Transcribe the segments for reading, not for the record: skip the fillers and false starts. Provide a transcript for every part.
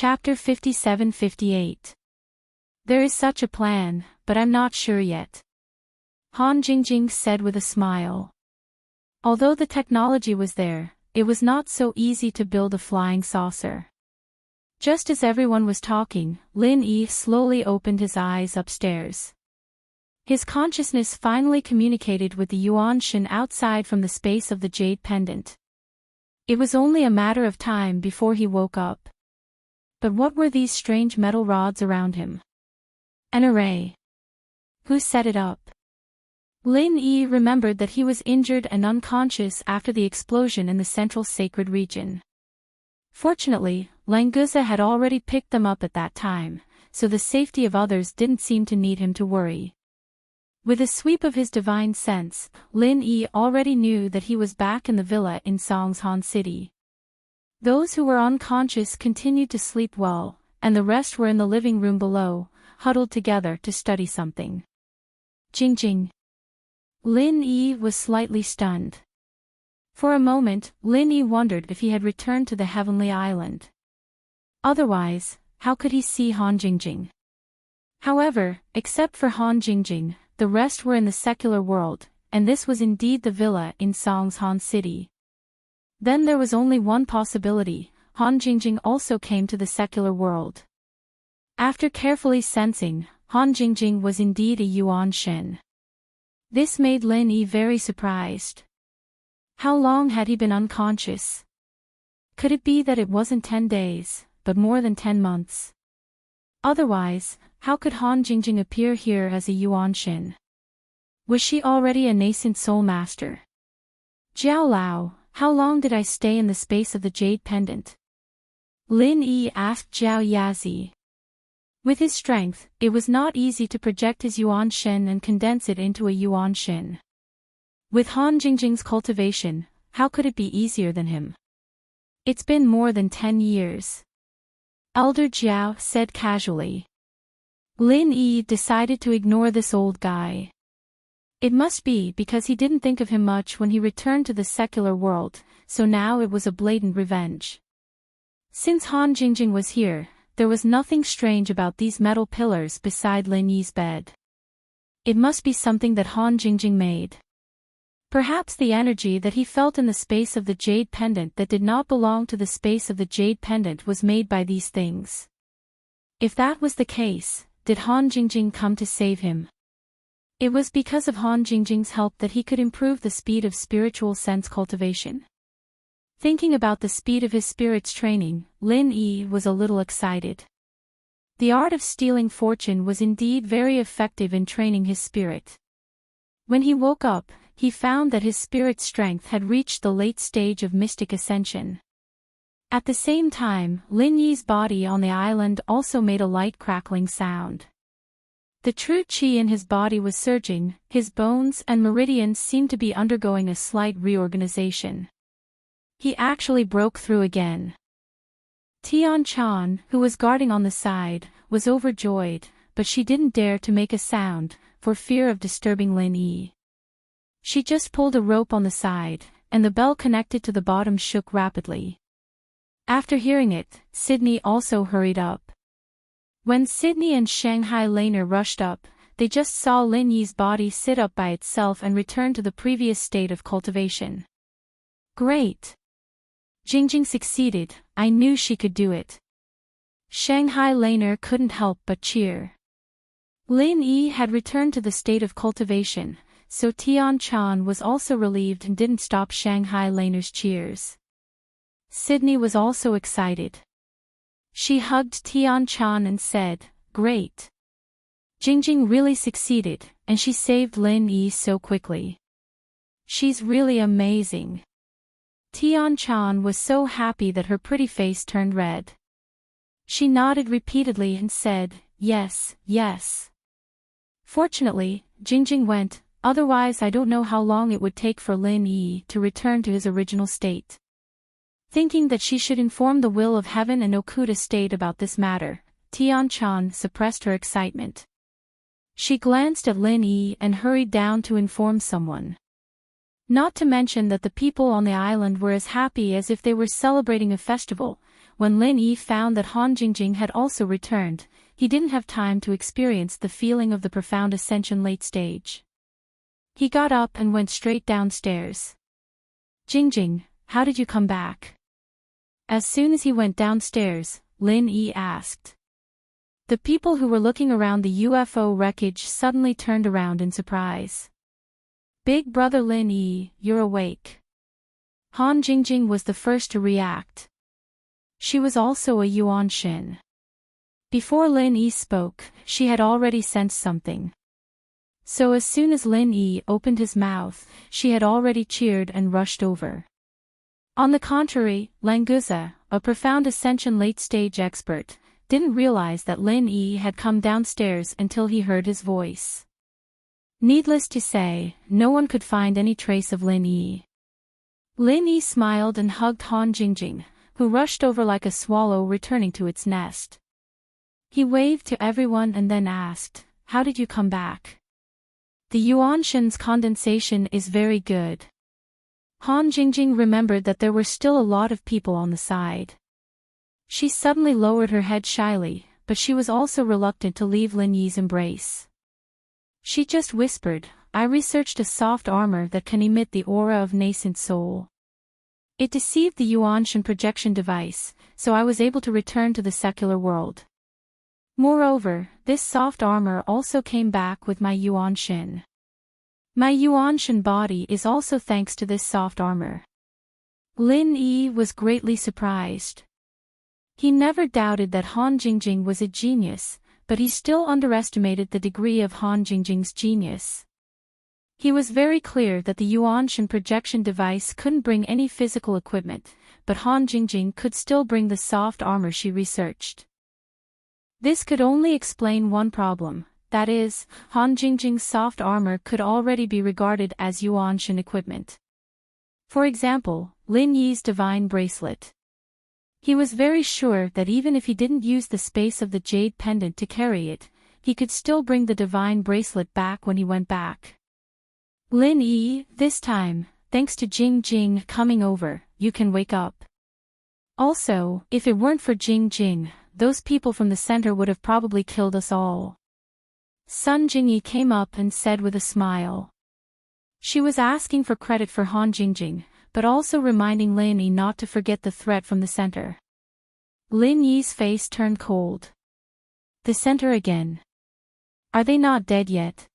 Chapter 57-58. There is such a plan, but I'm not sure yet. Han Jingjing said with a smile. Although the technology was there, it was not so easy to build a flying saucer. Just as everyone was talking, Lin Yi slowly opened his eyes upstairs. His consciousness finally communicated with the Yuan Shen outside from the space of the jade pendant. It was only a matter of time before he woke up. But what were these strange metal rods around him? An array. Who set it up? Lin Yi remembered that he was injured and unconscious after the explosion in the central sacred region. Fortunately, Languza had already picked them up at that time, so the safety of others didn't seem to need him to worry. With a sweep of his divine sense, Lin Yi already knew that he was back in the villa in Songshan City. Those who were unconscious continued to sleep well, and the rest were in the living room below, huddled together to study something. Jingjing. Lin Yi was slightly stunned. For a moment, Lin Yi wondered if he had returned to the Heavenly Island. Otherwise, how could he see Han Jingjing? However, except for Han Jingjing, the rest were in the secular world, and this was indeed the villa in Songshan City. Then there was only one possibility: Han Jingjing also came to the secular world. After carefully sensing, Han Jingjing was indeed a Yuan Shen. This made Lin Yi very surprised. How long had he been unconscious? Could it be that it wasn't 10 days, but more than 10 months? Otherwise, how could Han Jingjing appear here as a Yuan Shen? Was she already a nascent soul master? Jiao Lao, how long did I stay in the space of the jade pendant? Lin Yi asked Jiao Yazi. With his strength, it was not easy to project his Yuan Shen and condense it into a Yuan Shen. With Han Jingjing's cultivation, how could it be easier than him? It's been more than 10 years. Elder Jiao said casually. Lin Yi decided to ignore this old guy. It must be because he didn't think of him much when he returned to the secular world, so now it was a blatant revenge. Since Han Jingjing was here, there was nothing strange about these metal pillars beside Lin Yi's bed. It must be something that Han Jingjing made. Perhaps the energy that he felt in the space of the jade pendant that did not belong to the space of the jade pendant was made by these things. If that was the case, did Han Jingjing come to save him? It was because of Han Jingjing's help that he could improve the speed of spiritual sense cultivation. Thinking about the speed of his spirit's training, Lin Yi was a little excited. The art of stealing fortune was indeed very effective in training his spirit. When he woke up, he found that his spirit's strength had reached the late stage of mystic ascension. At the same time, Lin Yi's body on the island also made a light crackling sound. The true qi in his body was surging, his bones and meridians seemed to be undergoing a slight reorganization. He actually broke through again. Tian Chan, who was guarding on the side, was overjoyed, but she didn't dare to make a sound, for fear of disturbing Lin Yi. She just pulled a rope on the side, and the bell connected to the bottom shook rapidly. After hearing it, Sydney also hurried up. When Sydney and Shanghai Laner rushed up, they just saw Lin Yi's body sit up by itself and return to the previous state of cultivation. Great! Jingjing succeeded, I knew she could do it. Shanghai Laner couldn't help but cheer. Lin Yi had returned to the state of cultivation, so Tian Chan was also relieved and didn't stop Shanghai Laner's cheers. Sydney was also excited. She hugged Tian Chan and said, "Great. Jingjing really succeeded, and she saved Lin Yi so quickly. She's really amazing." Tian Chan was so happy that her pretty face turned red. She nodded repeatedly and said, "Yes, yes." Fortunately, Jingjing went, otherwise I don't know how long it would take for Lin Yi to return to his original state. Thinking that she should inform the will of heaven and Okuda state about this matter, Tian Chan suppressed her excitement. She glanced at Lin Yi and hurried down to inform someone. Not to mention that the people on the island were as happy as if they were celebrating a festival, when Lin Yi found that Han Jingjing had also returned, he didn't have time to experience the feeling of the profound ascension late stage. He got up and went straight downstairs. Jingjing, how did you come back? As soon as he went downstairs, Lin Yi asked. The people who were looking around the UFO wreckage suddenly turned around in surprise. Big brother Lin Yi, you're awake. Han Jingjing was the first to react. She was also a Yuan Shin. Before Lin Yi spoke, she had already sensed something. So as soon as Lin Yi opened his mouth, she had already cheered and rushed over. On the contrary, Languza, a profound ascension late-stage expert, didn't realize that Lin Yi had come downstairs until he heard his voice. Needless to say, no one could find any trace of Lin Yi. Lin Yi smiled and hugged Han Jingjing, who rushed over like a swallow returning to its nest. He waved to everyone and then asked, "How did you come back?" The Yuanshan's condensation is very good. Han Jingjing remembered that there were still a lot of people on the side. She suddenly lowered her head shyly, but she was also reluctant to leave Lin Yi's embrace. She just whispered, "I researched a soft armor that can emit the aura of nascent soul. It deceived the Yuanshan projection device, so I was able to return to the secular world. Moreover, this soft armor also came back with my Yuanshan. My Yuanshan body is also thanks to this soft armor." Lin Yi was greatly surprised. He never doubted that Han Jingjing was a genius, but he still underestimated the degree of Han Jingjing's genius. He was very clear that the Yuanshan projection device couldn't bring any physical equipment, but Han Jingjing could still bring the soft armor she researched. This could only explain one problem, that is, Han Jingjing's soft armor could already be regarded as Yuanshan equipment. For example, Lin Yi's divine bracelet. He was very sure that even if he didn't use the space of the jade pendant to carry it, he could still bring the divine bracelet back when he went back. Lin Yi, this time, thanks to Jing Jing coming over, you can wake up. Also, if it weren't for Jing Jing, those people from the center would have probably killed us all. Sun Jingyi came up and said with a smile. She was asking for credit for Han Jingjing, but also reminding Lin Yi not to forget the threat from the center. Lin Yi's face turned cold. The center again. Are they not dead yet?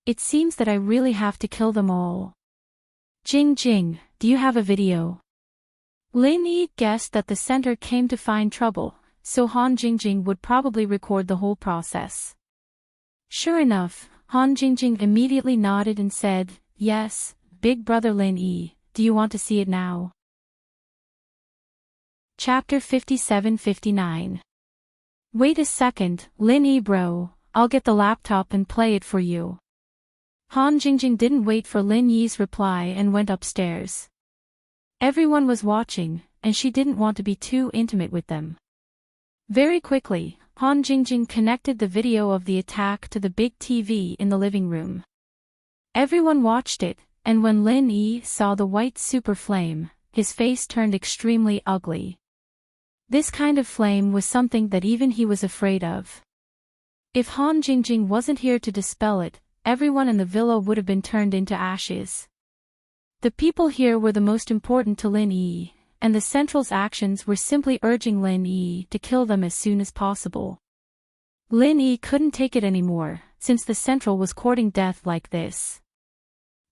It seems that I really have to kill them all. Jing Jing, do you have a video? Lin Yi guessed that the center came to find trouble, so Han Jingjing would probably record the whole process. Sure enough, Han Jingjing immediately nodded and said, "Yes, big brother Lin Yi. Do you want to see it now?" Chapter 57-59. Wait a second, Lin Yi bro, I'll get the laptop and play it for you. Han Jingjing didn't wait for Lin Yi's reply and went upstairs. Everyone was watching, and she didn't want to be too intimate with them. Very quickly, Han Jingjing connected the video of the attack to the big TV in the living room. Everyone watched it, and when Lin Yi saw the white super flame, his face turned extremely ugly. This kind of flame was something that even he was afraid of. If Han Jingjing wasn't here to dispel it, everyone in the villa would have been turned into ashes. The people here were the most important to Lin Yi, and the Central's actions were simply urging Lin Yi to kill them as soon as possible. Lin Yi couldn't take it anymore, since the Central was courting death like this.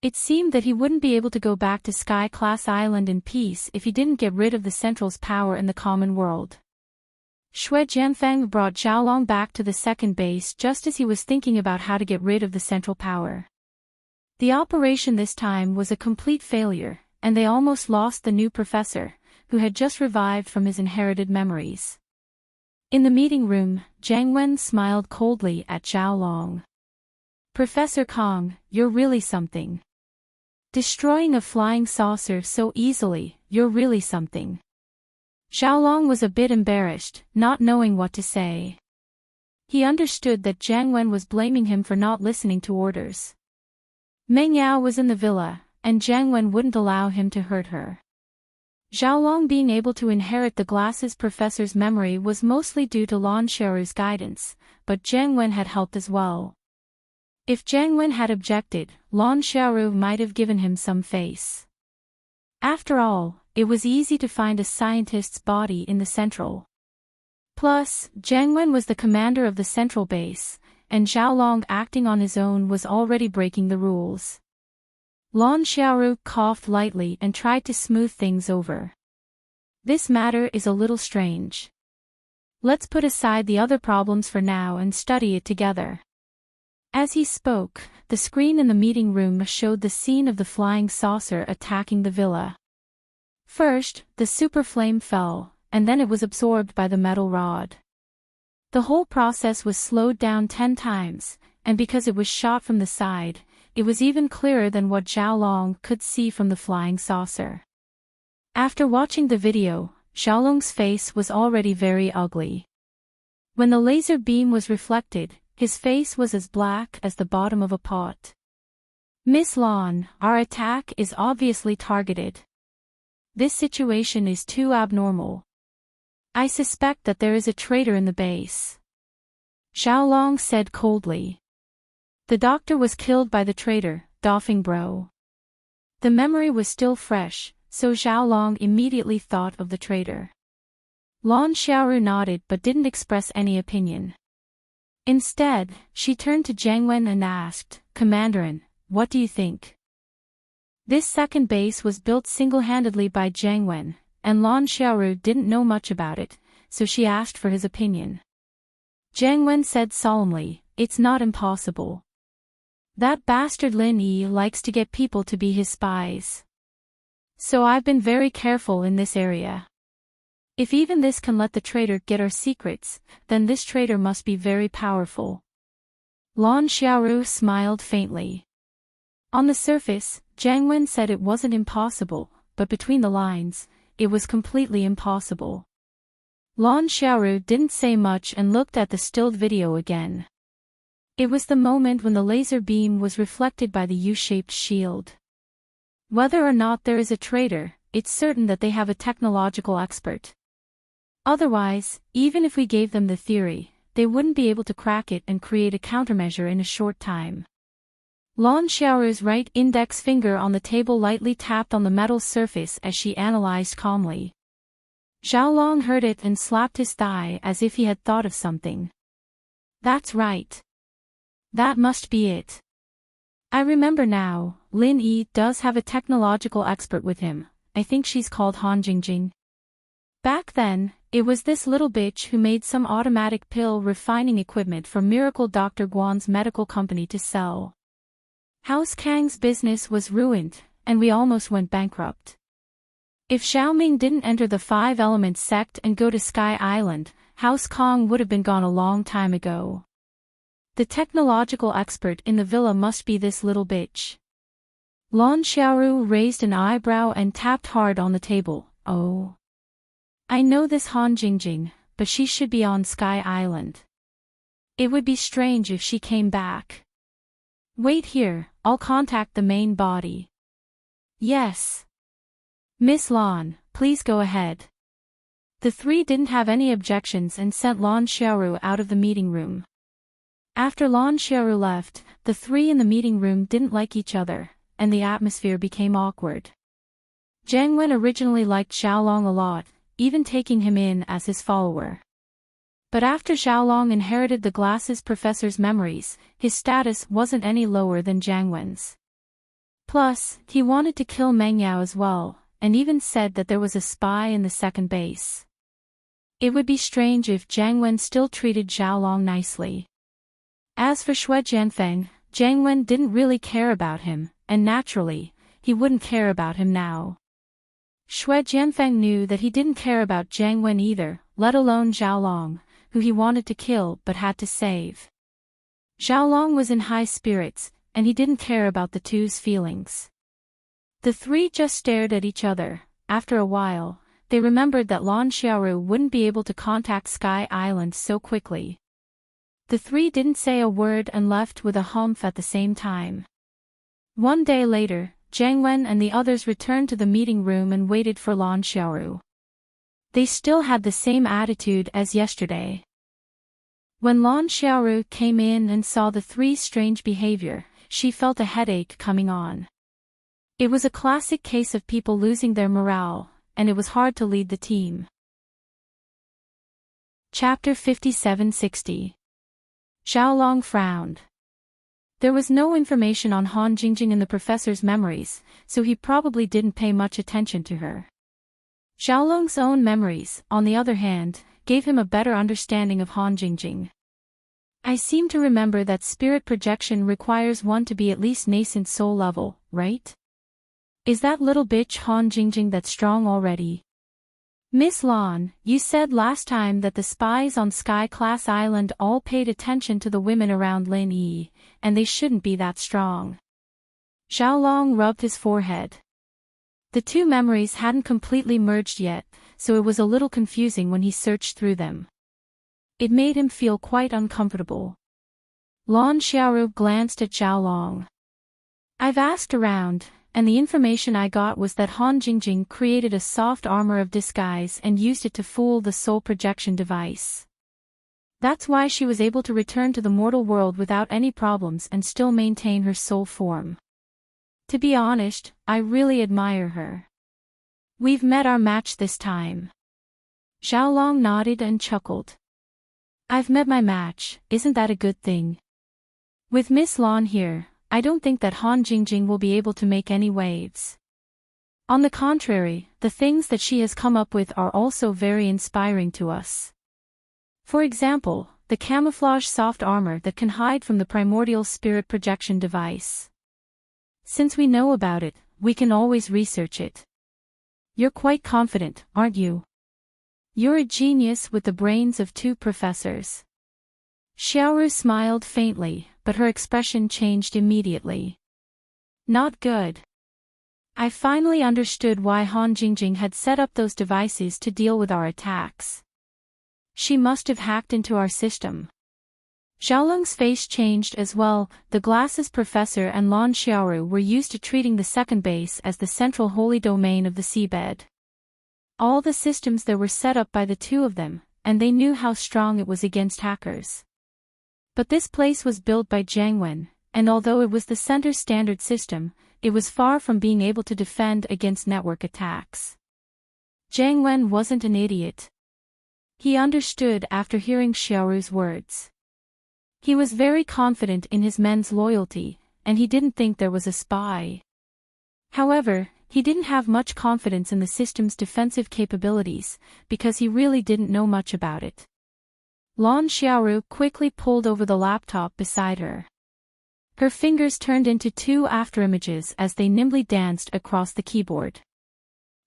It seemed that he wouldn't be able to go back to Sky Class Island in peace if he didn't get rid of the Central's power in the common world. Xue Jianfeng brought Xiaolong back to the second base just as he was thinking about how to get rid of the Central power. The operation this time was a complete failure, and they almost lost the new professor, who had just revived from his inherited memories. In the meeting room, Jiang Wen smiled coldly at Xiaolong. "Professor Kong, you're really something. Destroying a flying saucer so easily, you're really something." Xiaolong was a bit embarrassed, not knowing what to say. He understood that Jiang Wen was blaming him for not listening to orders. Meng Yao was in the villa, and Jiang Wen wouldn't allow him to hurt her. Xiaolong being able to inherit the glasses professor's memory was mostly due to Lan Xiaoru's guidance, but Jiang Wen had helped as well. If Jiang Wen had objected, Lan Xiaoru might have given him some face. After all, it was easy to find a scientist's body in the central. Plus, Jiang Wen was the commander of the central base, and Xiaolong acting on his own was already breaking the rules. Lan Xiaoru coughed lightly and tried to smooth things over. This matter is a little strange. Let's put aside the other problems for now and study it together. As he spoke, the screen in the meeting room showed the scene of the flying saucer attacking the villa. First, the super flame fell, and then it was absorbed by the metal rod. The whole process was slowed down 10 times, and because it was shot from the side, it was even clearer than what Xiaolong could see from the flying saucer. After watching the video, Xiaolong's face was already very ugly. When the laser beam was reflected, his face was as black as the bottom of a pot. Miss Lan, our attack is obviously targeted. This situation is too abnormal. I suspect that there is a traitor in the base. Xiaolong said coldly. The doctor was killed by the traitor, Dofeng Bro. The memory was still fresh, so Xiaolong immediately thought of the traitor. Lan Xiaoru nodded but didn't express any opinion. Instead, she turned to Jiang Wen and asked, Commanderin, what do you think? This second base was built single-handedly by Jiang Wen, and Lan Xiaoru didn't know much about it, so she asked for his opinion. Jiang Wen said solemnly, it's not impossible. That bastard Lin Yi likes to get people to be his spies. So I've been very careful in this area. If even this can let the traitor get our secrets, then this traitor must be very powerful. Lan Xiaoru smiled faintly. On the surface, Jiang Wen said it wasn't impossible, but between the lines, it was completely impossible. Lan Xiaoru didn't say much and looked at the stilled video again. It was the moment when the laser beam was reflected by the U-shaped shield. Whether or not there is a traitor, it's certain that they have a technological expert. Otherwise, even if we gave them the theory, they wouldn't be able to crack it and create a countermeasure in a short time. Lan Xiaoru's right index finger on the table lightly tapped on the metal surface as she analyzed calmly. Xiaolong heard it and slapped his thigh as if he had thought of something. That's right. That must be it. I remember now, Lin Yi does have a technological expert with him. I think she's called Han Jingjing. Back then, it was this little bitch who made some automatic pill refining equipment for Miracle Dr. Guan's medical company to sell. House Kang's business was ruined, and we almost went bankrupt. If Xiaoming didn't enter the Five Elements sect and go to Sky Island, House Kang would have been gone a long time ago. The technological expert in the villa must be this little bitch. Lan Xiaoru raised an eyebrow and tapped hard on the table. Oh. I know this Han Jingjing, but she should be on Sky Island. It would be strange if she came back. Wait here, I'll contact the main body. Yes. Miss Lan, please go ahead. The three didn't have any objections and sent Lan Xiaoru out of the meeting room. After Lan Xiaoru left, the three in the meeting room didn't like each other, and the atmosphere became awkward. Jiang Wen originally liked Xiaolong a lot, even taking him in as his follower. But after Xiaolong inherited the glasses professor's memories, his status wasn't any lower than Jiang Wen's. Plus, he wanted to kill Meng Yao as well, and even said that there was a spy in the second base. It would be strange if Jiang Wen still treated Xiaolong nicely. As for Xue Jianfeng, Jiang Wen didn't really care about him, and naturally, he wouldn't care about him now. Xue Jianfeng knew that he didn't care about Jiang Wen either, let alone Xiaolong, who he wanted to kill but had to save. Xiaolong was in high spirits, and he didn't care about the two's feelings. The three just stared at each other. After a while, they remembered that Lan Xiaoru wouldn't be able to contact Sky Island so quickly. The three didn't say a word and left with a humph at the same time. One day later, Jiang Wen and the others returned to the meeting room and waited for Lan Xiaoru. They still had the same attitude as yesterday. When Lan Xiaoru came in and saw the three strange behavior, she felt a headache coming on. It was a classic case of people losing their morale, and it was hard to lead the team. Chapter 5760. Xiaolong frowned. There was no information on Han Jingjing in the professor's memories, so he probably didn't pay much attention to her. Xiaolong's own memories, on the other hand, gave him a better understanding of Han Jingjing. I seem to remember that spirit projection requires one to be at least nascent soul level, right? Is that little bitch Han Jingjing that strong already? Miss Lan, you said last time that the spies on Sky Class Island all paid attention to the women around Lin Yi, and they shouldn't be that strong. Xiaolong rubbed his forehead. The two memories hadn't completely merged yet, so it was a little confusing when he searched through them. It made him feel quite uncomfortable. Lan Xiaoru glanced at Xiaolong. I've asked around, and the information I got was that Han Jingjing created a soft armor of disguise and used it to fool the soul projection device. That's why she was able to return to the mortal world without any problems and still maintain her soul form. To be honest, I really admire her. We've met our match this time. Xiaolong nodded and chuckled. I've met my match, isn't that a good thing? With Miss Lan here, I don't think that Han Jingjing will be able to make any waves. On the contrary, the things that she has come up with are also very inspiring to us. For example, the camouflage soft armor that can hide from the primordial spirit projection device. Since we know about it, we can always research it. You're quite confident, aren't you? You're a genius with the brains of two professors. Xiaoru smiled faintly, but her expression changed immediately. Not good. I finally understood why Han Jingjing had set up those devices to deal with our attacks. She must have hacked into our system. Xiaolong's face changed as well. The glasses professor and Lan Xiaoru were used to treating the second base as the central holy domain of the seabed. All the systems there were set up by the two of them, and they knew how strong it was against hackers. But this place was built by Jiang Wen, and although it was the center's standard system, it was far from being able to defend against network attacks. Jiang Wen wasn't an idiot. He understood after hearing Xiaoru's words. He was very confident in his men's loyalty, and he didn't think there was a spy. However, he didn't have much confidence in the system's defensive capabilities, because he really didn't know much about it. Lan Xiaoru quickly pulled over the laptop beside her. Her fingers turned into two afterimages as they nimbly danced across the keyboard.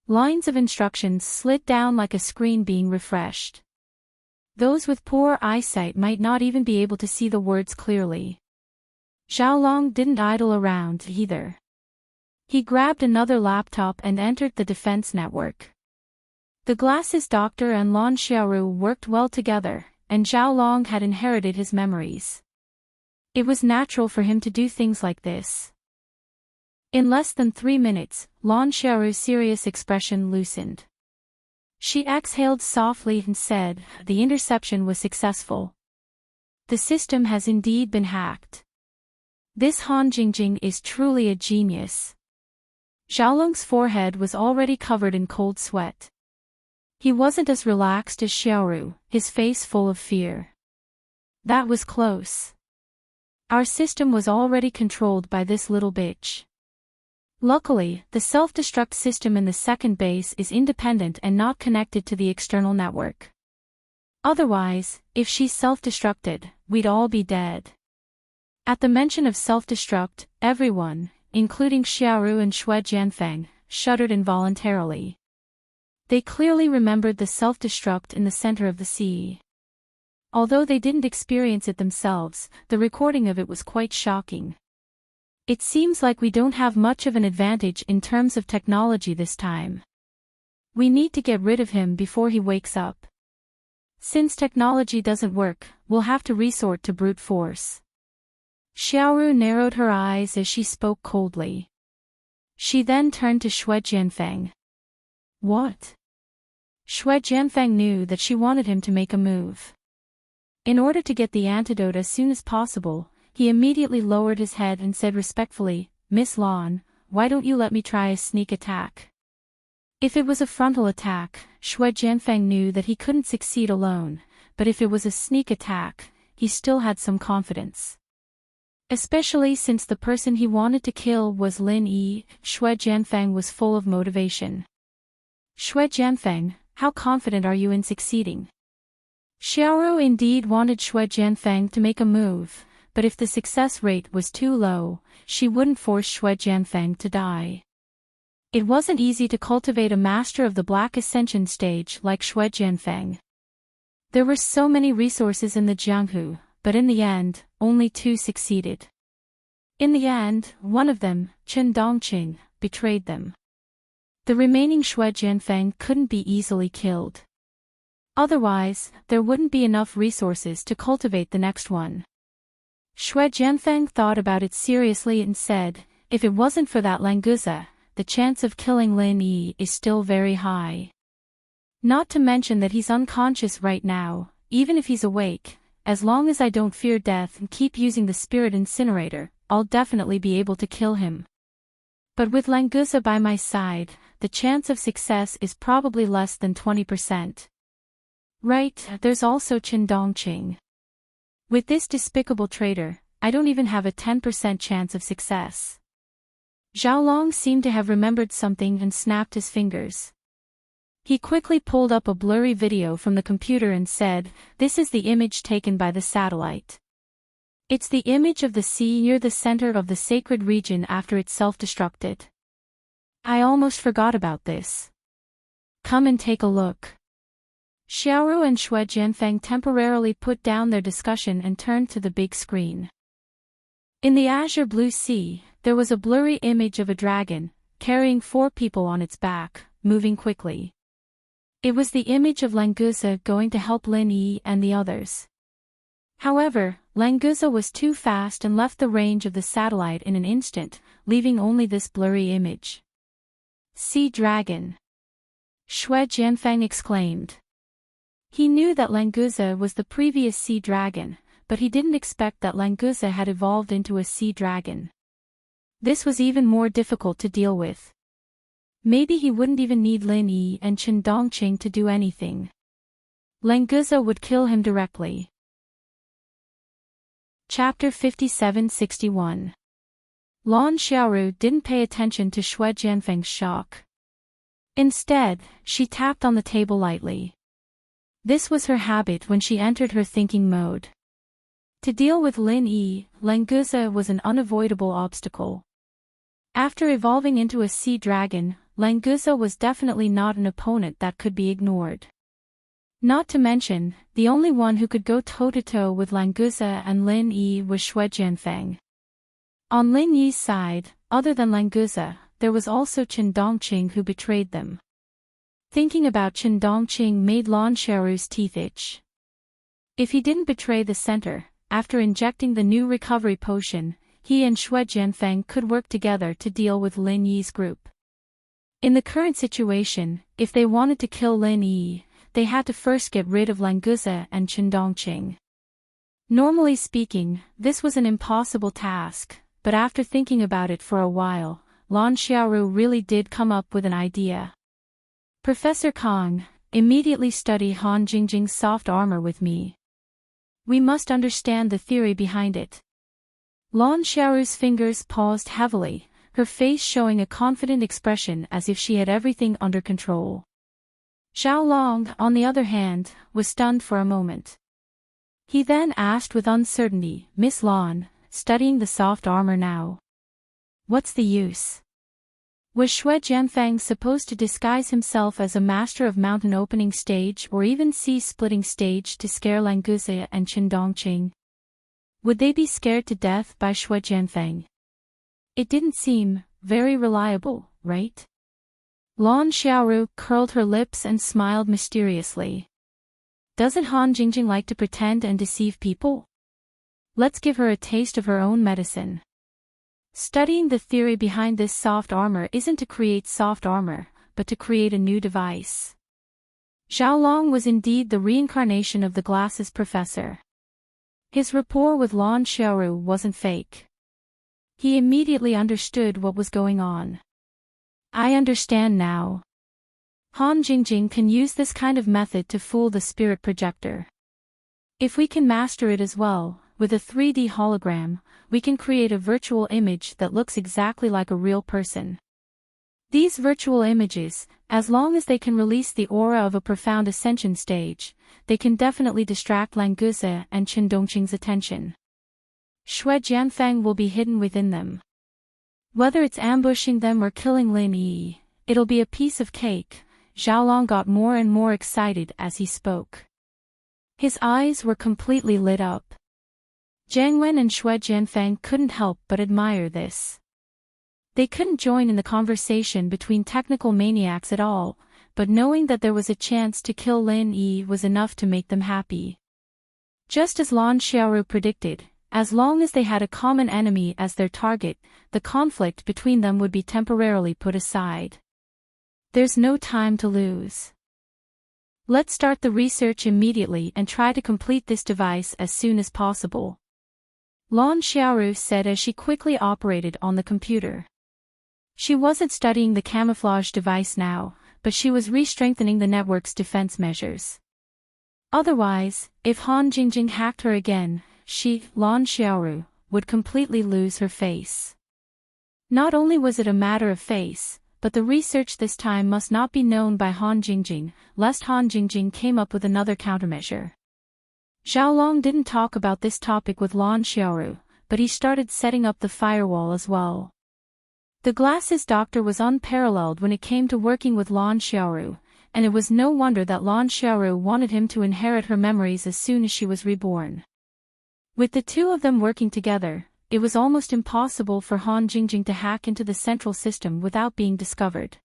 Lines of instructions slid down like a screen being refreshed. Those with poor eyesight might not even be able to see the words clearly. Xiaolong didn't idle around either. He grabbed another laptop and entered the defense network. The glasses doctor and Lan Xiaoru worked well together, and Xiaolong had inherited his memories. It was natural for him to do things like this. In less than 3 minutes, Lan Xiaoru's serious expression loosened. She exhaled softly and said, "The interception was successful. The system has indeed been hacked. This Han Jingjing is truly a genius." Xiaolong's forehead was already covered in cold sweat. He wasn't as relaxed as Xiaoru, his face full of fear. That was close. Our system was already controlled by this little bitch. Luckily, the self-destruct system in the second base is independent and not connected to the external network. Otherwise, if she self-destructed, we'd all be dead. At the mention of self-destruct, everyone, including Xiaoru and Xue Jianfeng, shuddered involuntarily. They clearly remembered the self-destruct in the center of the sea. Although they didn't experience it themselves, the recording of it was quite shocking. It seems like we don't have much of an advantage in terms of technology this time. We need to get rid of him before he wakes up. Since technology doesn't work, we'll have to resort to brute force. Xiaoru narrowed her eyes as she spoke coldly. She then turned to Xue Jianfeng. What? Xue Jianfeng knew that she wanted him to make a move. In order to get the antidote as soon as possible, he immediately lowered his head and said respectfully, Miss Lan, why don't you let me try a sneak attack? If it was a frontal attack, Xue Jianfeng knew that he couldn't succeed alone, but if it was a sneak attack, he still had some confidence. Especially since the person he wanted to kill was Lin Yi, Xue Jianfeng was full of motivation. Xue Jianfeng, how confident are you in succeeding? Xiaoru indeed wanted Xue Jianfeng to make a move, but if the success rate was too low, she wouldn't force Xue Jianfeng to die. It wasn't easy to cultivate a master of the Black Ascension stage like Xue Jianfeng. There were so many resources in the Jianghu, but in the end, only 2 succeeded. In the end, one of them, Chen Dongqing, betrayed them. The remaining Xue Jianfeng couldn't be easily killed. Otherwise, there wouldn't be enough resources to cultivate the next one. Xue Jianfeng thought about it seriously and said, if it wasn't for that Languza, the chance of killing Lin Yi is still very high. Not to mention that he's unconscious right now, even if he's awake, as long as I don't fear death and keep using the spirit incinerator, I'll definitely be able to kill him. But with Languza by my side, the chance of success is probably less than 20%. Right, there's also Chen Dongqing. With this despicable traitor, I don't even have a 10% chance of success. Zhao Long seemed to have remembered something and snapped his fingers. He quickly pulled up a blurry video from the computer and said, this is the image taken by the satellite. It's the image of the sea near the center of the sacred region after it self-destructed. I almost forgot about this. Come and take a look. Xiaoru and Xue Jianfeng temporarily put down their discussion and turned to the big screen. In the azure blue sea, there was a blurry image of a dragon, carrying 4 people on its back, moving quickly. It was the image of Languza going to help Lin Yi and the others. However, Languza was too fast and left the range of the satellite in an instant, leaving only this blurry image. Sea Dragon! Xue Jianfeng exclaimed. He knew that Languza was the previous sea dragon, but he didn't expect that Languza had evolved into a sea dragon. This was even more difficult to deal with. Maybe he wouldn't even need Lin Yi and Chen Dongqing to do anything. Languza would kill him directly. Chapter 57-61. Lan Xiaoru didn't pay attention to Xue Jianfeng's shock. Instead, she tapped on the table lightly. This was her habit when she entered her thinking mode. To deal with Lin Yi, Languza was an unavoidable obstacle. After evolving into a sea dragon, Languza was definitely not an opponent that could be ignored. Not to mention, the only one who could go toe-to-toe with Languza and Lin Yi was Xue Jianfeng. On Lin Yi's side, other than Languza, there was also Chen Dongqing who betrayed them. Thinking about Chen Dongqing made Lan Xiaoru's teeth itch. If he didn't betray the center, after injecting the new recovery potion, he and Xue Jianfeng could work together to deal with Lin Yi's group. In the current situation, if they wanted to kill Lin Yi, they had to first get rid of Languza and Chen Dongqing. Normally speaking, this was an impossible task, but after thinking about it for a while, Lan Xiaoru really did come up with an idea. Professor Kang, immediately study Han Jingjing's soft armor with me. We must understand the theory behind it. Lan Xiaoru's fingers paused heavily, her face showing a confident expression as if she had everything under control. Zhao Long, on the other hand, was stunned for a moment. He then asked with uncertainty, Miss Lan, studying the soft armor now. What's the use? Was Xue Jianfeng supposed to disguise himself as a master of mountain opening stage or even sea splitting stage to scare Languza and Chen Dongqing? Would they be scared to death by Xue Jianfeng? It didn't seem very reliable, right? Lan Xiaoru curled her lips and smiled mysteriously. Doesn't Han Jingjing like to pretend and deceive people? Let's give her a taste of her own medicine. Studying the theory behind this soft armor isn't to create soft armor, but to create a new device. Xiaolong was indeed the reincarnation of the glasses professor. His rapport with Lan Xiaoru wasn't fake. He immediately understood what was going on. I understand now. Han Jingjing can use this kind of method to fool the spirit projector. If we can master it as well, with a 3D hologram, we can create a virtual image that looks exactly like a real person. These virtual images, as long as they can release the aura of a profound ascension stage, they can definitely distract Languze and Chen Dongqing's attention. Xue Jianfeng will be hidden within them. Whether it's ambushing them or killing Lin Yi, it'll be a piece of cake. Xiaolong got more and more excited as he spoke. His eyes were completely lit up. Jiang Wen and Xue Jianfeng couldn't help but admire this. They couldn't join in the conversation between technical maniacs at all, but knowing that there was a chance to kill Lin Yi was enough to make them happy. Just as Lan Xiaoru predicted, as long as they had a common enemy as their target, the conflict between them would be temporarily put aside. There's no time to lose. Let's start the research immediately and try to complete this device as soon as possible. Lan Xiaoru said as she quickly operated on the computer. She wasn't studying the camouflage device now, but she was re-strengthening the network's defense measures. Otherwise, if Han Jingjing hacked her again, she, Lan Xiaoru, would completely lose her face. Not only was it a matter of face, but the research this time must not be known by Han Jingjing, lest Han Jingjing came up with another countermeasure. Xiaolong didn't talk about this topic with Lan Xiaoru, but he started setting up the firewall as well. The glasses doctor was unparalleled when it came to working with Lan Xiaoru, and it was no wonder that Lan Xiaoru wanted him to inherit her memories as soon as she was reborn. With the two of them working together, it was almost impossible for Han Jingjing to hack into the central system without being discovered.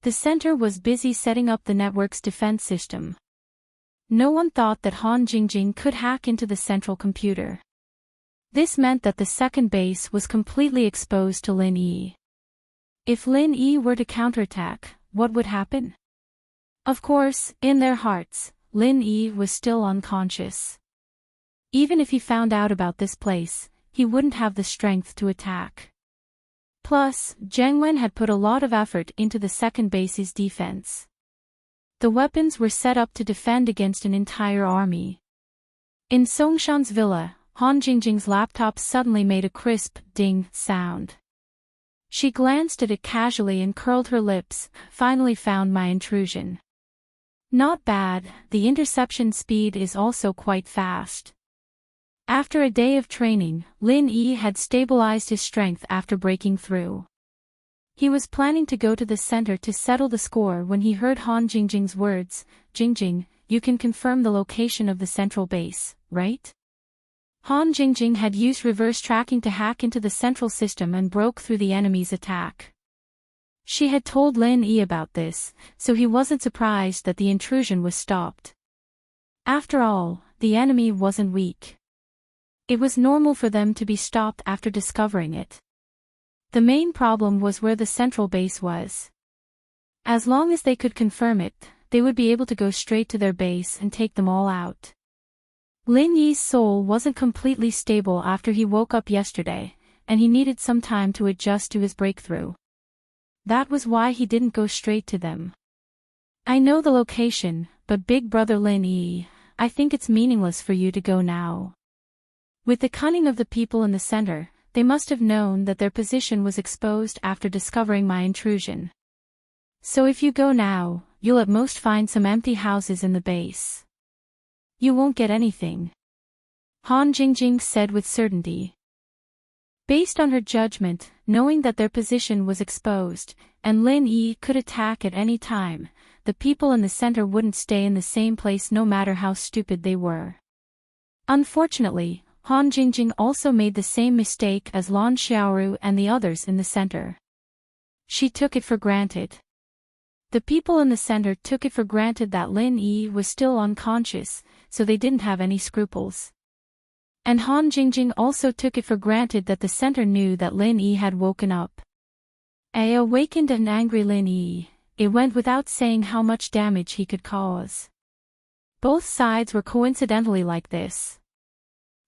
The center was busy setting up the network's defense system. No one thought that Han Jingjing could hack into the central computer. This meant that the second base was completely exposed to Lin Yi. If Lin Yi were to counterattack, what would happen? Of course, in their hearts, Lin Yi was still unconscious. Even if he found out about this place, he wouldn't have the strength to attack. Plus, Jiang Wen had put a lot of effort into the second base's defense. The weapons were set up to defend against an entire army. In Songshan's villa, Han Jingjing's laptop suddenly made a crisp ding sound. She glanced at it casually and curled her lips. Finally found my intrusion. Not bad, the interception speed is also quite fast. After a day of training, Lin Yi had stabilized his strength after breaking through. He was planning to go to the center to settle the score when he heard Han Jingjing's words. Jingjing, you can confirm the location of the central base, right? Han Jingjing had used reverse tracking to hack into the central system and broke through the enemy's attack. She had told Lin Yi about this, so he wasn't surprised that the intrusion was stopped. After all, the enemy wasn't weak. It was normal for them to be stopped after discovering it. The main problem was where the central base was. As long as they could confirm it, they would be able to go straight to their base and take them all out. Lin Yi's soul wasn't completely stable after he woke up yesterday, and he needed some time to adjust to his breakthrough. That was why he didn't go straight to them. I know the location, but Big Brother Lin Yi, I think it's meaningless for you to go now. With the cunning of the people in the center, they must have known that their position was exposed after discovering my intrusion. So if you go now, you'll at most find some empty houses in the base. You won't get anything. Han Jingjing said with certainty. Based on her judgment, knowing that their position was exposed, and Lin Yi could attack at any time, the people in the center wouldn't stay in the same place no matter how stupid they were. Unfortunately, Han Jingjing also made the same mistake as Lan Xiaoru and the others in the center. She took it for granted. The people in the center took it for granted that Lin Yi was still unconscious, so they didn't have any scruples. And Han Jingjing also took it for granted that the center knew that Lin Yi had woken up. A awakened and angry Lin Yi, it went without saying how much damage he could cause. Both sides were coincidentally like this.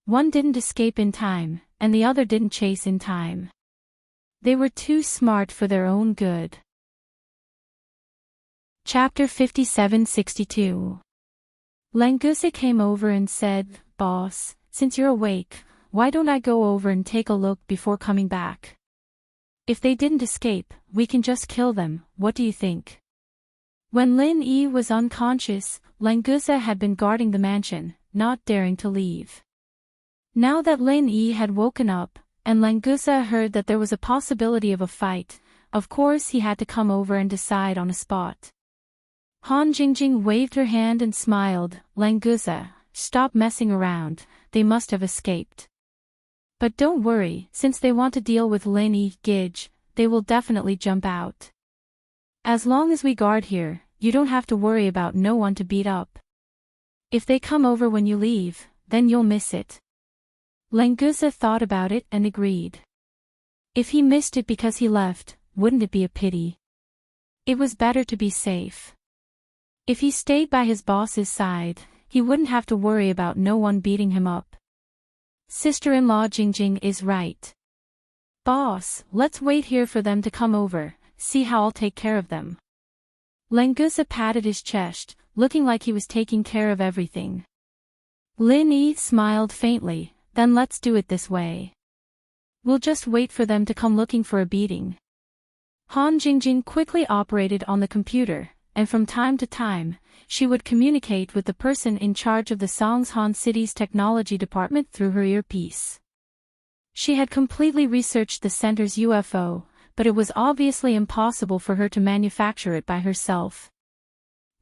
One didn't escape in time, and the other didn't chase in time. They were too smart for their own good. Chapter 5762. Langusa came over and said, "Boss, since you're awake, why don't I go over and take a look before coming back? If they didn't escape, we can just kill them, what do you think?" When Lin Yi was unconscious, Langusa had been guarding the mansion, not daring to leave. Now that Lin Yi had woken up, and Langusa heard that there was a possibility of a fight, of course he had to come over and decide on a spot. Han Jingjing waved her hand and smiled. "Langusa, stop messing around, they must have escaped. But don't worry, since they want to deal with Lin Yi, Gidge, they will definitely jump out. As long as we guard here, you don't have to worry about no one to beat up. If they come over when you leave, then you'll miss it." Langusa thought about it and agreed. If he missed it because he left, wouldn't it be a pity? It was better to be safe. If he stayed by his boss's side, he wouldn't have to worry about no one beating him up. Sister-in-law Jingjing is right. "Boss, let's wait here for them to come over, see how I'll take care of them." Langusa patted his chest, looking like he was taking care of everything. Lin Yi smiled faintly. "Then let's do it this way. We'll just wait for them to come looking for a beating." Han Jingjing quickly operated on the computer, and from time to time, she would communicate with the person in charge of the Songshan City's technology department through her earpiece. She had completely researched the center's UFO, but it was obviously impossible for her to manufacture it by herself.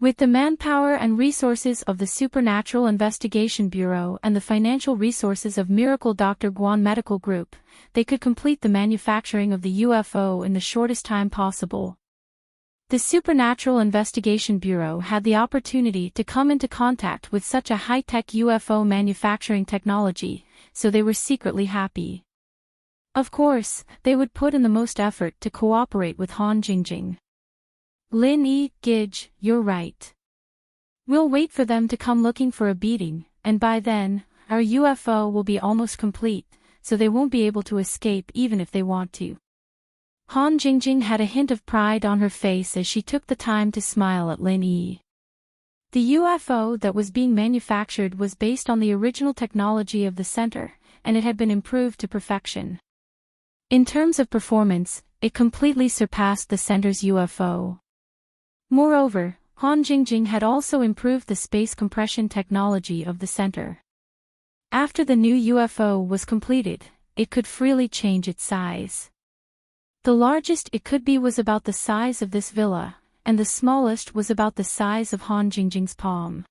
With the manpower and resources of the Supernatural Investigation Bureau and the financial resources of Miracle Dr. Guan Medical Group, they could complete the manufacturing of the UFO in the shortest time possible. The Supernatural Investigation Bureau had the opportunity to come into contact with such a high-tech UFO manufacturing technology, so they were secretly happy. Of course, they would put in the most effort to cooperate with Han Jingjing. "Lin Yi, Gidge, you're right. We'll wait for them to come looking for a beating, and by then, our UFO will be almost complete, so they won't be able to escape even if they want to." Han Jingjing had a hint of pride on her face as she took the time to smile at Lin Yi. The UFO that was being manufactured was based on the original technology of the center, and it had been improved to perfection. In terms of performance, it completely surpassed the center's UFO. Moreover, Han Jingjing had also improved the space compression technology of the center. After the new UFO was completed, it could freely change its size. The largest it could be was about the size of this villa, and the smallest was about the size of Han Jingjing's palm.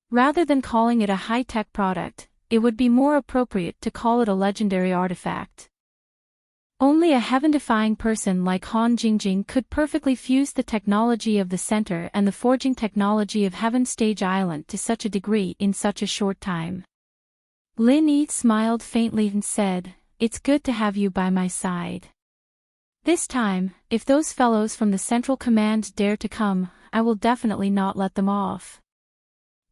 Rather than calling it a high-tech product, it would be more appropriate to call it a legendary artifact. Only a heaven-defying person like Han Jingjing could perfectly fuse the technology of the center and the forging technology of Heaven Stage Island to such a degree in such a short time. Lin Yi smiled faintly and said, "It's good to have you by my side. This time, if those fellows from the Central Command dare to come, I will definitely not let them off."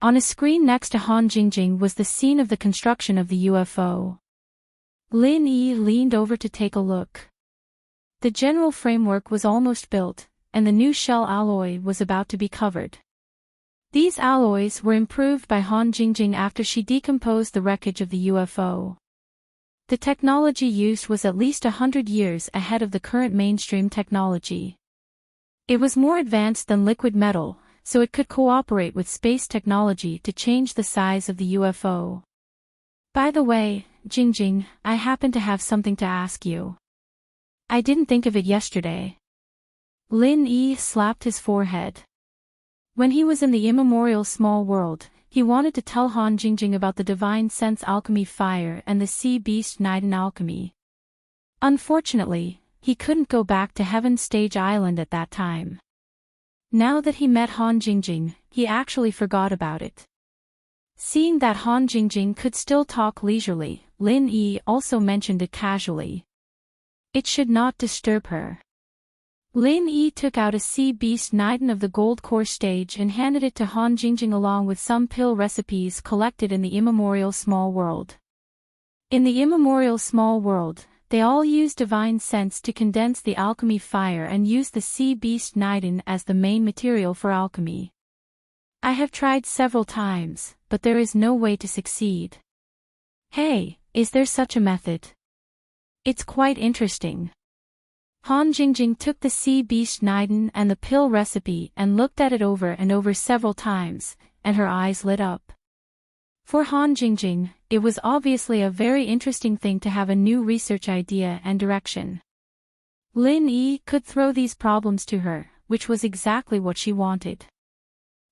On a screen next to Han Jingjing was the scene of the construction of the UFO. Lin Yi leaned over to take a look. The general framework was almost built, and the new shell alloy was about to be covered. These alloys were improved by Han Jingjing after she decomposed the wreckage of the UFO. The technology used was at least 100 years ahead of the current mainstream technology. It was more advanced than liquid metal, so it could cooperate with space technology to change the size of the UFO. "By the way, Jingjing, I happen to have something to ask you. I didn't think of it yesterday." Lin Yi slapped his forehead. When he was in the immemorial small world, he wanted to tell Han Jingjing about the divine sense alchemy fire and the sea beast Niden alchemy. Unfortunately, he couldn't go back to Heaven Stage Island at that time. Now that he met Han Jingjing, he actually forgot about it. Seeing that Han Jingjing could still talk leisurely, Lin Yi also mentioned it casually. It should not disturb her. Lin Yi took out a sea beast Niden of the gold core stage and handed it to Han Jingjing along with some pill recipes collected in the immemorial small world. In the immemorial small world, they all use divine sense to condense the alchemy fire and use the sea beast Niden as the main material for alchemy. I have tried several times, but there is no way to succeed. Hey, is there such a method? It's quite interesting. Han Jingjing took the sea beast Niden and the pill recipe and looked at it over and over several times, and her eyes lit up. For Han Jingjing, it was obviously a very interesting thing to have a new research idea and direction. Lin Yi could throw these problems to her, which was exactly what she wanted.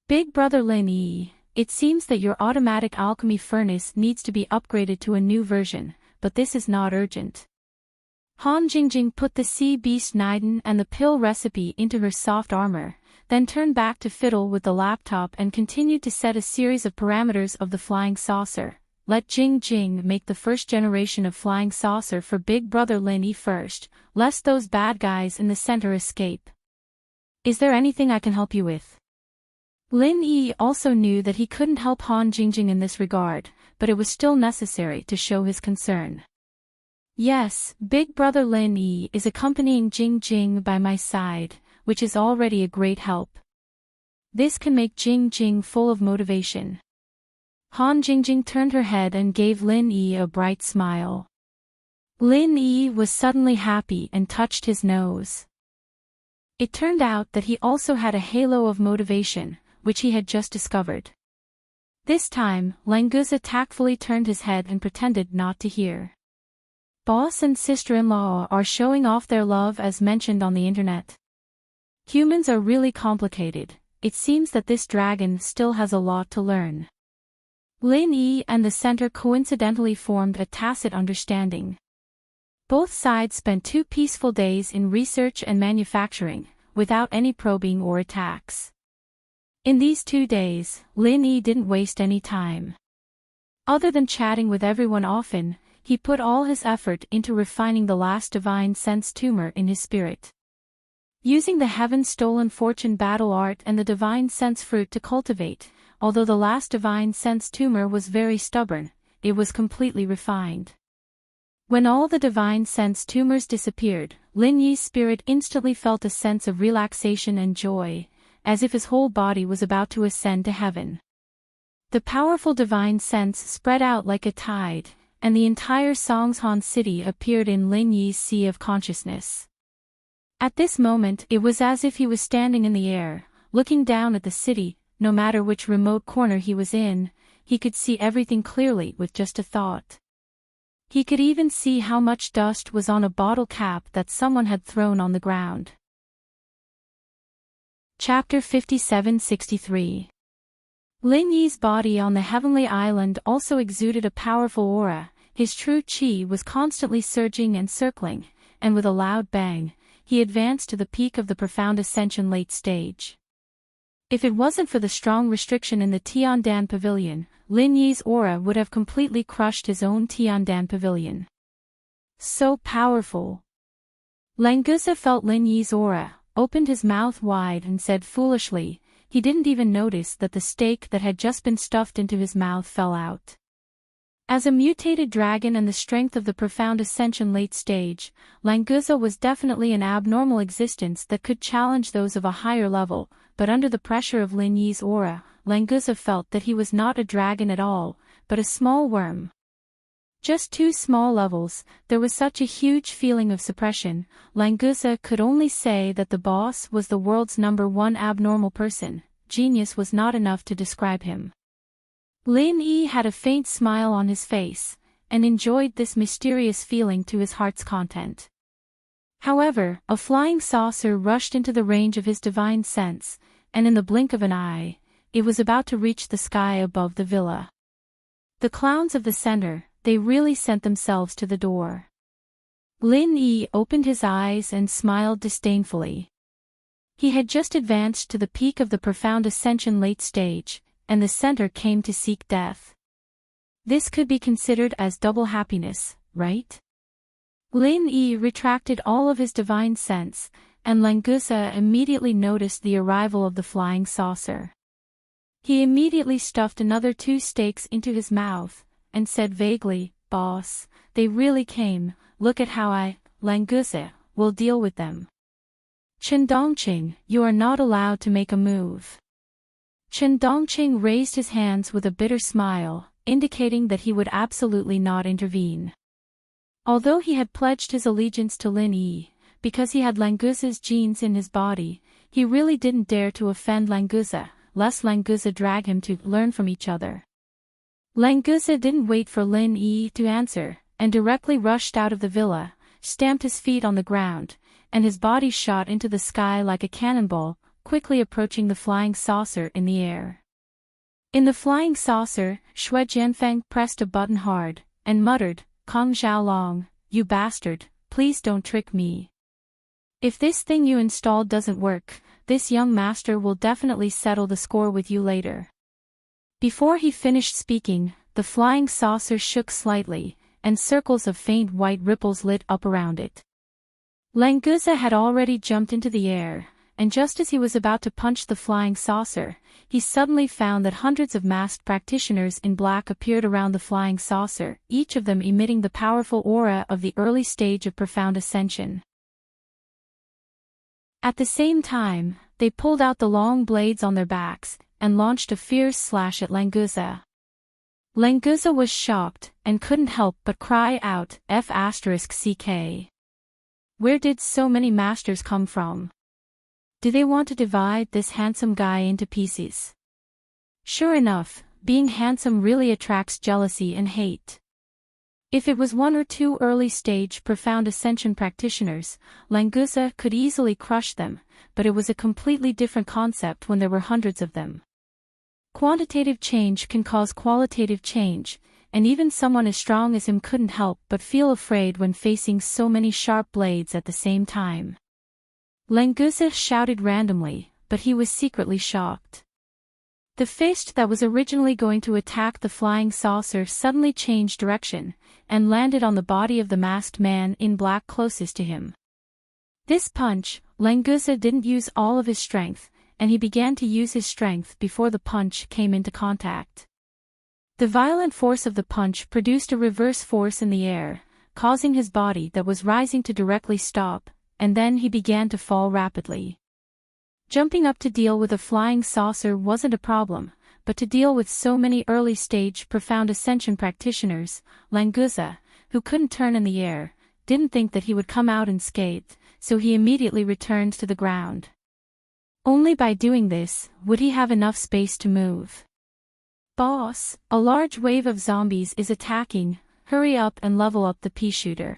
Big brother Lin Yi, it seems that your automatic alchemy furnace needs to be upgraded to a new version, but this is not urgent. Han Jingjing put the sea beast Niden and the pill recipe into her soft armor, then turned back to fiddle with the laptop and continued to set a series of parameters of the flying saucer. Let Jing Jing make the first generation of flying saucer for big brother Lin Yi first, lest those bad guys in the center escape. Is there anything I can help you with? Lin Yi also knew that he couldn't help Han Jingjing in this regard, but it was still necessary to show his concern. Yes, big brother Lin Yi is accompanying Jing Jing by my side, which is already a great help. This can make Jing Jing full of motivation. Han Jingjing turned her head and gave Lin Yi a bright smile. Lin Yi was suddenly happy and touched his nose. It turned out that he also had a halo of motivation, which he had just discovered. This time, Languza tactfully turned his head and pretended not to hear. Boss and sister-in-law are showing off their love as mentioned on the internet. Humans are really complicated. It seems that this dragon still has a lot to learn. Lin Yi and the center coincidentally formed a tacit understanding. Both sides spent 2 peaceful days in research and manufacturing, without any probing or attacks. In these 2 days, Lin Yi didn't waste any time. Other than chatting with everyone often, he put all his effort into refining the last divine sense tumor in his spirit. Using the heaven-stolen fortune battle art and the divine sense fruit to cultivate, although the last divine sense tumor was very stubborn, it was completely refined. When all the divine sense tumors disappeared, Lin Yi's spirit instantly felt a sense of relaxation and joy, as if his whole body was about to ascend to heaven. The powerful divine sense spread out like a tide, and the entire Songshan city appeared in Lin Yi's sea of consciousness. At this moment it was as if he was standing in the air, looking down at the city. No matter which remote corner he was in, he could see everything clearly with just a thought. He could even see how much dust was on a bottle cap that someone had thrown on the ground. Chapter 57-63. Lin Yi's body on the heavenly island also exuded a powerful aura. His true qi was constantly surging and circling, and with a loud bang, he advanced to the peak of the profound ascension late stage. If it wasn't for the strong restriction in the Tiandan Pavilion, Lin Yi's aura would have completely crushed his own Tiandan Pavilion. So powerful. Languza felt Lin Yi's aura, opened his mouth wide and said foolishly, he didn't even notice that the steak that had just been stuffed into his mouth fell out. As a mutated dragon and the strength of the profound ascension late stage, Languza was definitely an abnormal existence that could challenge those of a higher level, but under the pressure of Lin Yi's aura, Languza felt that he was not a dragon at all, but a small worm. Just 2 small levels, there was such a huge feeling of suppression. Languza could only say that the boss was the world's #1 abnormal person. Genius was not enough to describe him. Lin Yi had a faint smile on his face, and enjoyed this mysterious feeling to his heart's content. However, a flying saucer rushed into the range of his divine sense, and in the blink of an eye, it was about to reach the sky above the villa. The clowns of the center, they really sent themselves to the door. Lin Yi opened his eyes and smiled disdainfully. He had just advanced to the peak of the profound ascension late stage, and the center came to seek death. This could be considered as double happiness, right? Lin Yi retracted all of his divine sense, and Langusa immediately noticed the arrival of the flying saucer. He immediately stuffed another 2 steaks into his mouth, and said vaguely, "Boss, they really came, look at how Langusa, will deal with them." "Chen Dongqing, you are not allowed to make a move." Chen Dongqing raised his hands with a bitter smile, indicating that he would absolutely not intervene. Although he had pledged his allegiance to Lin Yi, because he had Langusa's genes in his body, he really didn't dare to offend Langusa, lest Langusa drag him to learn from each other. Langusa didn't wait for Lin Yi to answer, and directly rushed out of the villa, stamped his feet on the ground, and his body shot into the sky like a cannonball, quickly approaching the flying saucer in the air. In the flying saucer, Xue Jianfeng pressed a button hard, and muttered, "Kong Xiaolong, you bastard, please don't trick me. If this thing you installed doesn't work, this young master will definitely settle the score with you later." Before he finished speaking, the flying saucer shook slightly, and circles of faint white ripples lit up around it. Langusa had already jumped into the air, and just as he was about to punch the flying saucer, he suddenly found that hundreds of masked practitioners in black appeared around the flying saucer, each of them emitting the powerful aura of the early stage of profound ascension. At the same time, they pulled out the long blades on their backs, and launched a fierce slash at Langusa. Langusa was shocked, and couldn't help but cry out, F***CK. Where did so many masters come from? Do they want to divide this handsome guy into pieces? Sure enough, being handsome really attracts jealousy and hate. If it was 1 or 2 early-stage profound ascension practitioners, Langusa could easily crush them, but it was a completely different concept when there were hundreds of them. Quantitative change can cause qualitative change, and even someone as strong as him couldn't help but feel afraid when facing so many sharp blades at the same time. Langusa shouted randomly, but he was secretly shocked. The fist that was originally going to attack the flying saucer suddenly changed direction, and landed on the body of the masked man in black closest to him. This punch, Langusa didn't use all of his strength, and he began to use his strength before the punch came into contact. The violent force of the punch produced a reverse force in the air, causing his body that was rising to directly stop, and then he began to fall rapidly. Jumping up to deal with a flying saucer wasn't a problem, but to deal with so many early-stage profound ascension practitioners, Langusa, who couldn't turn in the air, didn't think that he would come out unscathed, so he immediately returned to the ground. Only by doing this would he have enough space to move. "Boss, a large wave of zombies is attacking, hurry up and level up the pea shooter."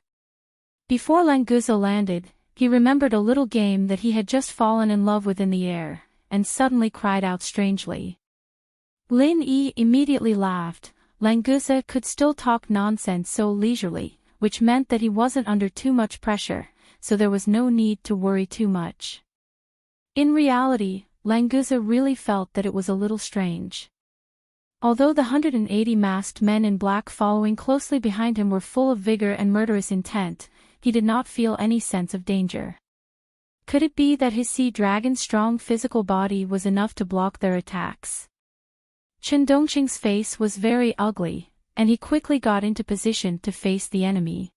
Before Langusa landed, he remembered a little game that he had just fallen in love with in the air, and suddenly cried out strangely. Lin Yi immediately laughed. Langusa could still talk nonsense so leisurely, which meant that he wasn't under too much pressure, so there was no need to worry too much. In reality, Langusa really felt that it was a little strange. Although the 180 masked men in black following closely behind him were full of vigor and murderous intent, he did not feel any sense of danger. Could it be that his sea dragon's strong physical body was enough to block their attacks? Chen Dongqing's face was very ugly, and he quickly got into position to face the enemy.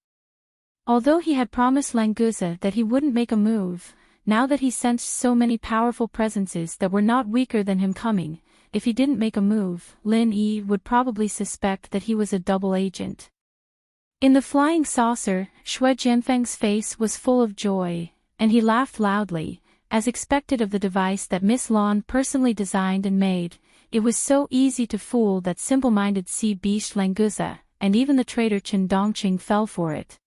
Although he had promised Langusa that he wouldn't make a move, now that he sensed so many powerful presences that were not weaker than him coming, if he didn't make a move, Lin Yi would probably suspect that he was a double agent. In the flying saucer, Xue Jianfeng's face was full of joy, and he laughed loudly, as expected of the device that Miss Lan personally designed and made. It was so easy to fool that simple-minded sea beast Langusa, and even the traitor Chen Dongqing fell for it.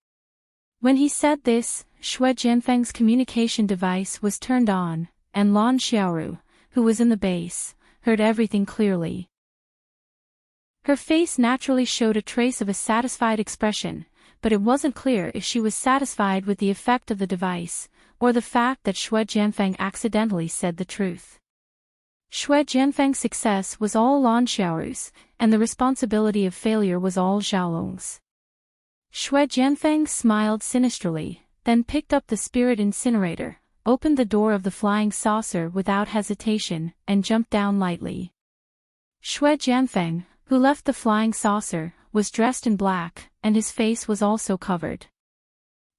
When he said this, Xue Jianfeng's communication device was turned on, and Lan Xiaoru, who was in the base, heard everything clearly. Her face naturally showed a trace of a satisfied expression, but it wasn't clear if she was satisfied with the effect of the device, or the fact that Xue Jianfeng accidentally said the truth. Shui Jianfeng's success was all Lan Xiaoru's, and the responsibility of failure was all Xiaolong's. Shui Jianfeng smiled sinisterly, then picked up the spirit incinerator, opened the door of the flying saucer without hesitation, and jumped down lightly. Shui Jianfeng, who left the flying saucer, was dressed in black, and his face was also covered.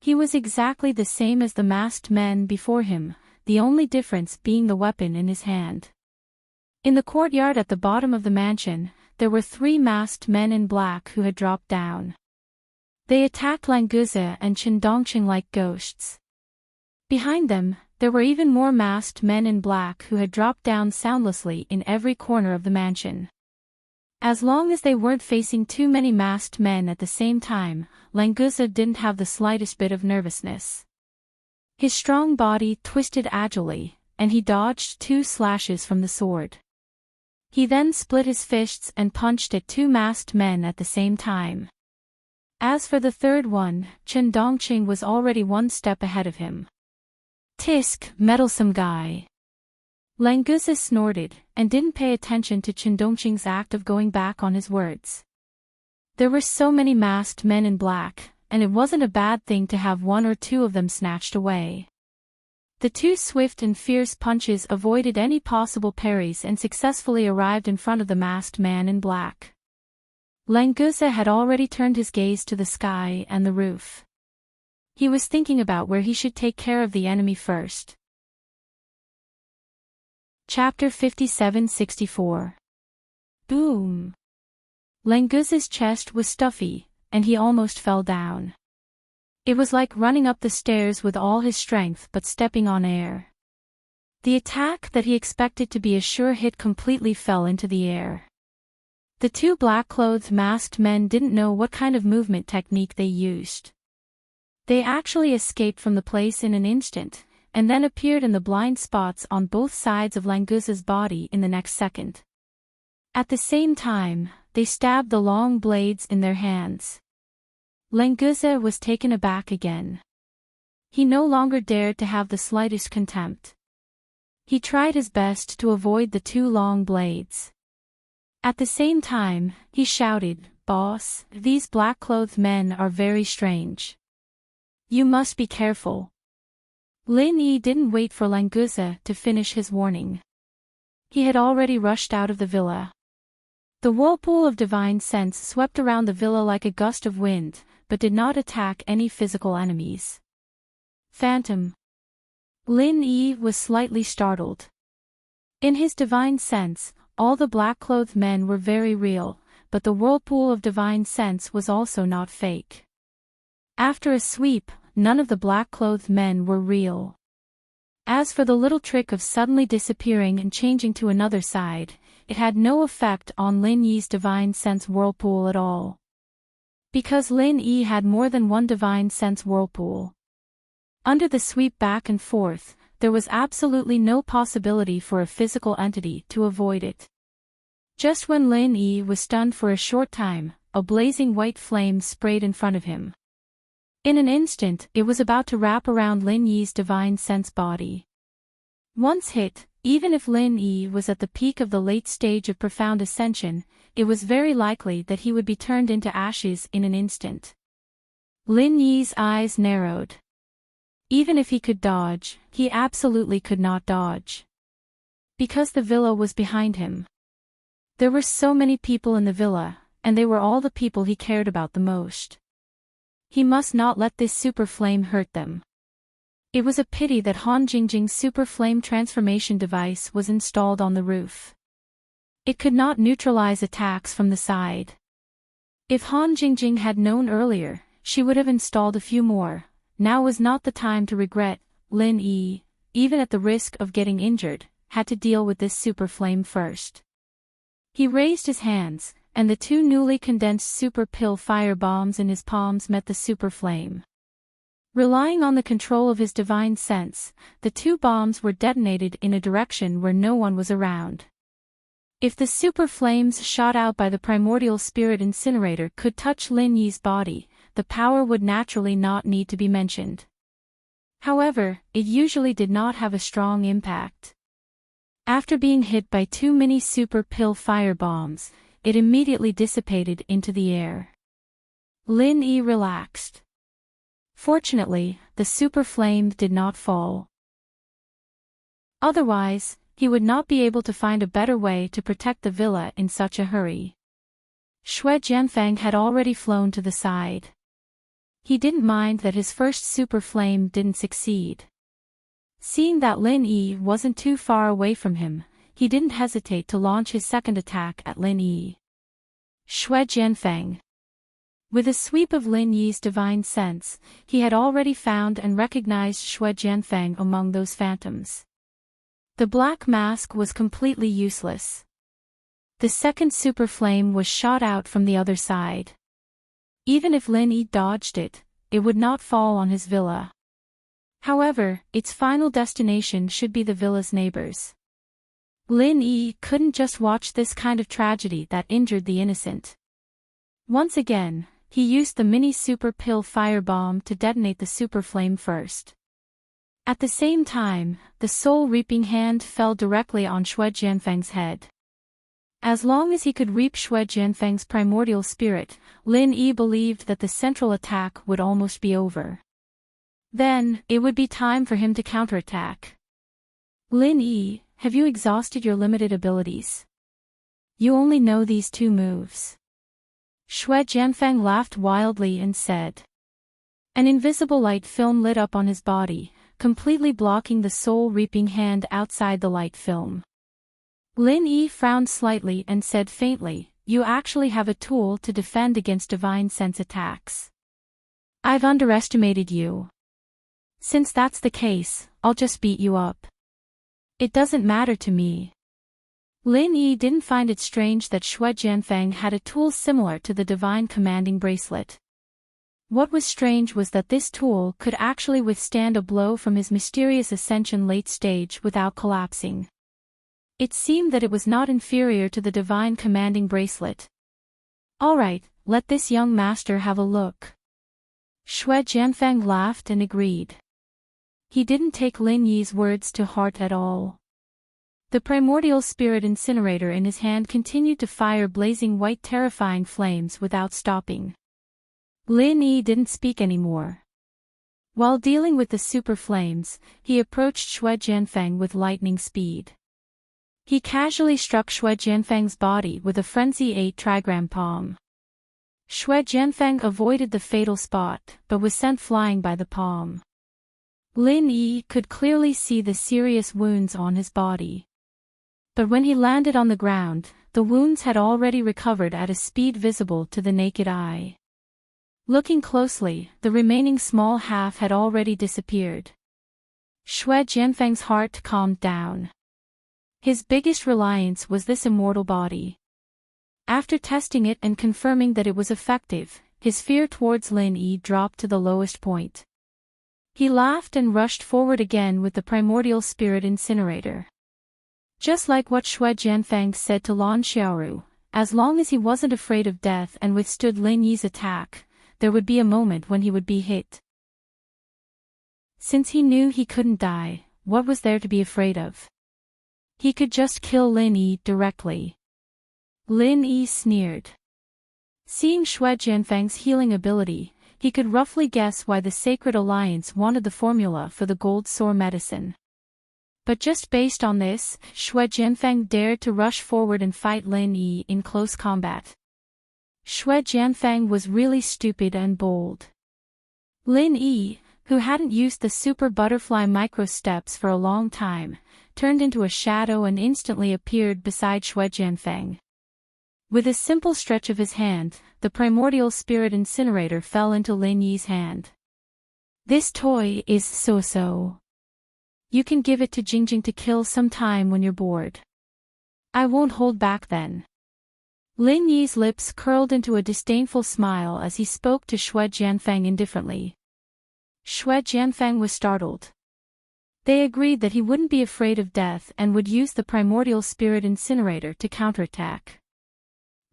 He was exactly the same as the masked men before him, the only difference being the weapon in his hand. In the courtyard at the bottom of the mansion, there were 3 masked men in black who had dropped down. They attacked Languze and Qin like ghosts. Behind them, there were even more masked men in black who had dropped down soundlessly in every corner of the mansion. As long as they weren't facing too many masked men at the same time, Languze didn't have the slightest bit of nervousness. His strong body twisted agilely, and he dodged 2 slashes from the sword. He then split his fists and punched at 2 masked men at the same time. As for the third one, Qin was already 1 step ahead of him. "Tisk, meddlesome guy." Languze snorted, and didn't pay attention to Qin act of going back on his words. There were so many masked men in black, and it wasn't a bad thing to have 1 or 2 of them snatched away. The 2 swift and fierce punches avoided any possible parries and successfully arrived in front of the masked man in black. Languze had already turned his gaze to the sky and the roof. He was thinking about where he should take care of the enemy first. Chapter 57-64. Boom! Languze's chest was stuffy, and he almost fell down. It was like running up the stairs with all his strength but stepping on air. The attack that he expected to be a sure hit completely fell into the air. The 2 black-clothed masked men didn't know what kind of movement technique they used. They actually escaped from the place in an instant, and then appeared in the blind spots on both sides of Languze's body in the next second. At the same time, they stabbed the long blades in their hands. Languze was taken aback again. He no longer dared to have the slightest contempt. He tried his best to avoid the 2 long blades. At the same time, he shouted, "Boss, these black-clothed men are very strange. You must be careful." Lin Yi didn't wait for Languze to finish his warning. He had already rushed out of the villa. The whirlpool of divine sense swept around the villa like a gust of wind, but did not attack any physical enemies. Phantom. Lin Yi was slightly startled. In his divine sense, all the black-clothed men were very real, but the whirlpool of divine sense was also not fake. After a sweep, none of the black-clothed men were real. As for the little trick of suddenly disappearing and changing to another side, it had no effect on Lin Yi's divine sense whirlpool at all. Because Lin Yi had more than 1 divine sense whirlpool. Under the sweep back and forth, there was absolutely no possibility for a physical entity to avoid it. Just when Lin Yi was stunned for a short time, a blazing white flame sprayed in front of him. In an instant, it was about to wrap around Lin Yi's divine sense body. Once hit, even if Lin Yi was at the peak of the late stage of profound ascension, it was very likely that he would be turned into ashes in an instant. Lin Yi's eyes narrowed. Even if he could dodge, he absolutely could not dodge. Because the villa was behind him. There were so many people in the villa, and they were all the people he cared about the most. He must not let this super flame hurt them. It was a pity that Han Jingjing's super flame transformation device was installed on the roof. It could not neutralize attacks from the side. If Han Jingjing had known earlier, she would have installed a few more. Now was not the time to regret. Lin Yi, even at the risk of getting injured, had to deal with this super flame first. He raised his hands, and the 2 newly condensed super pill fire bombs in his palms met the super flame. Relying on the control of his divine sense, the 2 bombs were detonated in a direction where no one was around. If the super flames shot out by the primordial spirit incinerator could touch Lin Yi's body, the power would naturally not need to be mentioned. However, it usually did not have a strong impact. After being hit by 2 mini super pill firebombs, it immediately dissipated into the air. Lin Yi relaxed. Fortunately, the super flame did not fall. Otherwise, he would not be able to find a better way to protect the villa in such a hurry. Xue Jianfeng had already flown to the side. He didn't mind that his first super flame didn't succeed. Seeing that Lin Yi wasn't too far away from him, he didn't hesitate to launch his second attack at Lin Yi. Xue Jianfeng. With a sweep of Lin Yi's divine sense, he had already found and recognized Xue Jianfeng among those phantoms. The black mask was completely useless. The second super flame was shot out from the other side. Even if Lin Yi dodged it, it would not fall on his villa. However, its final destination should be the villa's neighbors. Lin Yi couldn't just watch this kind of tragedy that injured the innocent. Once again, he used the mini super pill firebomb to detonate the super flame first. At the same time, the soul-reaping hand fell directly on Xue Jianfeng's head. As long as he could reap Xue Jianfeng's primordial spirit, Lin Yi believed that the central attack would almost be over. Then, it would be time for him to counterattack. Lin Yi, have you exhausted your limited abilities? You only know these 2 moves. Xue Jianfeng laughed wildly and said. An invisible light film lit up on his body, completely blocking the soul-reaping hand outside the light film. Lin Yi frowned slightly and said faintly, you actually have a tool to defend against divine sense attacks. I've underestimated you. Since that's the case, I'll just beat you up. It doesn't matter to me. Lin Yi didn't find it strange that Xue Jianfeng had a tool similar to the divine commanding bracelet. What was strange was that this tool could actually withstand a blow from his mysterious ascension late stage without collapsing. It seemed that it was not inferior to the divine commanding bracelet. Alright, let this young master have a look. Xue Jianfeng laughed and agreed. He didn't take Lin Yi's words to heart at all. The primordial spirit incinerator in his hand continued to fire blazing white terrifying flames without stopping. Lin Yi didn't speak anymore. While dealing with the super flames, he approached Xue Jianfeng with lightning speed. He casually struck Xue Jianfeng's body with a Frenzy 8 trigram palm. Xue Jianfeng avoided the fatal spot, but was sent flying by the palm. Lin Yi could clearly see the serious wounds on his body. But when he landed on the ground, the wounds had already recovered at a speed visible to the naked eye. Looking closely, the remaining small half had already disappeared. Xue Jianfeng's heart calmed down. His biggest reliance was this immortal body. After testing it and confirming that it was effective, his fear towards Lin Yi dropped to the lowest point. He laughed and rushed forward again with the primordial spirit incinerator. Just like what Xue Jianfeng said to Lan Xiaoru, as long as he wasn't afraid of death and withstood Lin Yi's attack, there would be a moment when he would be hit. Since he knew he couldn't die, what was there to be afraid of? He could just kill Lin Yi directly. Lin Yi sneered. Seeing Xue Jianfeng's healing ability, he could roughly guess why the Sacred Alliance wanted the formula for the gold sore medicine. But just based on this, Xue Jianfeng dared to rush forward and fight Lin Yi in close combat. Xue Jianfeng was really stupid and bold. Lin Yi, who hadn't used the super butterfly micro steps for a long time, turned into a shadow and instantly appeared beside Xue Jianfeng. With a simple stretch of his hand, the primordial spirit incinerator fell into Lin Yi's hand. This toy is so-so. You can give it to Jingjing to kill sometime when you're bored. I won't hold back then. Lin Yi's lips curled into a disdainful smile as he spoke to Xue Jianfeng indifferently. Xue Jianfeng was startled. They agreed that he wouldn't be afraid of death and would use the primordial spirit incinerator to counterattack.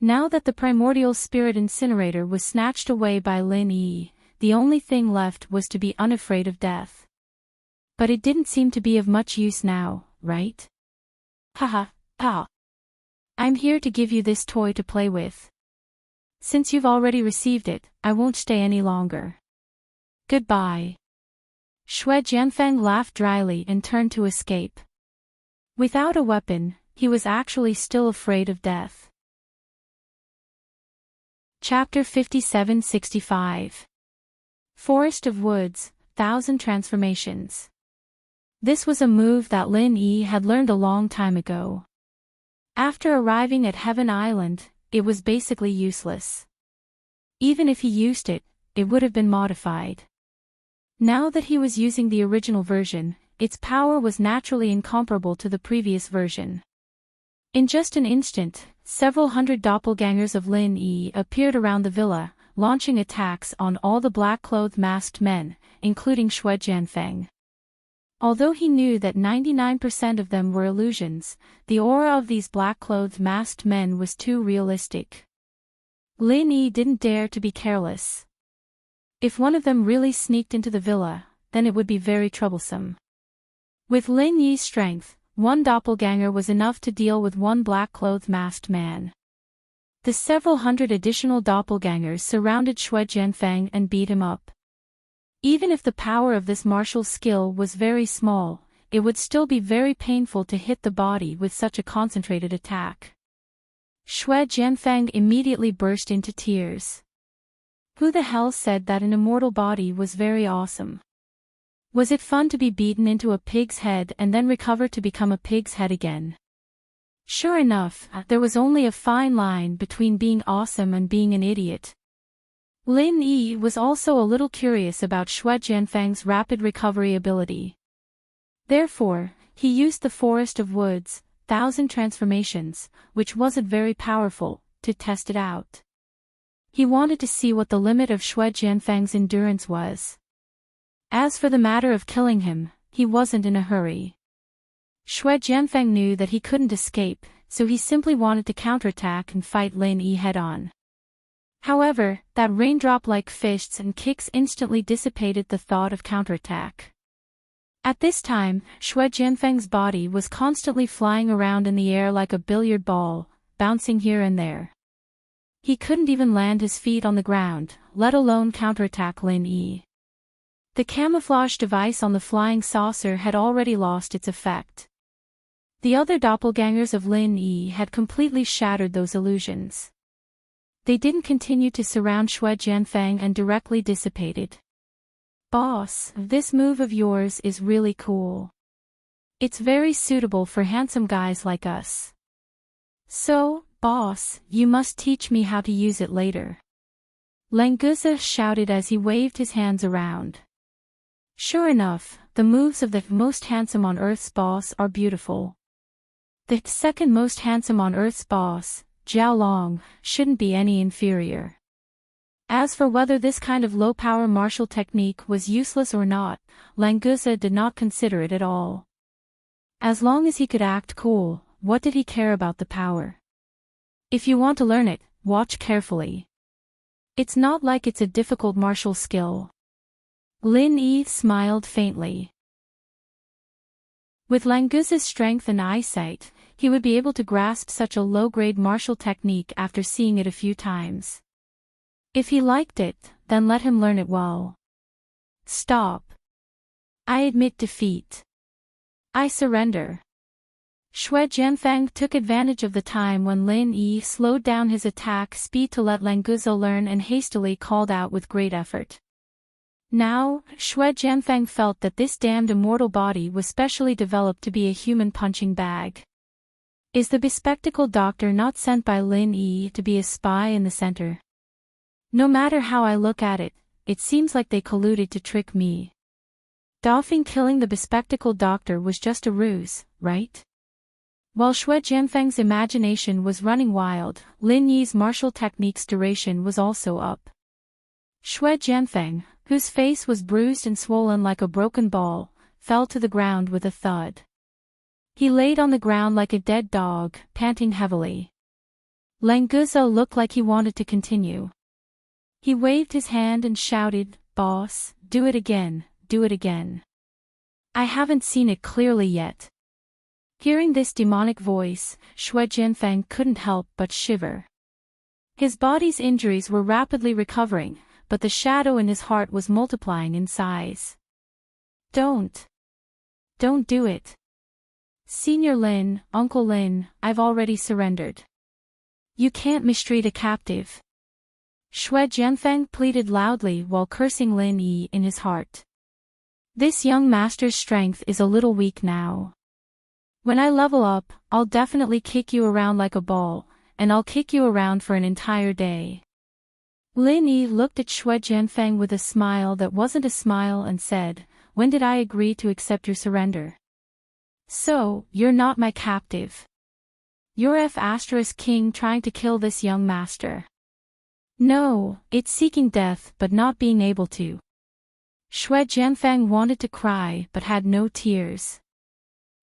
Now that the primordial spirit incinerator was snatched away by Lin Yi, the only thing left was to be unafraid of death. But it didn't seem to be of much use now, right? Haha, ha. I'm here to give you this toy to play with. Since you've already received it, I won't stay any longer. Goodbye. Shui Jianfeng laughed dryly and turned to escape. Without a weapon, he was actually still afraid of death. Chapter 57-65. Forest of Woods, Thousand Transformations. This was a move that Lin Yi had learned a long time ago. After arriving at Heaven Island, it was basically useless. Even if he used it, it would have been modified. Now that he was using the original version, its power was naturally incomparable to the previous version. In just an instant, several hundred doppelgangers of Lin Yi appeared around the villa, launching attacks on all the black-clothed masked men, including Shui Jianfeng. Although he knew that 99% of them were illusions, the aura of these black-clothed masked men was too realistic. Lin Yi didn't dare to be careless. If one of them really sneaked into the villa, then it would be very troublesome. With Lin Yi's strength, one doppelganger was enough to deal with one black-clothed masked man. The several hundred additional doppelgangers surrounded Shui Jianfeng and beat him up. Even if the power of this martial skill was very small, it would still be very painful to hit the body with such a concentrated attack. Shui Jianfeng immediately burst into tears. Who the hell said that an immortal body was very awesome? Was it fun to be beaten into a pig's head and then recover to become a pig's head again? Sure enough, there was only a fine line between being awesome and being an idiot. Lin Yi was also a little curious about Shui Jianfeng's rapid recovery ability. Therefore, he used the Forest of Woods, Thousand Transformations, which wasn't very powerful, to test it out. He wanted to see what the limit of Shui Jianfeng's endurance was. As for the matter of killing him, he wasn't in a hurry. Shui Jianfeng knew that he couldn't escape, so he simply wanted to counterattack and fight Lin Yi head-on. However, that raindrop-like fists and kicks instantly dissipated the thought of counterattack. At this time, Shui Jianfeng's body was constantly flying around in the air like a billiard ball, bouncing here and there. He couldn't even land his feet on the ground, let alone counterattack Lin Yi. The camouflage device on the flying saucer had already lost its effect. The other doppelgangers of Lin Yi had completely shattered those illusions. They didn't continue to surround Shui Jianfeng and directly dissipated. Boss, this move of yours is really cool. It's very suitable for handsome guys like us. So, boss, you must teach me how to use it later. Languza shouted as he waved his hands around. Sure enough, the moves of the most handsome on Earth's boss are beautiful. The second most handsome on Earth's boss, Zhao Long, shouldn't be any inferior. As for whether this kind of low-power martial technique was useless or not, Languza did not consider it at all. As long as he could act cool, what did he care about the power? If you want to learn it, watch carefully. It's not like it's a difficult martial skill. Lin Yi smiled faintly. With Languza's strength and eyesight, he would be able to grasp such a low-grade martial technique after seeing it a few times. If he liked it, then let him learn it well. Stop. I admit defeat. I surrender. Shui Jianfeng took advantage of the time when Lin Yi slowed down his attack speed to let Languza learn and hastily called out with great effort. Now, Shui Jianfeng felt that this damned immortal body was specially developed to be a human punching bag. Is the bespectacled doctor not sent by Lin Yi to be a spy in the center? No matter how I look at it, it seems like they colluded to trick me. Dafeng killing the bespectacled doctor was just a ruse, right? While Shui Jianfeng's imagination was running wild, Lin Yi's martial technique's duration was also up. Shui Jianfeng, whose face was bruised and swollen like a broken ball, fell to the ground with a thud. He laid on the ground like a dead dog, panting heavily. Languza looked like he wanted to continue. He waved his hand and shouted, "Boss, do it again, do it again. I haven't seen it clearly yet." Hearing this demonic voice, Shui Jianfeng couldn't help but shiver. His body's injuries were rapidly recovering, but the shadow in his heart was multiplying in size. Don't do it. Senior Lin, Uncle Lin, I've already surrendered. You can't mistreat a captive. Shui Jianfeng pleaded loudly while cursing Lin Yi in his heart. This young master's strength is a little weak now. When I level up, I'll definitely kick you around like a ball, and I'll kick you around for an entire day. Lin Yi looked at Shui Jianfeng with a smile that wasn't a smile and said, when did I agree to accept your surrender? So, you're not my captive. You're F*King trying to kill this young master. No, it's seeking death but not being able to. Shui Jianfeng wanted to cry but had no tears.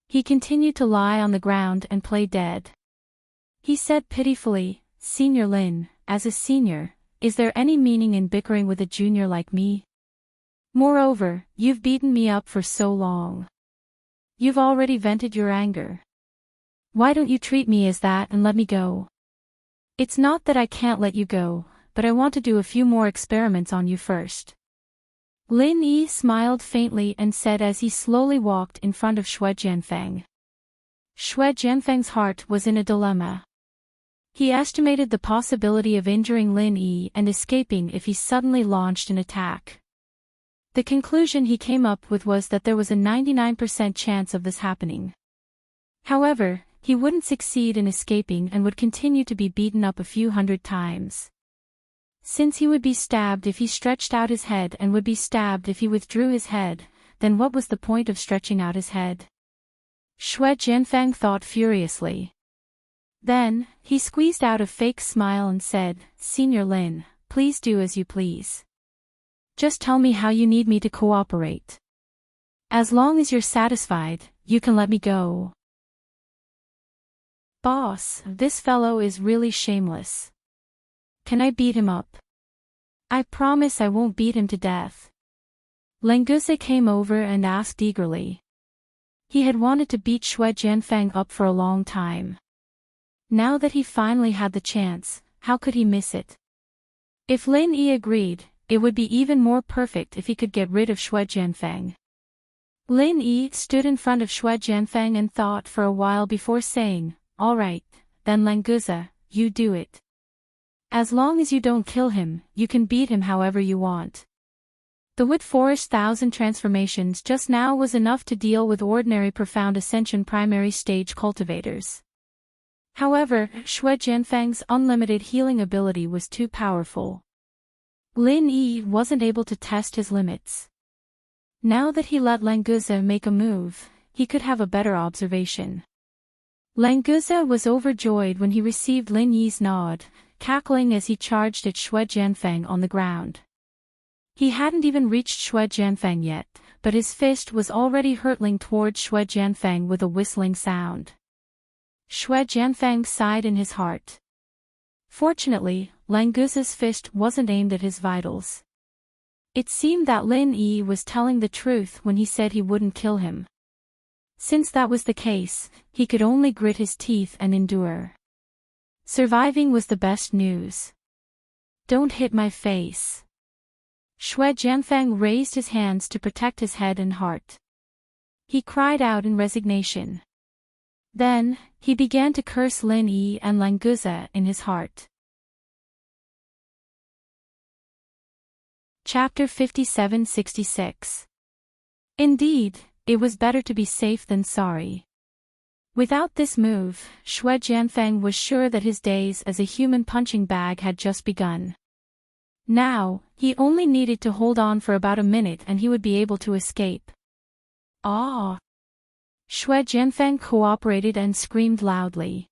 He continued to lie on the ground and play dead. He said pitifully, Senior Lin, as a senior, is there any meaning in bickering with a junior like me? Moreover, you've beaten me up for so long. You've already vented your anger. Why don't you treat me as that and let me go? It's not that I can't let you go, but I want to do a few more experiments on you first. Lin Yi smiled faintly and said as he slowly walked in front of Shui Jianfeng. Shui Jianfeng's heart was in a dilemma. He estimated the possibility of injuring Lin Yi and escaping if he suddenly launched an attack. The conclusion he came up with was that there was a 99% chance of this happening. However, he wouldn't succeed in escaping and would continue to be beaten up a few hundred times. Since he would be stabbed if he stretched out his head and would be stabbed if he withdrew his head, then what was the point of stretching out his head? Shui Jianfeng thought furiously. Then, he squeezed out a fake smile and said, Senior Lin, please do as you please. Just tell me how you need me to cooperate. As long as you're satisfied, you can let me go. Boss, this fellow is really shameless. Can I beat him up? I promise I won't beat him to death. Languza came over and asked eagerly. He had wanted to beat Shui Jianfeng up for a long time. Now that he finally had the chance, how could he miss it? If Lin Yi agreed, it would be even more perfect if he could get rid of Shui Jianfeng. Lin Yi stood in front of Shui Jianfeng and thought for a while before saying, all right, then Languza, you do it. As long as you don't kill him, you can beat him however you want. The Wood Forest 1000 transformations just now was enough to deal with ordinary Profound Ascension primary stage cultivators. However, Shui Jianfeng's unlimited healing ability was too powerful. Lin Yi wasn't able to test his limits. Now that he let Languza make a move, he could have a better observation. Languza was overjoyed when he received Lin Yi's nod, cackling as he charged at Shui Jianfeng on the ground. He hadn't even reached Shui Jianfeng yet, but his fist was already hurtling towards Shui Jianfeng with a whistling sound. Shui Jianfeng sighed in his heart. Fortunately, Languza's fist wasn't aimed at his vitals. It seemed that Lin Yi was telling the truth when he said he wouldn't kill him. Since that was the case, he could only grit his teeth and endure. Surviving was the best news. Don't hit my face. Shui Jianfeng raised his hands to protect his head and heart. He cried out in resignation. Then, he began to curse Lin Yi and Languza in his heart. Chapter 57-66. Indeed, it was better to be safe than sorry. Without this move, Shui Jianfeng was sure that his days as a human punching bag had just begun. Now, he only needed to hold on for about a minute and he would be able to escape. Ah! Shui Jianfeng cooperated and screamed loudly.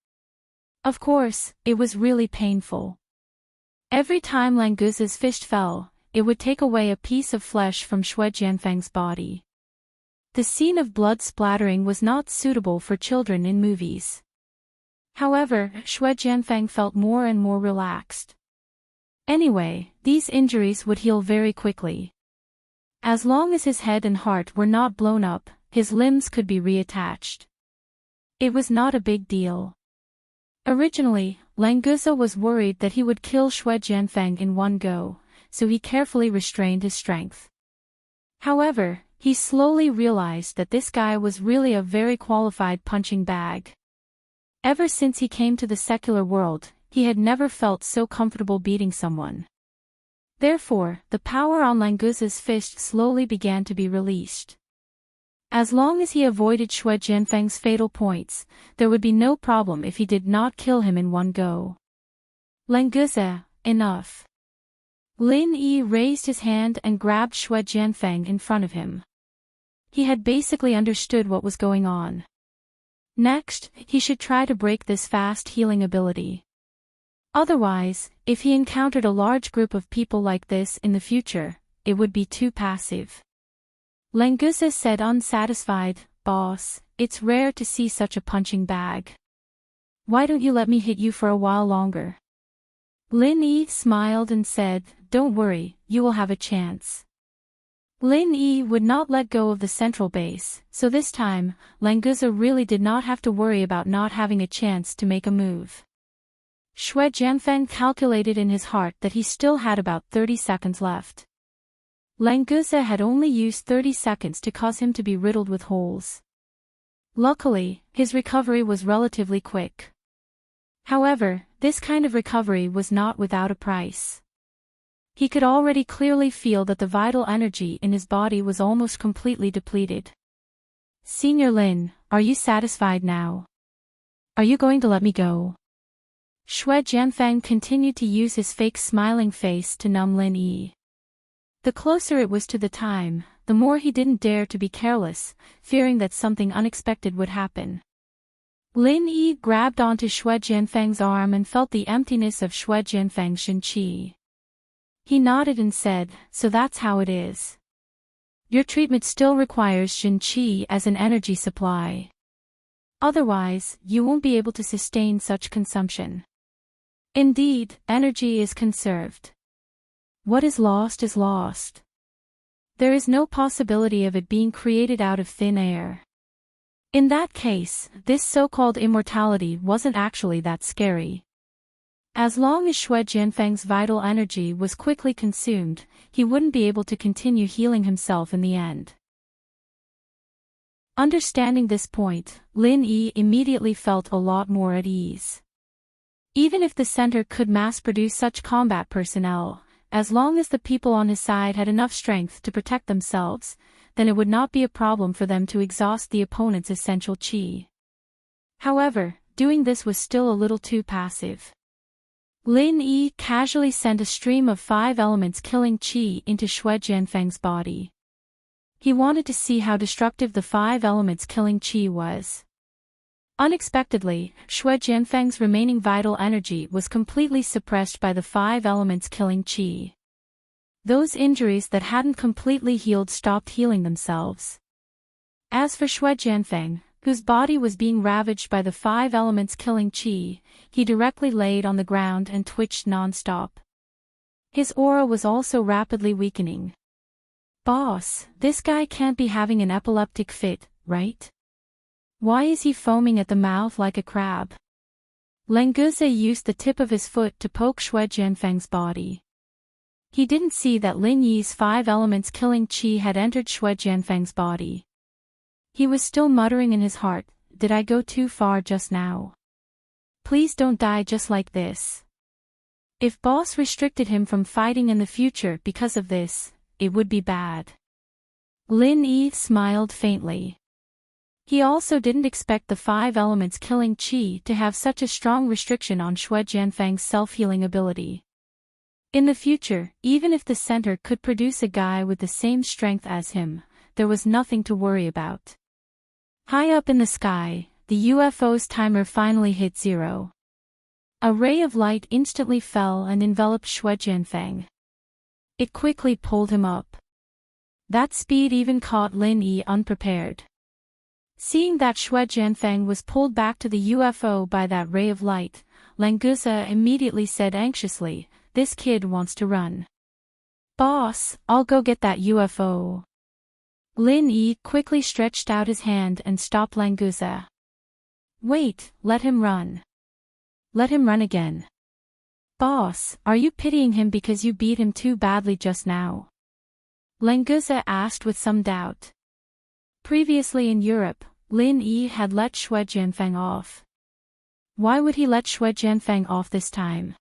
Of course, it was really painful. Every time Languza's fist fell, it would take away a piece of flesh from Shui Jianfeng's body. The scene of blood splattering was not suitable for children in movies. However, Shui Jianfeng felt more and more relaxed. Anyway, these injuries would heal very quickly. As long as his head and heart were not blown up, his limbs could be reattached. It was not a big deal. Originally, Languza was worried that he would kill Xue Jianfeng in one go, so he carefully restrained his strength. However, he slowly realized that this guy was really a very qualified punching bag. Ever since he came to the secular world, he had never felt so comfortable beating someone. Therefore, the power on Languza's fist slowly began to be released. As long as he avoided Xue Jianfeng's fatal points, there would be no problem if he did not kill him in one go. Languza, enough. Lin Yi raised his hand and grabbed Xue Jianfeng in front of him. He had basically understood what was going on. Next, he should try to break this fast healing ability. Otherwise, if he encountered a large group of people like this in the future, it would be too passive. Languza said unsatisfied, "Boss, it's rare to see such a punching bag. Why don't you let me hit you for a while longer?" Lin Yi smiled and said, "Don't worry, you will have a chance." Lin Yi would not let go of the central base, so this time, Languza really did not have to worry about not having a chance to make a move. Xue Jianfeng calculated in his heart that he still had about 30 seconds left. Languza had only used 30 seconds to cause him to be riddled with holes. Luckily, his recovery was relatively quick. However, this kind of recovery was not without a price. He could already clearly feel that the vital energy in his body was almost completely depleted. "Senior Lin, are you satisfied now? Are you going to let me go?" Xue Jianfeng continued to use his fake smiling face to numb Lin Yi. The closer it was to the time, the more he didn't dare to be careless, fearing that something unexpected would happen. Lin Yi grabbed onto Xue Jianfeng's arm and felt the emptiness of Xue Jianfeng's Shin-Qi. He nodded and said, "So that's how it is. Your treatment still requires Shin-Qi as an energy supply. Otherwise, you won't be able to sustain such consumption. Indeed, energy is conserved. What is lost is lost. There is no possibility of it being created out of thin air. In that case, this so-called immortality wasn't actually that scary. As long as Xue Jianfeng's vital energy was quickly consumed, he wouldn't be able to continue healing himself in the end." Understanding this point, Lin Yi immediately felt a lot more at ease. Even if the center could mass-produce such combat personnel, as long as the people on his side had enough strength to protect themselves, then it would not be a problem for them to exhaust the opponent's essential qi. However, doing this was still a little too passive. Lin Yi casually sent a stream of 5 elements killing qi into Xue Jianfeng's body. He wanted to see how destructive the 5 elements killing qi was. Unexpectedly, Xue Jianfeng's remaining vital energy was completely suppressed by the 5 elements killing qi. Those injuries that hadn't completely healed stopped healing themselves. As for Xue Jianfeng, whose body was being ravaged by the 5 elements killing qi, he directly laid on the ground and twitched non-stop. His aura was also rapidly weakening. "Boss, this guy can't be having an epileptic fit, right? Why is he foaming at the mouth like a crab?" Languza used the tip of his foot to poke Xue Jianfeng's body. He didn't see that Lin Yi's 5 elements killing qi had entered Xue Jianfeng's body. He was still muttering in his heart, "Did I go too far just now? Please don't die just like this." If boss restricted him from fighting in the future because of this, it would be bad. Lin Yi smiled faintly. He also didn't expect the 5 elements killing qi to have such a strong restriction on Xue Jianfeng's self-healing ability. In the future, even if the center could produce a guy with the same strength as him, there was nothing to worry about. High up in the sky, the UFO's timer finally hit 0. A ray of light instantly fell and enveloped Xue Jianfeng. It quickly pulled him up. That speed even caught Lin Yi unprepared. Seeing that Xue Jianfeng was pulled back to the UFO by that ray of light, Languza immediately said anxiously, "This kid wants to run. Boss, I'll go get that UFO." Lin Yi quickly stretched out his hand and stopped Languza. Wait, let him run. Let him run again. Boss, are you pitying him because you beat him too badly just now? Languza asked with some doubt. Previously in Europe, Lin Yi had let Xue Jianfeng off. Why would he let Xue Jianfeng off this time?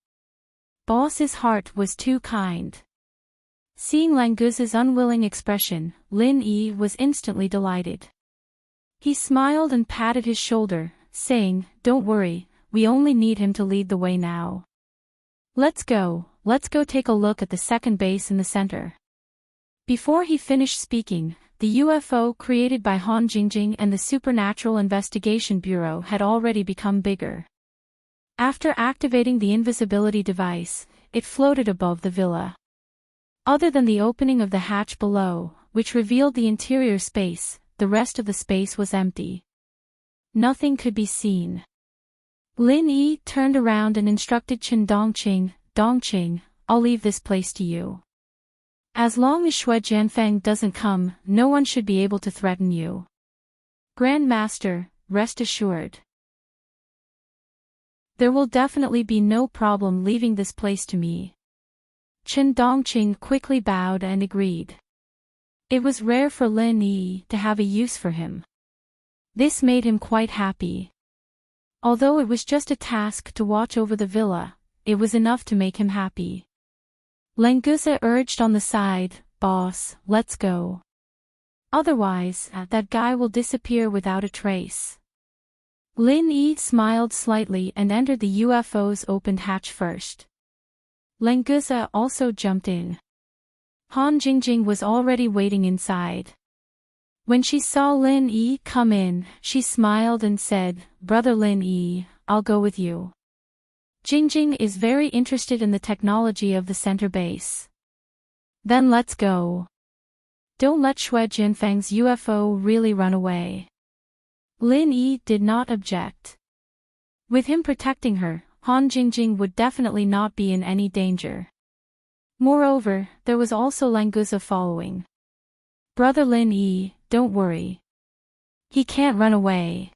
Boss's heart was too kind. Seeing Languza's unwilling expression, Lin Yi was instantly delighted. He smiled and patted his shoulder, saying, "Don't worry, we only need him to lead the way now. Let's go take a look at the second base in the center." Before he finished speaking, the UFO created by Han Jingjing and the Supernatural Investigation Bureau had already become bigger. After activating the invisibility device, it floated above the villa. Other than the opening of the hatch below, which revealed the interior space, the rest of the space was empty. Nothing could be seen. Lin Yi turned around and instructed Chen Dongqing, "I'll leave this place to you. As long as Xue Jianfeng doesn't come, no one should be able to threaten you. Grand Master, rest assured. There will definitely be no problem leaving this place to me." Chen Dongqing quickly bowed and agreed. It was rare for Lin Yi to have a use for him. This made him quite happy. Although it was just a task to watch over the villa, it was enough to make him happy. Languza urged on the side, "Boss, let's go. Otherwise, that guy will disappear without a trace." Lin Yi smiled slightly and entered the UFO's opened hatch first. Languza also jumped in. Han Jingjing was already waiting inside. When she saw Lin Yi come in, she smiled and said, "Brother Lin Yi, I'll go with you. Jingjing is very interested in the technology of the center base." "Then let's go. Don't let Xue Jianfeng's UFO really run away." Lin Yi did not object. With him protecting her, Han Jingjing would definitely not be in any danger. Moreover, there was also Languza following. "Brother Lin Yi, don't worry. He can't run away."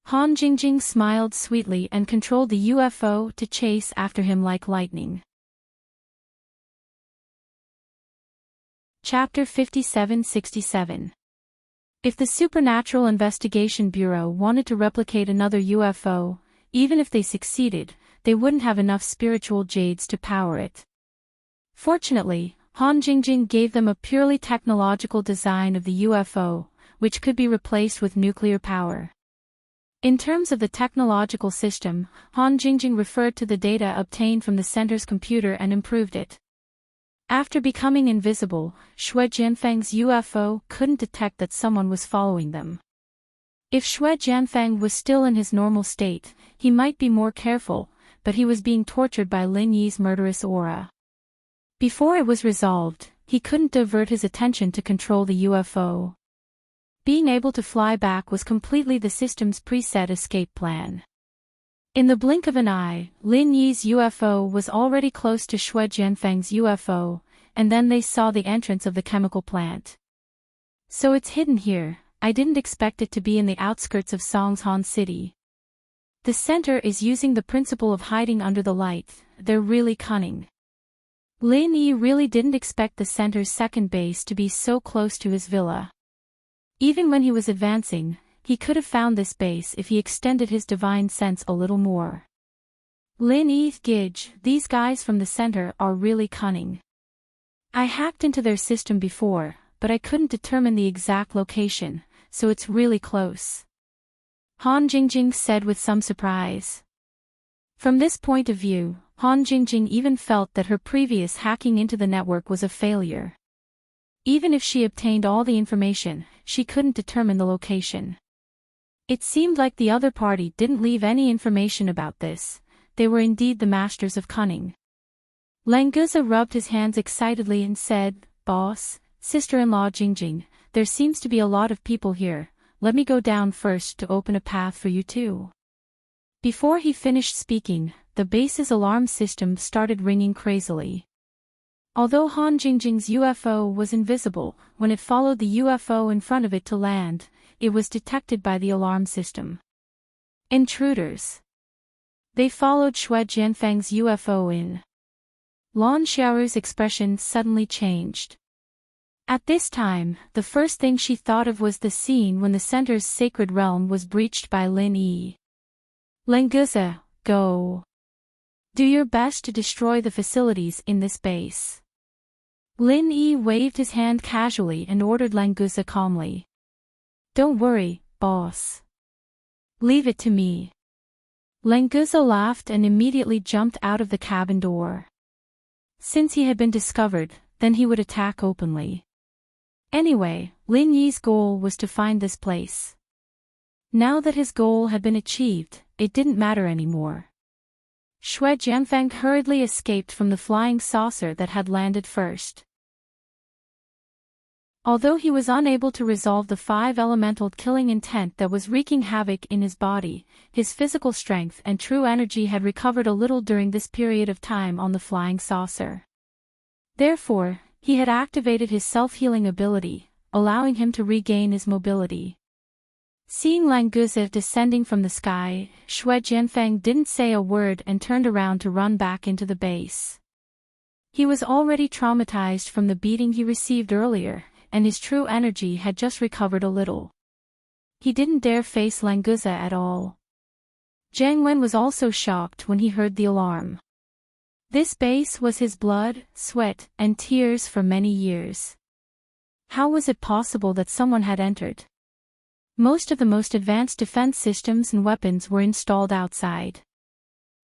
Han Jingjing smiled sweetly and controlled the UFO to chase after him like lightning. Chapter 57-67. If the Supernatural Investigation Bureau wanted to replicate another UFO, even if they succeeded, they wouldn't have enough spiritual jades to power it. Fortunately, Han Jingjing gave them a purely technological design of the UFO, which could be replaced with nuclear power. In terms of the technological system, Han Jingjing referred to the data obtained from the center's computer and improved it. After becoming invisible, Xue Jianfeng's UFO couldn't detect that someone was following them. If Xue Jianfeng was still in his normal state, he might be more careful, but he was being tortured by Lin Yi's murderous aura. Before it was resolved, he couldn't divert his attention to control the UFO. Being able to fly back was completely the system's preset escape plan. In the blink of an eye, Lin Yi's UFO was already close to Xue Jianfeng's UFO, and then they saw the entrance of the chemical plant. "So it's hidden here. I didn't expect it to be in the outskirts of Songshan City. The center is using the principle of hiding under the light. They're really cunning." Lin Yi really didn't expect the center's second base to be so close to his villa. Even when he was advancing, he could have found this base if he extended his divine sense a little more. Lin Yi Gij, these guys from the center are really cunning. I hacked into their system before, but I couldn't determine the exact location, so it's really close. Han Jingjing said with some surprise. From this point of view, Han Jingjing even felt that her previous hacking into the network was a failure. Even if she obtained all the information, she couldn't determine the location. It seemed like the other party didn't leave any information about this. They were indeed the masters of cunning. Languza rubbed his hands excitedly and said, "Boss, sister-in-law Jingjing, there seems to be a lot of people here. Let me go down first to open a path for you too." Before he finished speaking, the base's alarm system started ringing crazily. Although Han Jingjing's UFO was invisible, when it followed the UFO in front of it to land, it was detected by the alarm system. Intruders. They followed Shui Jianfeng's UFO in. Lan Xiaoru's expression suddenly changed. At this time, the first thing she thought of was the scene when the center's sacred realm was breached by Lin Yi. Languze, go. Do your best to destroy the facilities in this base. Lin Yi waved his hand casually and ordered Languze calmly. Don't worry, boss. Leave it to me. Languze laughed and immediately jumped out of the cabin door. Since he had been discovered, then he would attack openly. Anyway, Lin Yi's goal was to find this place. Now that his goal had been achieved, it didn't matter anymore. Shui Jianfeng hurriedly escaped from the flying saucer that had landed first. Although he was unable to resolve the 5 elemental killing intent that was wreaking havoc in his body, his physical strength and true energy had recovered a little during this period of time on the flying saucer. Therefore, he had activated his self-healing ability, allowing him to regain his mobility. Seeing Languze descending from the sky, Shui Jianfeng didn't say a word and turned around to run back into the base. He was already traumatized from the beating he received earlier, and his true energy had just recovered a little. He didn't dare face Languze at all. Jiang Wen was also shocked when he heard the alarm. This base was his blood, sweat, and tears for many years. How was it possible that someone had entered? Most of the most advanced defense systems and weapons were installed outside.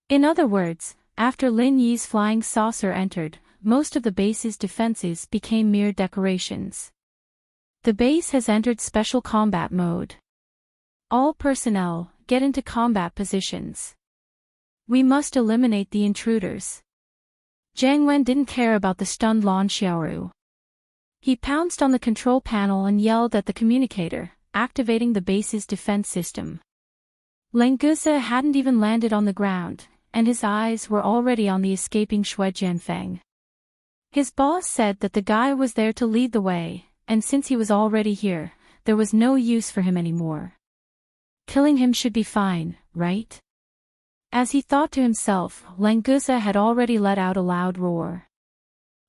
In other words, after Lin Yi's flying saucer entered, most of the base's defenses became mere decorations. The base has entered special combat mode. All personnel, get into combat positions. We must eliminate the intruders. Jiang Wen didn't care about the stunned Lan Xiaoru. He pounced on the control panel and yelled at the communicator, activating the base's defense system. Languze hadn't even landed on the ground, and his eyes were already on the escaping Shui Jianfeng. His boss said that the guy was there to lead the way, and since he was already here, there was no use for him anymore. Killing him should be fine, right? As he thought to himself, Languze had already let out a loud roar.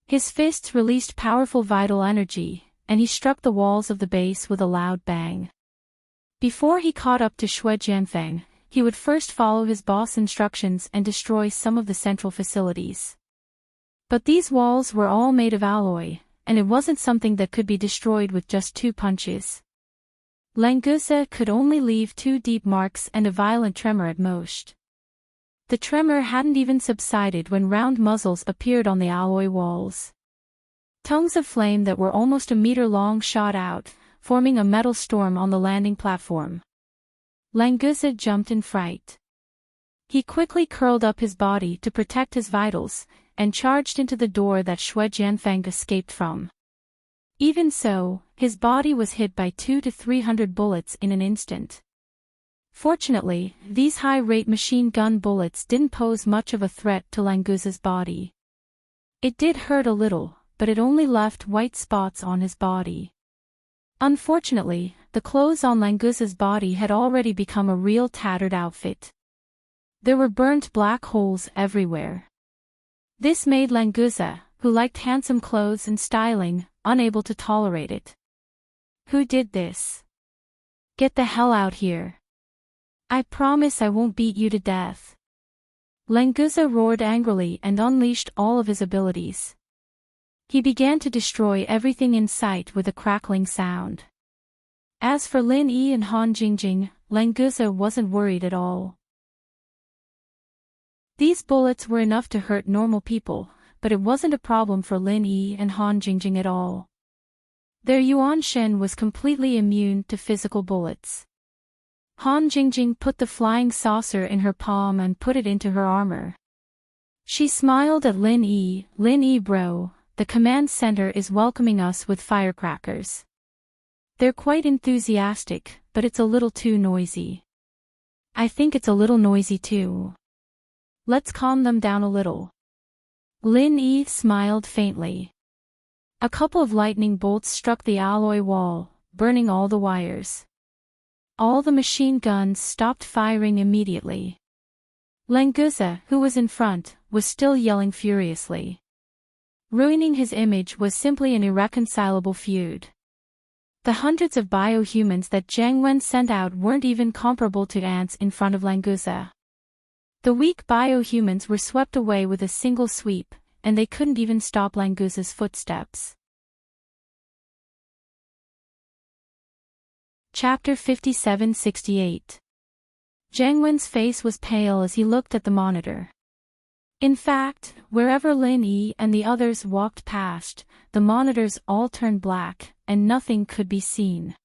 His fists released powerful vital energy, and he struck the walls of the base with a loud bang. Before he caught up to Shui Jianfeng, he would first follow his boss' instructions and destroy some of the central facilities. But these walls were all made of alloy, and it wasn't something that could be destroyed with just 2 punches. Languze could only leave 2 deep marks and a violent tremor at most. The tremor hadn't even subsided when round muzzles appeared on the alloy walls. Tongues of flame that were almost a meter long shot out, forming a metal storm on the landing platform. Languze jumped in fright. He quickly curled up his body to protect his vitals, and charged into the door that Shui Jianfeng escaped from. Even so, his body was hit by 200 to 300 bullets in an instant. Fortunately, these high-rate machine gun bullets didn't pose much of a threat to Languze's body. It did hurt a little, but it only left white spots on his body. Unfortunately, the clothes on Languze's body had already become a real tattered outfit. There were burnt black holes everywhere. This made Languze, who liked handsome clothes and styling, unable to tolerate it. Who did this? Get the hell out here. I promise I won't beat you to death. Languze roared angrily and unleashed all of his abilities. He began to destroy everything in sight with a crackling sound. As for Lin Yi and Han Jingjing, Languze wasn't worried at all. These bullets were enough to hurt normal people, but it wasn't a problem for Lin Yi and Han Jingjing at all. Their Yuan Shen was completely immune to physical bullets. Han Jingjing put the flying saucer in her palm and put it into her armor. She smiled at Lin Yi bro, the command center is welcoming us with firecrackers. They're quite enthusiastic, but it's a little too noisy. I think it's a little noisy too. Let's calm them down a little. Lin Yi smiled faintly. A couple of lightning bolts struck the alloy wall, burning all the wires. All the machine guns stopped firing immediately. Languza, who was in front, was still yelling furiously. Ruining his image was simply an irreconcilable feud. The hundreds of biohumans that Jiang Wen sent out weren't even comparable to ants in front of Languza. The weak biohumans were swept away with a single sweep, and they couldn't even stop Languza's footsteps. Chapter 57-68. Jiang Wen's face was pale as he looked at the monitor. In fact, wherever Lin Yi and the others walked past, the monitors all turned black, and nothing could be seen.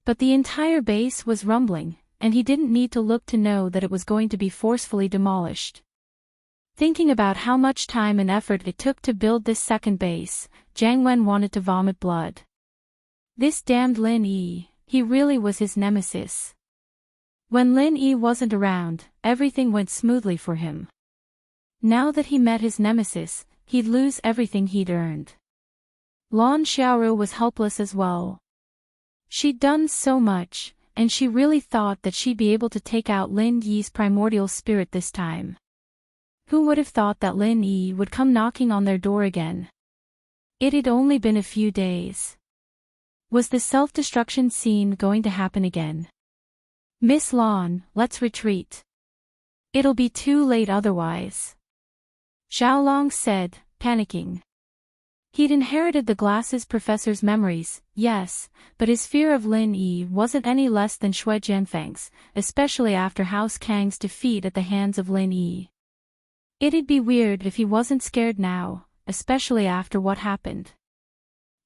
But the entire base was rumbling, and he didn't need to look to know that it was going to be forcefully demolished. Thinking about how much time and effort it took to build this second base, Jiang Wen wanted to vomit blood. This damned Lin Yi, he really was his nemesis. When Lin Yi wasn't around, everything went smoothly for him. Now that he met his nemesis, he'd lose everything he'd earned. Lan Xiaoru was helpless as well. She'd done so much, and she really thought that she'd be able to take out Lin Yi's primordial spirit this time. Who would have thought that Lin Yi would come knocking on their door again? It had only been a few days. Was the self-destruction scene going to happen again? Miss Lan, let's retreat. It'll be too late otherwise. Xiaolong said, panicking. He'd inherited the glasses professor's memories, yes, but his fear of Lin Yi wasn't any less than Shui Jianfeng's, especially after House Kang's defeat at the hands of Lin Yi. It'd be weird if he wasn't scared now, especially after what happened.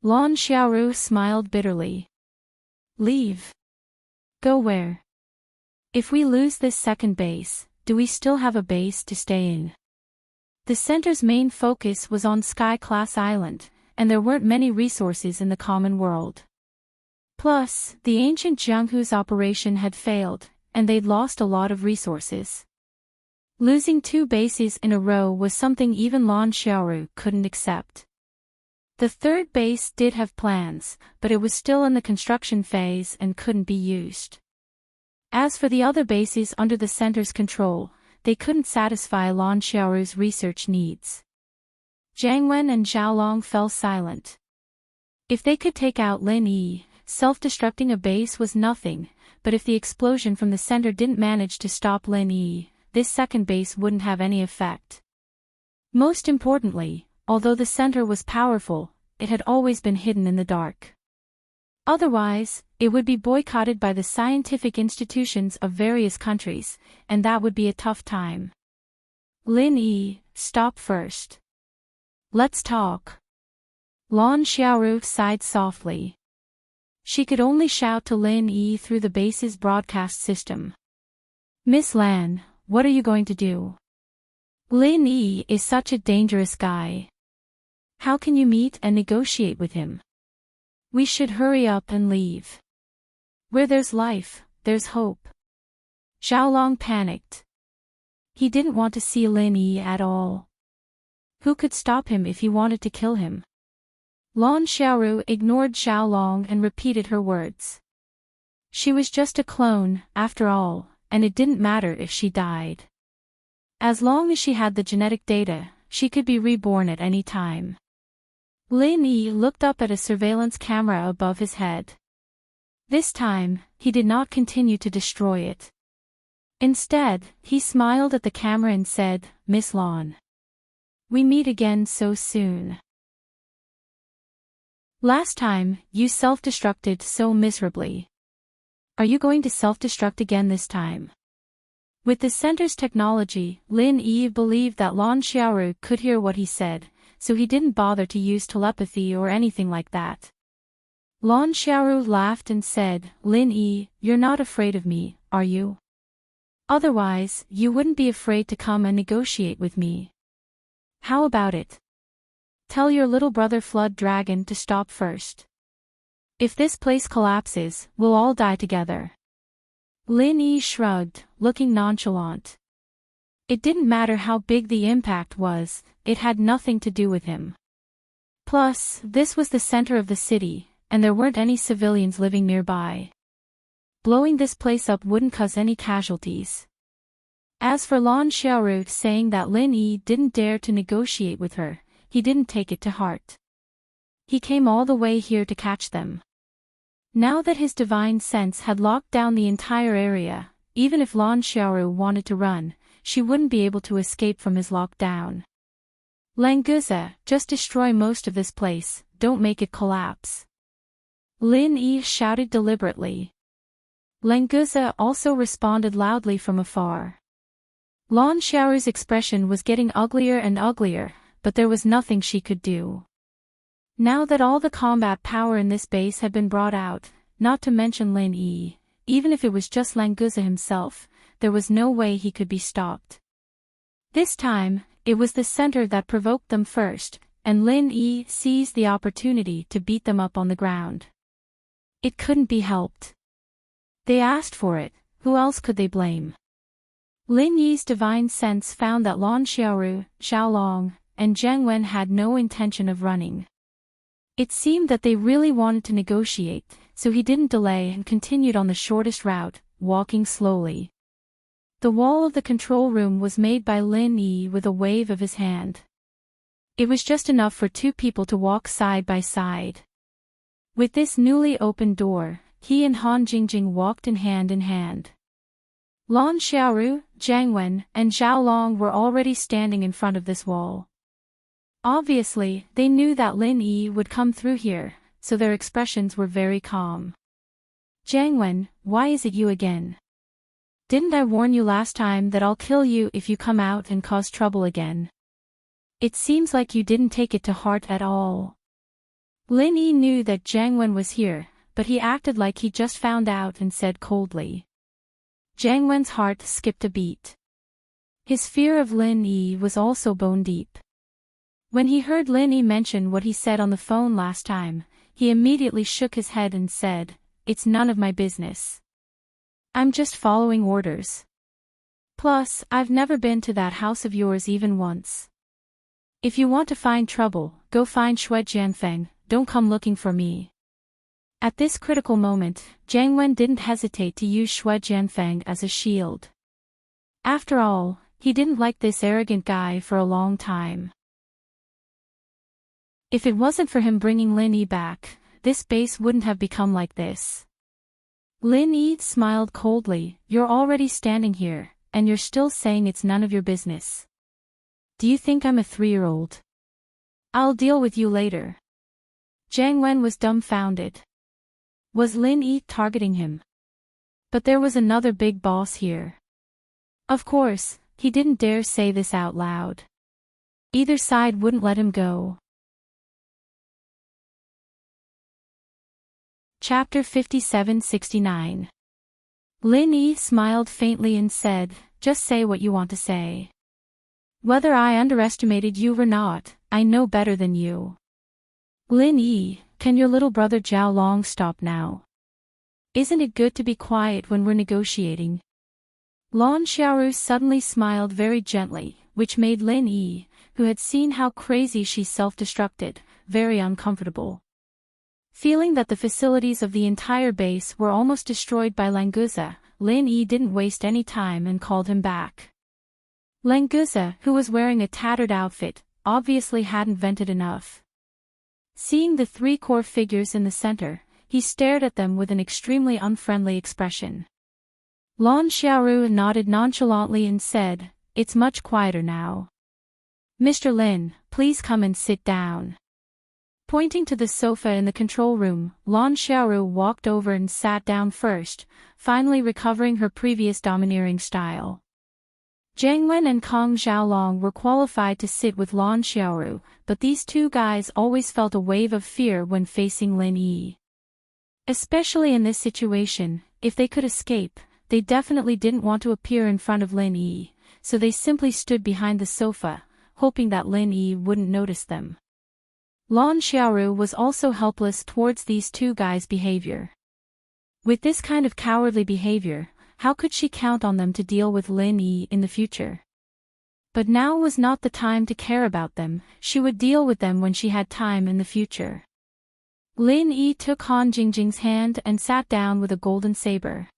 Lan Xiaoru smiled bitterly. Leave. Go where? If we lose this second base, do we still have a base to stay in? The center's main focus was on Sky-class Island, and there weren't many resources in the common world. Plus, the ancient Jianghu's operation had failed, and they'd lost a lot of resources. Losing 2 bases in a row was something even Lan Xiaoru couldn't accept. The third base did have plans, but it was still in the construction phase and couldn't be used. As for the other bases under the center's control, they couldn't satisfy Lan Xiaoru's research needs. Jiang Wen and Xiaolong fell silent. If they could take out Lin Yi, self-destructing a base was nothing, but if the explosion from the center didn't manage to stop Lin Yi, this second base wouldn't have any effect. Most importantly, although the center was powerful, it had always been hidden in the dark. Otherwise, it would be boycotted by the scientific institutions of various countries, and that would be a tough time. Lin Yi, stop first. Let's talk. Lan Xiaoru sighed softly. She could only shout to Lin Yi through the base's broadcast system. Miss Lan, what are you going to do? Lin Yi is such a dangerous guy. How can you meet and negotiate with him? We should hurry up and leave. Where there's life, there's hope. Xiaolong panicked. He didn't want to see Lin Yi at all. Who could stop him if he wanted to kill him? Lan Xiaoru ignored Xiaolong and repeated her words. She was just a clone, after all, and it didn't matter if she died. As long as she had the genetic data, she could be reborn at any time. Lin Yi looked up at a surveillance camera above his head. This time, he did not continue to destroy it. Instead, he smiled at the camera and said, Miss Lan. We meet again so soon. Last time, you self-destructed so miserably. Are you going to self-destruct again this time? With the center's technology, Lin Yi believed that Lan Xiaoru could hear what he said, so he didn't bother to use telepathy or anything like that. Lan Xiaoru laughed and said, Lin Yi, you're not afraid of me, are you? Otherwise, you wouldn't be afraid to come and negotiate with me. How about it? Tell your little brother Flood Dragon to stop first. If this place collapses, we'll all die together. Lin Yi shrugged, looking nonchalant. It didn't matter how big the impact was, it had nothing to do with him. Plus, this was the center of the city, and there weren't any civilians living nearby. Blowing this place up wouldn't cause any casualties. As for Lan Xiaoru saying that Lin Yi didn't dare to negotiate with her, he didn't take it to heart. He came all the way here to catch them. Now that his divine sense had locked down the entire area, even if Lan Xiaoru wanted to run, she wouldn't be able to escape from his lockdown. Languza, just destroy most of this place, don't make it collapse. Lin Yi shouted deliberately. Languza also responded loudly from afar. Lan Xiaoru's expression was getting uglier and uglier, but there was nothing she could do. Now that all the combat power in this base had been brought out, not to mention Lin Yi, even if it was just Languza himself, there was no way he could be stopped. This time, it was the center that provoked them first, and Lin Yi seized the opportunity to beat them up on the ground. It couldn't be helped. They asked for it, who else could they blame? Lin Yi's divine sense found that Lan Xiaoru, Xiaolong, and Zheng Wen had no intention of running. It seemed that they really wanted to negotiate, so he didn't delay and continued on the shortest route, walking slowly. The wall of the control room was made by Lin Yi with a wave of his hand. It was just enough for two people to walk side by side. With this newly opened door, he and Han Jingjing walked in hand. Lan Xiaoru, Zhang Wen, and Zhao Long were already standing in front of this wall. Obviously, they knew that Lin Yi would come through here, so their expressions were very calm. Zhang Wen, why is it you again? Didn't I warn you last time that I'll kill you if you come out and cause trouble again? It seems like you didn't take it to heart at all. Lin Yi knew that Zhang Wen was here, but he acted like he just found out and said coldly. Zhang Wen's heart skipped a beat. His fear of Lin Yi was also bone deep. When he heard Lin Yi mention what he said on the phone last time, he immediately shook his head and said, "It's none of my business. I'm just following orders. Plus, I've never been to that house of yours even once. If you want to find trouble, go find Shui Jianfeng, don't come looking for me." At this critical moment, Zhang Wen didn't hesitate to use Shui Jianfeng as a shield. After all, he didn't like this arrogant guy for a long time. If it wasn't for him bringing Lin Yi back, this base wouldn't have become like this. Lin Yi smiled coldly, "You're already standing here, and you're still saying it's none of your business. Do you think I'm a 3-year-old? I'll deal with you later." Zhang Wen was dumbfounded. Was Lin Yi targeting him? But there was another big boss here. Of course, he didn't dare say this out loud. Either side wouldn't let him go. Chapter 57-69. Lin Yi smiled faintly and said, "Just say what you want to say. Whether I underestimated you or not, I know better than you. Lin Yi, can your little brother Zhao Long stop now? Isn't it good to be quiet when we're negotiating?" Lan Xiaoru suddenly smiled very gently, which made Lin Yi, who had seen how crazy she self-destructed, very uncomfortable. Feeling that the facilities of the entire base were almost destroyed by Languza, Lin Yi didn't waste any time and called him back. Languza, who was wearing a tattered outfit, obviously hadn't vented enough. Seeing the 3 core figures in the center, he stared at them with an extremely unfriendly expression. Lan Xiaoru nodded nonchalantly and said, "It's much quieter now. Mr. Lin, please come and sit down." Pointing to the sofa in the control room, Lan Xiaoru walked over and sat down first, finally recovering her previous domineering style. Zhang Wen and Kong Xiaolong were qualified to sit with Lan Xiaoru, but these two guys always felt a wave of fear when facing Lin Yi. Especially in this situation, if they could escape, they definitely didn't want to appear in front of Lin Yi, so they simply stood behind the sofa, hoping that Lin Yi wouldn't notice them. Lan Xiaoru was also helpless towards these two guys' behavior. With this kind of cowardly behavior, how could she count on them to deal with Lin Yi in the future? But now was not the time to care about them, she would deal with them when she had time in the future. Lin Yi took Han Jingjing's hand and sat down with a golden saber.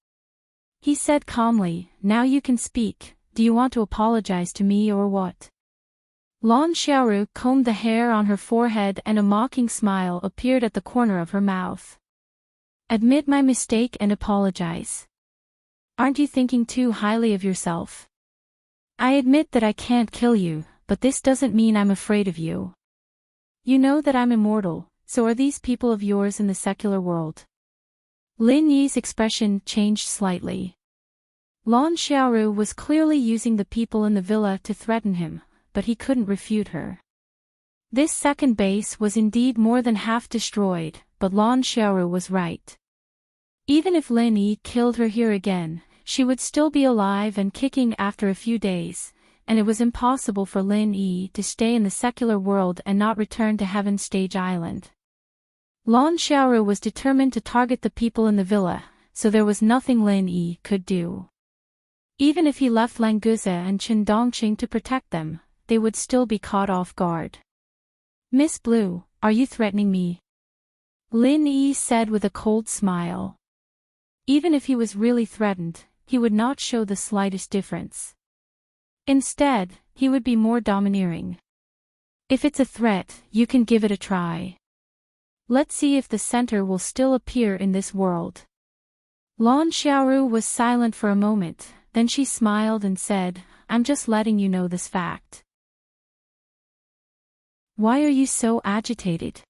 He said calmly, "Now you can speak. Do you want to apologize to me or what?" Lan Xiaoru combed the hair on her forehead and a mocking smile appeared at the corner of her mouth. "Admit my mistake and apologize. Aren't you thinking too highly of yourself? I admit that I can't kill you, but this doesn't mean I'm afraid of you. You know that I'm immortal, so are these people of yours in the secular world?" Lin Yi's expression changed slightly. Lan Xiaoru was clearly using the people in the villa to threaten him, but he couldn't refute her. This second base was indeed more than half destroyed, but Lan Xiaoru was right. Even if Lin Yi killed her here again, she would still be alive and kicking after a few days, and it was impossible for Lin Yi to stay in the secular world and not return to Heaven Stage Island. Lan Xiaoru was determined to target the people in the villa, so there was nothing Lin Yi could do. Even if he left Languze and Chen Dongqing to protect them, they would still be caught off guard. "Miss Blue, are you threatening me?" Lin Yi said with a cold smile. Even if he was really threatened, he would not show the slightest difference. Instead, he would be more domineering. "If it's a threat, you can give it a try. Let's see if the center will still appear in this world." Lan Xiaoru was silent for a moment, then she smiled and said, "I'm just letting you know this fact." "Why are you so agitated?"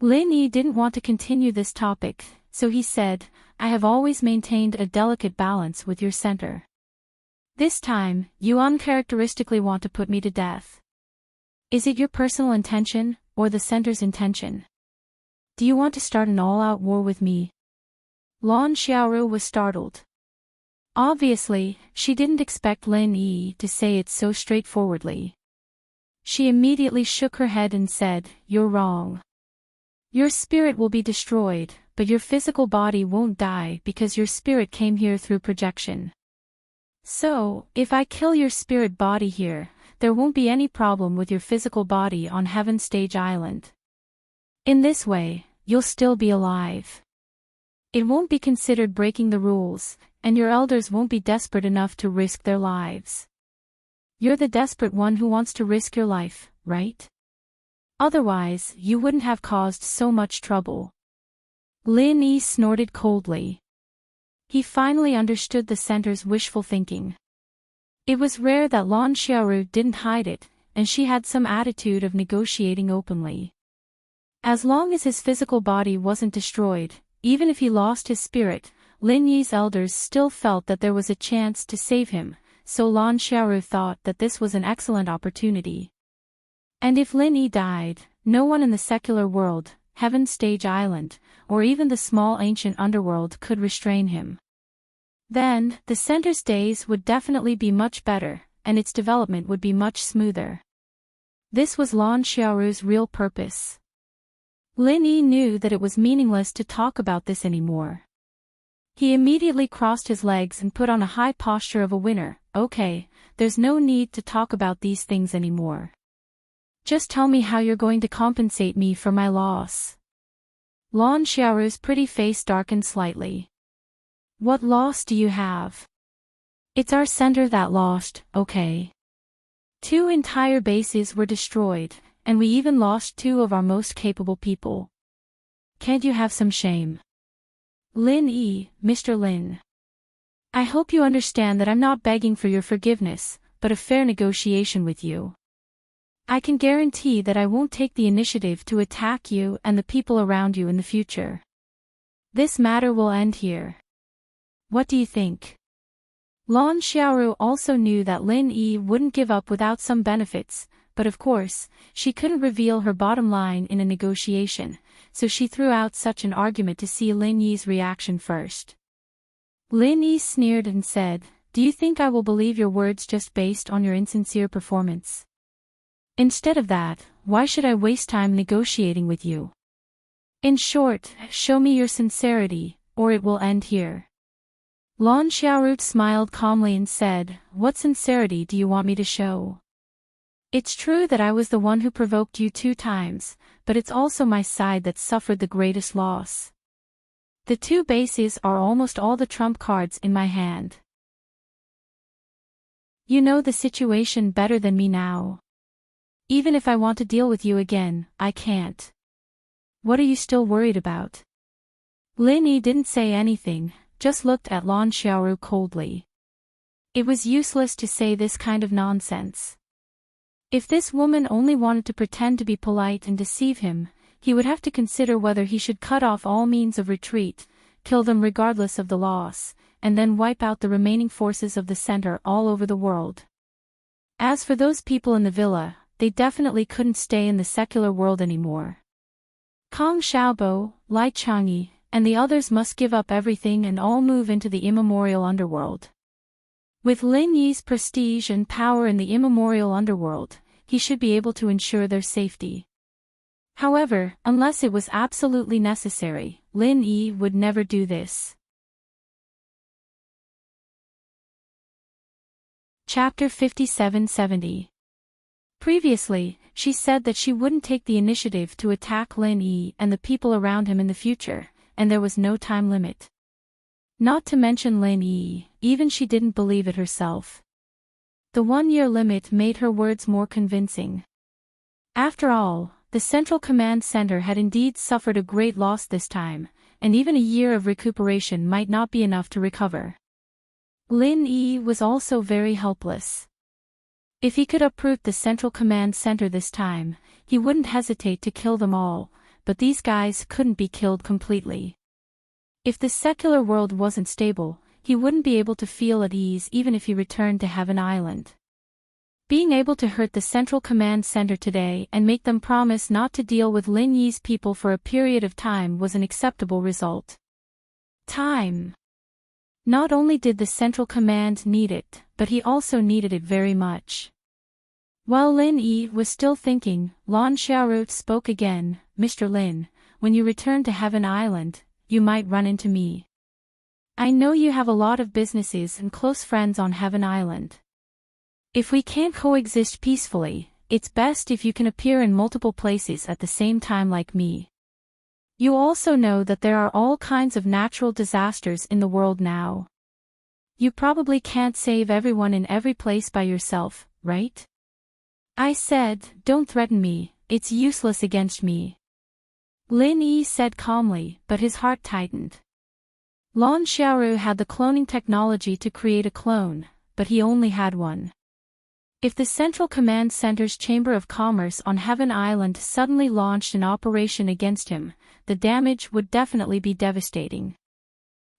Lin Yi didn't want to continue this topic, so he said, "I have always maintained a delicate balance with your center. This time, you uncharacteristically want to put me to death. Is it your personal intention, or the center's intention? Do you want to start an all-out war with me?" Lan Xiaoru was startled. Obviously, she didn't expect Lin Yi to say it so straightforwardly. She immediately shook her head and said, "You're wrong. Your spirit will be destroyed, but your physical body won't die because your spirit came here through projection. So, if I kill your spirit body here, there won't be any problem with your physical body on Heaven Stage Island. In this way, you'll still be alive. It won't be considered breaking the rules, and your elders won't be desperate enough to risk their lives. You're the desperate one who wants to risk your life, right? Otherwise, you wouldn't have caused so much trouble." Lin Yi snorted coldly. He finally understood the center's wishful thinking. It was rare that Lan Xiaoru didn't hide it, and she had some attitude of negotiating openly. As long as his physical body wasn't destroyed, even if he lost his spirit, Lin Yi's elders still felt that there was a chance to save him, so Lan Xiaoru thought that this was an excellent opportunity. And if Lin Yi died, no one in the secular world, Heaven Stage Island, or even the small ancient underworld could restrain him. Then, the center's days would definitely be much better, and its development would be much smoother. This was Lan Xiaoru's real purpose. Lin Yi knew that it was meaningless to talk about this anymore. He immediately crossed his legs and put on a high posture of a winner. "Okay, there's no need to talk about these things anymore. Just tell me how you're going to compensate me for my loss." Lan Xiaoru's pretty face darkened slightly. "What loss do you have?" "It's our center that lost, okay? 2 entire bases were destroyed, and we even lost 2 of our most capable people. Can't you have some shame?" "Lin Yi, Mr. Lin. I hope you understand that I'm not begging for your forgiveness, but a fair negotiation with you. I can guarantee that I won't take the initiative to attack you and the people around you in the future. This matter will end here. What do you think?" Lan Xiaoru also knew that Lin Yi wouldn't give up without some benefits, but of course, she couldn't reveal her bottom line in a negotiation, so she threw out such an argument to see Lin Yi's reaction first. Lin Yi sneered and said, "Do you think I will believe your words just based on your insincere performance? Instead of that, why should I waste time negotiating with you? In short, show me your sincerity, or it will end here." Lan Xiaoru smiled calmly and said, "What sincerity do you want me to show?" It's true that I was the one who provoked you 2 times, but it's also my side that suffered the greatest loss. The 2 bases are almost all the trump cards in my hand. You know the situation better than me now. Even if I want to deal with you again, I can't. What are you still worried about? Lin Yi didn't say anything, just looked at Lan Xiaoru coldly. It was useless to say this kind of nonsense. If this woman only wanted to pretend to be polite and deceive him, he would have to consider whether he should cut off all means of retreat, kill them regardless of the loss, and then wipe out the remaining forces of the center all over the world. As for those people in the villa, they definitely couldn't stay in the secular world anymore. Kang Xiaobo, Lai Changyi, and the others must give up everything and all move into the immemorial underworld. With Lin Yi's prestige and power in the immemorial underworld, he should be able to ensure their safety. However, unless it was absolutely necessary, Lin Yi would never do this. Chapter 5770. Previously, she said that she wouldn't take the initiative to attack Lin Yi and the people around him in the future, and there was no time limit. Not to mention Lin Yi, even she didn't believe it herself. The 1-year limit made her words more convincing. After all, the Central Command Center had indeed suffered a great loss this time, and even a year of recuperation might not be enough to recover. Lin Yi was also very helpless. If he could uproot the Central Command Center this time, he wouldn't hesitate to kill them all, but these guys couldn't be killed completely. If the secular world wasn't stable, he wouldn't be able to feel at ease even if he returned to Heaven Island. Being able to hurt the Central Command Center today and make them promise not to deal with Lin Yi's people for a period of time was an acceptable result. Time. Not only did the Central Command need it, but he also needed it very much. While Lin Yi was still thinking, Lan Xiaoru spoke again. Mr. Lin, when you return to Heaven Island, you might run into me. I know you have a lot of businesses and close friends on Heaven Island. If we can't coexist peacefully, it's best if you can appear in multiple places at the same time like me. You also know that there are all kinds of natural disasters in the world now. You probably can't save everyone in every place by yourself, right? I said, don't threaten me, it's useless against me. Lin Yi said calmly, but his heart tightened. Lan Xiaoru had the cloning technology to create a clone, but he only had one. If the Central Command Center's Chamber of Commerce on Heaven Island suddenly launched an operation against him, the damage would definitely be devastating.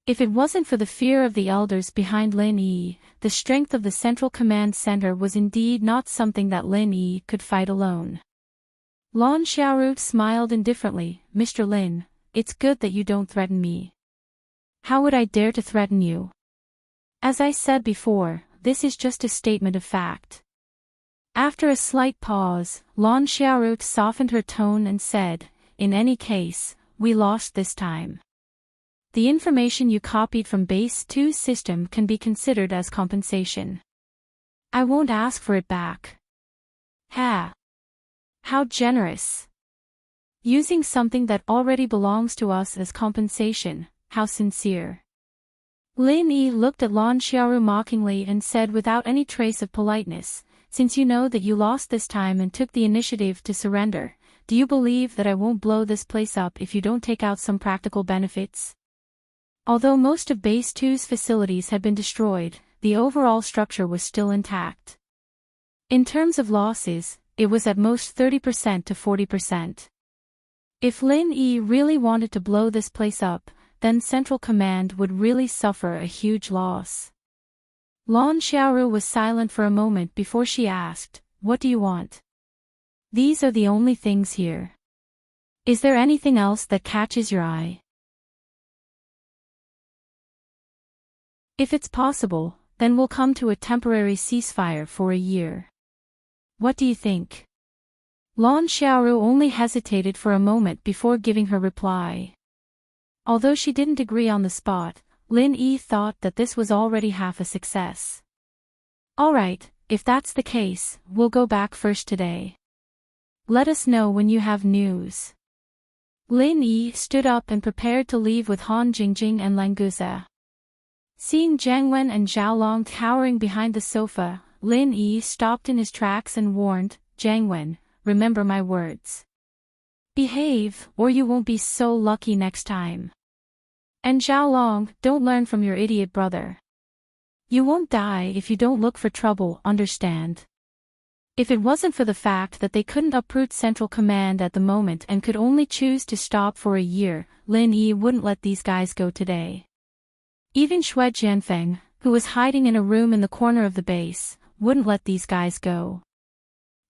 If it wasn't for the fear of the elders behind Lin Yi, the strength of the Central Command Center was indeed not something that Lin Yi could fight alone. Lan Xiaoru smiled indifferently. Mr. Lin, it's good that you don't threaten me. How would I dare to threaten you? As I said before, this is just a statement of fact. After a slight pause, Lan Xiaoru softened her tone and said, in any case, we lost this time. The information you copied from Base 2's system can be considered as compensation. I won't ask for it back. Ha! How generous! Using something that already belongs to us as compensation, how sincere. Lin Yi looked at Lan Xiaoru mockingly and said without any trace of politeness, since you know that you lost this time and took the initiative to surrender, do you believe that I won't blow this place up if you don't take out some practical benefits? Although most of Base 2's facilities had been destroyed, the overall structure was still intact. In terms of losses, it was at most 30% to 40%. If Lin Yi really wanted to blow this place up, then Central Command would really suffer a huge loss. Lan Xiaoru was silent for a moment before she asked, what do you want? These are the only things here. Is there anything else that catches your eye? If it's possible, then we'll come to a temporary ceasefire for a year. What do you think? Lan Xiaoru only hesitated for a moment before giving her reply. Although she didn't agree on the spot, Lin Yi thought that this was already half a success. Alright, if that's the case, we'll go back first today. Let us know when you have news. Lin Yi stood up and prepared to leave with Han Jingjing and Languza. Seeing Jiang Wen and Zhao Long cowering behind the sofa, Lin Yi stopped in his tracks and warned, Jiang Wen, remember my words. Behave, or you won't be so lucky next time. And Zhao Long, don't learn from your idiot brother. You won't die if you don't look for trouble, understand? If it wasn't for the fact that they couldn't uproot Central Command at the moment and could only choose to stop for a year, Lin Yi wouldn't let these guys go today. Even Xue Jianfeng, who was hiding in a room in the corner of the base, wouldn't let these guys go.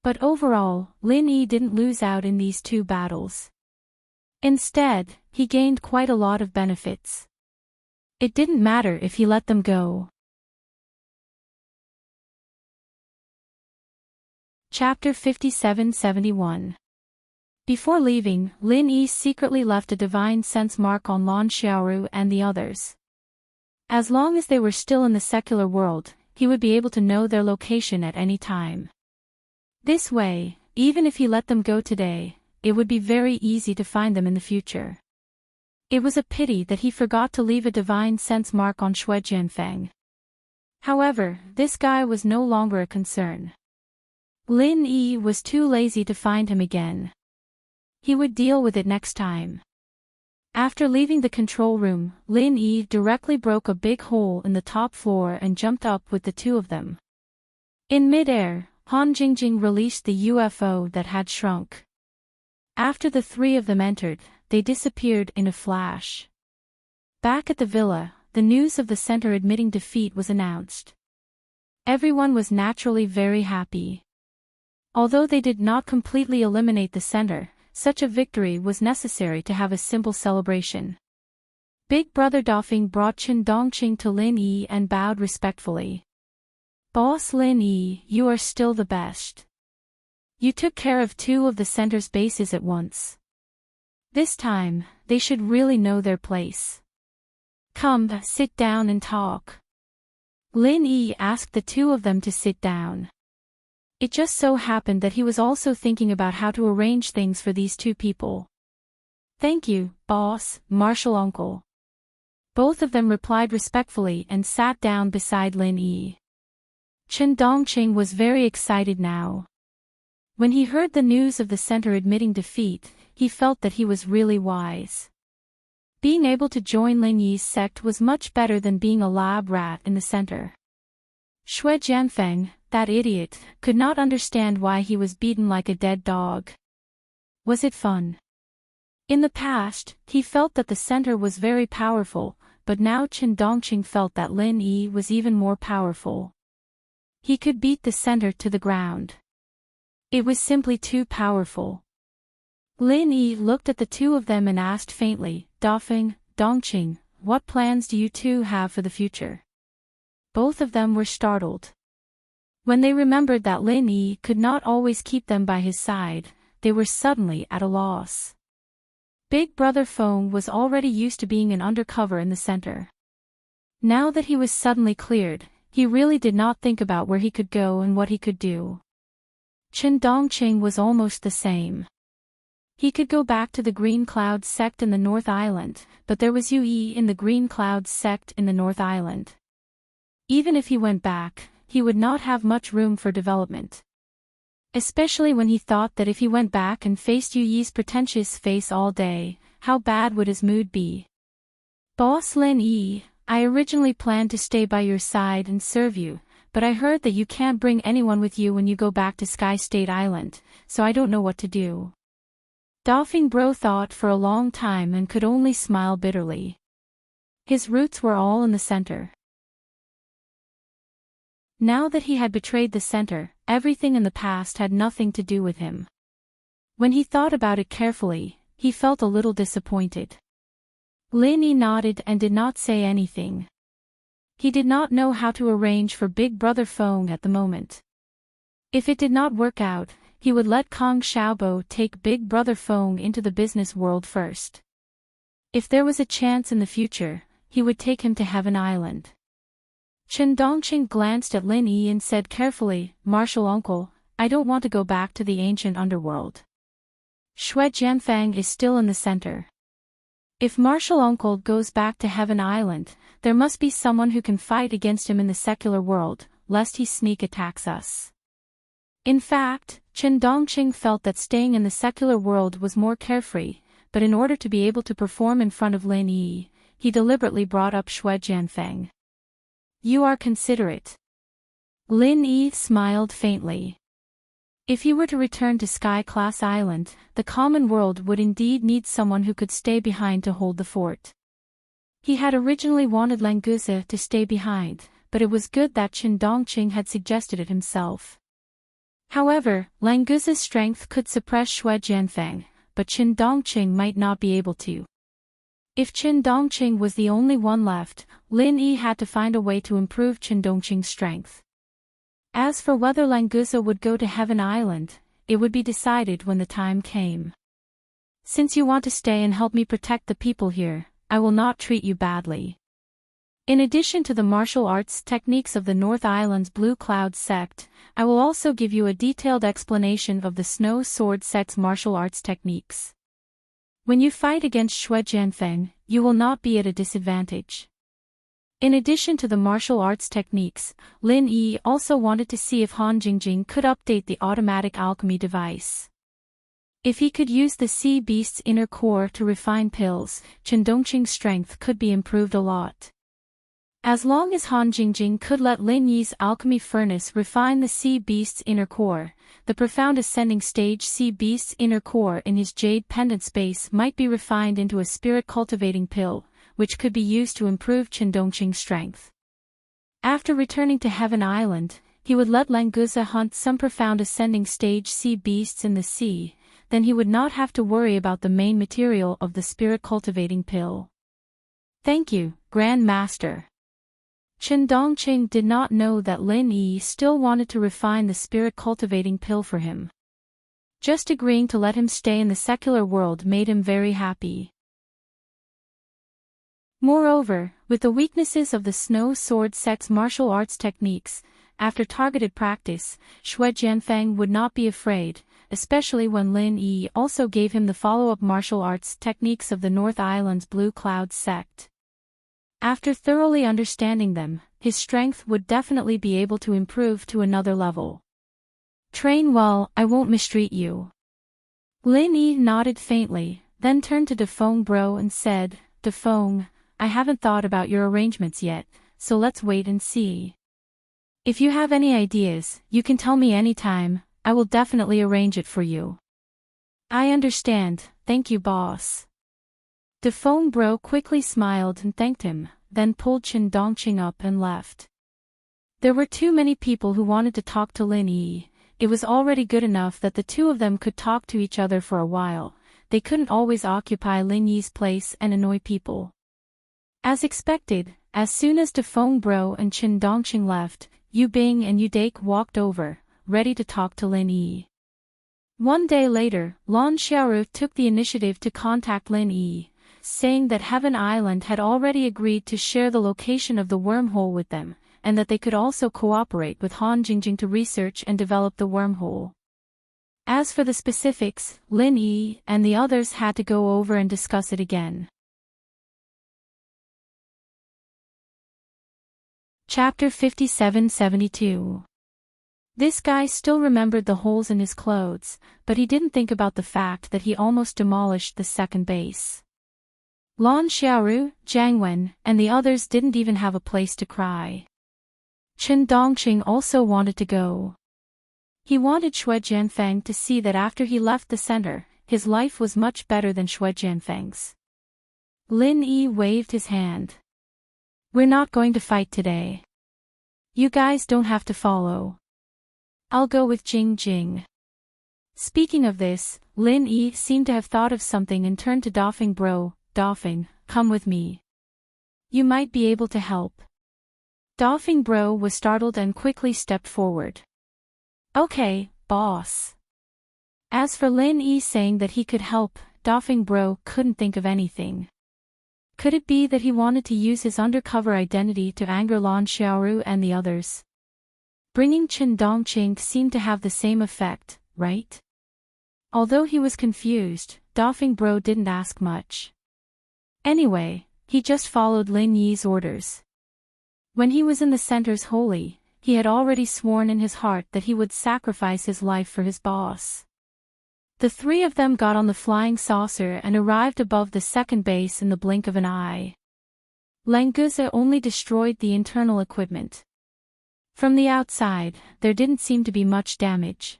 But overall, Lin Yi didn't lose out in these two battles. Instead, he gained quite a lot of benefits. It didn't matter if he let them go. Chapter 57-71. Before leaving, Lin Yi secretly left a divine sense mark on Lan Xiaoru and the others. As long as they were still in the secular world, he would be able to know their location at any time. This way, even if he let them go today, it would be very easy to find them in the future. It was a pity that he forgot to leave a divine sense mark on Xue Jianfeng. However, this guy was no longer a concern. Lin Yi was too lazy to find him again. He would deal with it next time. After leaving the control room, Lin Yi directly broke a big hole in the top floor and jumped up with the two of them. In mid-air, Han Jingjing released the UFO that had shrunk. After the three of them entered, they disappeared in a flash. Back at the villa, the news of the center admitting defeat was announced. Everyone was naturally very happy. Although they did not completely eliminate the center, such a victory was necessary to have a simple celebration. Big Brother Dafeng brought Chen Dongqing to Lin Yi and bowed respectfully. Boss Lin Yi, you are still the best. You took care of two of the center's bases at once. This time, they should really know their place. Come, sit down and talk. Lin Yi asked the two of them to sit down. It just so happened that he was also thinking about how to arrange things for these two people. Thank you, boss, Marshal Uncle. Both of them replied respectfully and sat down beside Lin Yi. Chen Dongqing was very excited now. When he heard the news of the center admitting defeat, he felt that he was really wise. Being able to join Lin Yi's sect was much better than being a lab rat in the center. Xue Jianfeng, that idiot, could not understand why he was beaten like a dead dog. Was it fun? In the past, he felt that the center was very powerful, but now Chen Dongqing felt that Lin Yi was even more powerful. He could beat the center to the ground. It was simply too powerful. Lin Yi looked at the two of them and asked faintly, Dafeng, Dongqing, what plans do you two have for the future? Both of them were startled. When they remembered that Lin Yi could not always keep them by his side, they were suddenly at a loss. Big Brother Feng was already used to being an undercover in the center. Now that he was suddenly cleared, he really did not think about where he could go and what he could do. Chen Dongqing was almost the same. He could go back to the Green Clouds sect in the North Island, but there was Yu Yi in the Green Clouds sect in the North Island. Even if he went back, he would not have much room for development. Especially when he thought that if he went back and faced Yu Yi's pretentious face all day, how bad would his mood be? Boss Lin Yi, I originally planned to stay by your side and serve you, but I heard that you can't bring anyone with you when you go back to Sky State Island, so I don't know what to do. Dafeng Bro thought for a long time and could only smile bitterly. His roots were all in the center. Now that he had betrayed the center, everything in the past had nothing to do with him. When he thought about it carefully, he felt a little disappointed. Lin Yi nodded and did not say anything. He did not know how to arrange for Big Brother Feng at the moment. If it did not work out, he would let Kong Xiaobo take Big Brother Feng into the business world first. If there was a chance in the future, he would take him to Heaven Island. Chen Dongqing glanced at Lin Yi and said carefully, "Martial uncle, I don't want to go back to the ancient underworld. Xue Jianfang is still in the center. If martial uncle goes back to Heaven Island, there must be someone who can fight against him in the secular world, lest he sneak attacks us." In fact, Chen Dongqing felt that staying in the secular world was more carefree, but in order to be able to perform in front of Lin Yi, he deliberately brought up Xue Jianfang. "You are considerate." Lin Yi smiled faintly. If he were to return to Sky Class Island, the common world would indeed need someone who could stay behind to hold the fort. He had originally wanted Languze to stay behind, but it was good that Chen Dongqing had suggested it himself. However, Languze's strength could suppress Xue Jianfang, but Chen Dongqing might not be able to. If Chen Dongqing was the only one left, Lin Yi had to find a way to improve Chen Dongqing's strength. As for whether Languze would go to Heaven Island, it would be decided when the time came. "Since you want to stay and help me protect the people here, I will not treat you badly. In addition to the martial arts techniques of the North Island's Blue Cloud sect, I will also give you a detailed explanation of the Snow Sword sect's martial arts techniques. When you fight against Xue Jianfeng, you will not be at a disadvantage." In addition to the martial arts techniques, Lin Yi also wanted to see if Han Jingjing could update the automatic alchemy device. If he could use the sea beast's inner core to refine pills, Chen Dongqing's strength could be improved a lot. As long as Han Jingjing could let Lin Yi's alchemy furnace refine the sea beast's inner core, the profound ascending stage sea beast's inner core in his jade pendant space might be refined into a spirit cultivating pill, which could be used to improve Chen Dongqing's strength. After returning to Heaven Island, he would let Languze hunt some profound ascending stage sea beasts in the sea, then he would not have to worry about the main material of the spirit cultivating pill. "Thank you, Grand Master." Chen Dongqing did not know that Lin Yi still wanted to refine the spirit cultivating pill for him. Just agreeing to let him stay in the secular world made him very happy. Moreover, with the weaknesses of the Snow Sword sect's martial arts techniques, after targeted practice, Xue Jianfang would not be afraid, especially when Lin Yi also gave him the follow-up martial arts techniques of the North Island's Blue Cloud sect. After thoroughly understanding them, his strength would definitely be able to improve to another level. "Train well, I won't mistreat you." Lin Yi nodded faintly, then turned to Defeng Bro and said, "Defeng, I haven't thought about your arrangements yet, so let's wait and see. If you have any ideas, you can tell me anytime, I will definitely arrange it for you." "I understand, thank you boss." Defeng Bro quickly smiled and thanked him, then pulled Chen Dongqing up and left. There were too many people who wanted to talk to Lin Yi. It was already good enough that the two of them could talk to each other for a while. They couldn't always occupy Lin Yi's place and annoy people. As expected, as soon as Defeng Bro and Chen Dongqing left, Yu Bing and Yu Dake walked over, ready to talk to Lin Yi. One day later, Lan Xiaoru took the initiative to contact Lin Yi, saying that Heaven Island had already agreed to share the location of the wormhole with them, and that they could also cooperate with Han Jingjing to research and develop the wormhole. As for the specifics, Lin Yi and the others had to go over and discuss it again. Chapter 57-72. This guy still remembered the holes in his clothes, but he didn't think about the fact that he almost demolished the second base. Lan Xiaoru, Jiang Wen, and the others didn't even have a place to cry. Chen Dongqing also wanted to go. He wanted Xue Jianfang to see that after he left the center, his life was much better than Xue Jianfang's. Lin Yi waved his hand. "We're not going to fight today. You guys don't have to follow. I'll go with Jing Jing." Speaking of this, Lin Yi seemed to have thought of something and turned to Defeng Bro. "Defeng, come with me. You might be able to help." Defeng Bro was startled and quickly stepped forward. "Okay, boss." As for Lin Yi saying that he could help, Defeng Bro couldn't think of anything. Could it be that he wanted to use his undercover identity to anger Lan Xiaoru and the others? Bringing Chen Dongqing seemed to have the same effect, right? Although he was confused, Dafeng Bro didn't ask much. Anyway, he just followed Lin Yi's orders. When he was in the center's holy, he had already sworn in his heart that he would sacrifice his life for his boss. The three of them got on the flying saucer and arrived above the second base in the blink of an eye. Languza only destroyed the internal equipment. From the outside, there didn't seem to be much damage.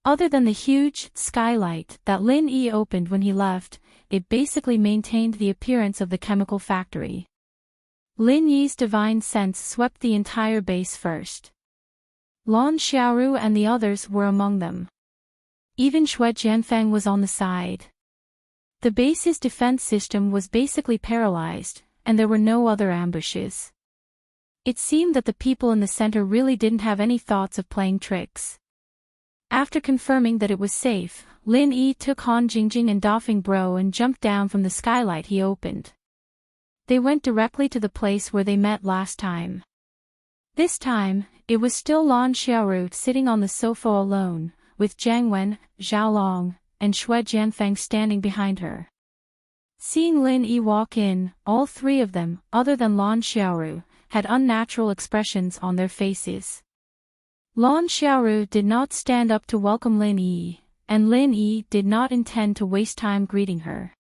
Other than the huge skylight that Lin Yi opened when he left, it basically maintained the appearance of the chemical factory. Lin Yi's divine sense swept the entire base first. Lan Xiaoru and the others were among them. Even Xue Jianfeng was on the side. The base's defense system was basically paralyzed, and there were no other ambushes. It seemed that the people in the center really didn't have any thoughts of playing tricks. After confirming that it was safe, Lin Yi took Han Jingjing and Dafeng Bro and jumped down from the skylight he opened. They went directly to the place where they met last time. This time, it was still Lan Xiaoru sitting on the sofa alone, with Jiang Wen, Zhao Long, and Xue Jianfeng standing behind her. Seeing Lin Yi walk in, all three of them, other than Lan Xiaoru, had unnatural expressions on their faces. Lan Xiaoru did not stand up to welcome Lin Yi, and Lin Yi did not intend to waste time greeting her.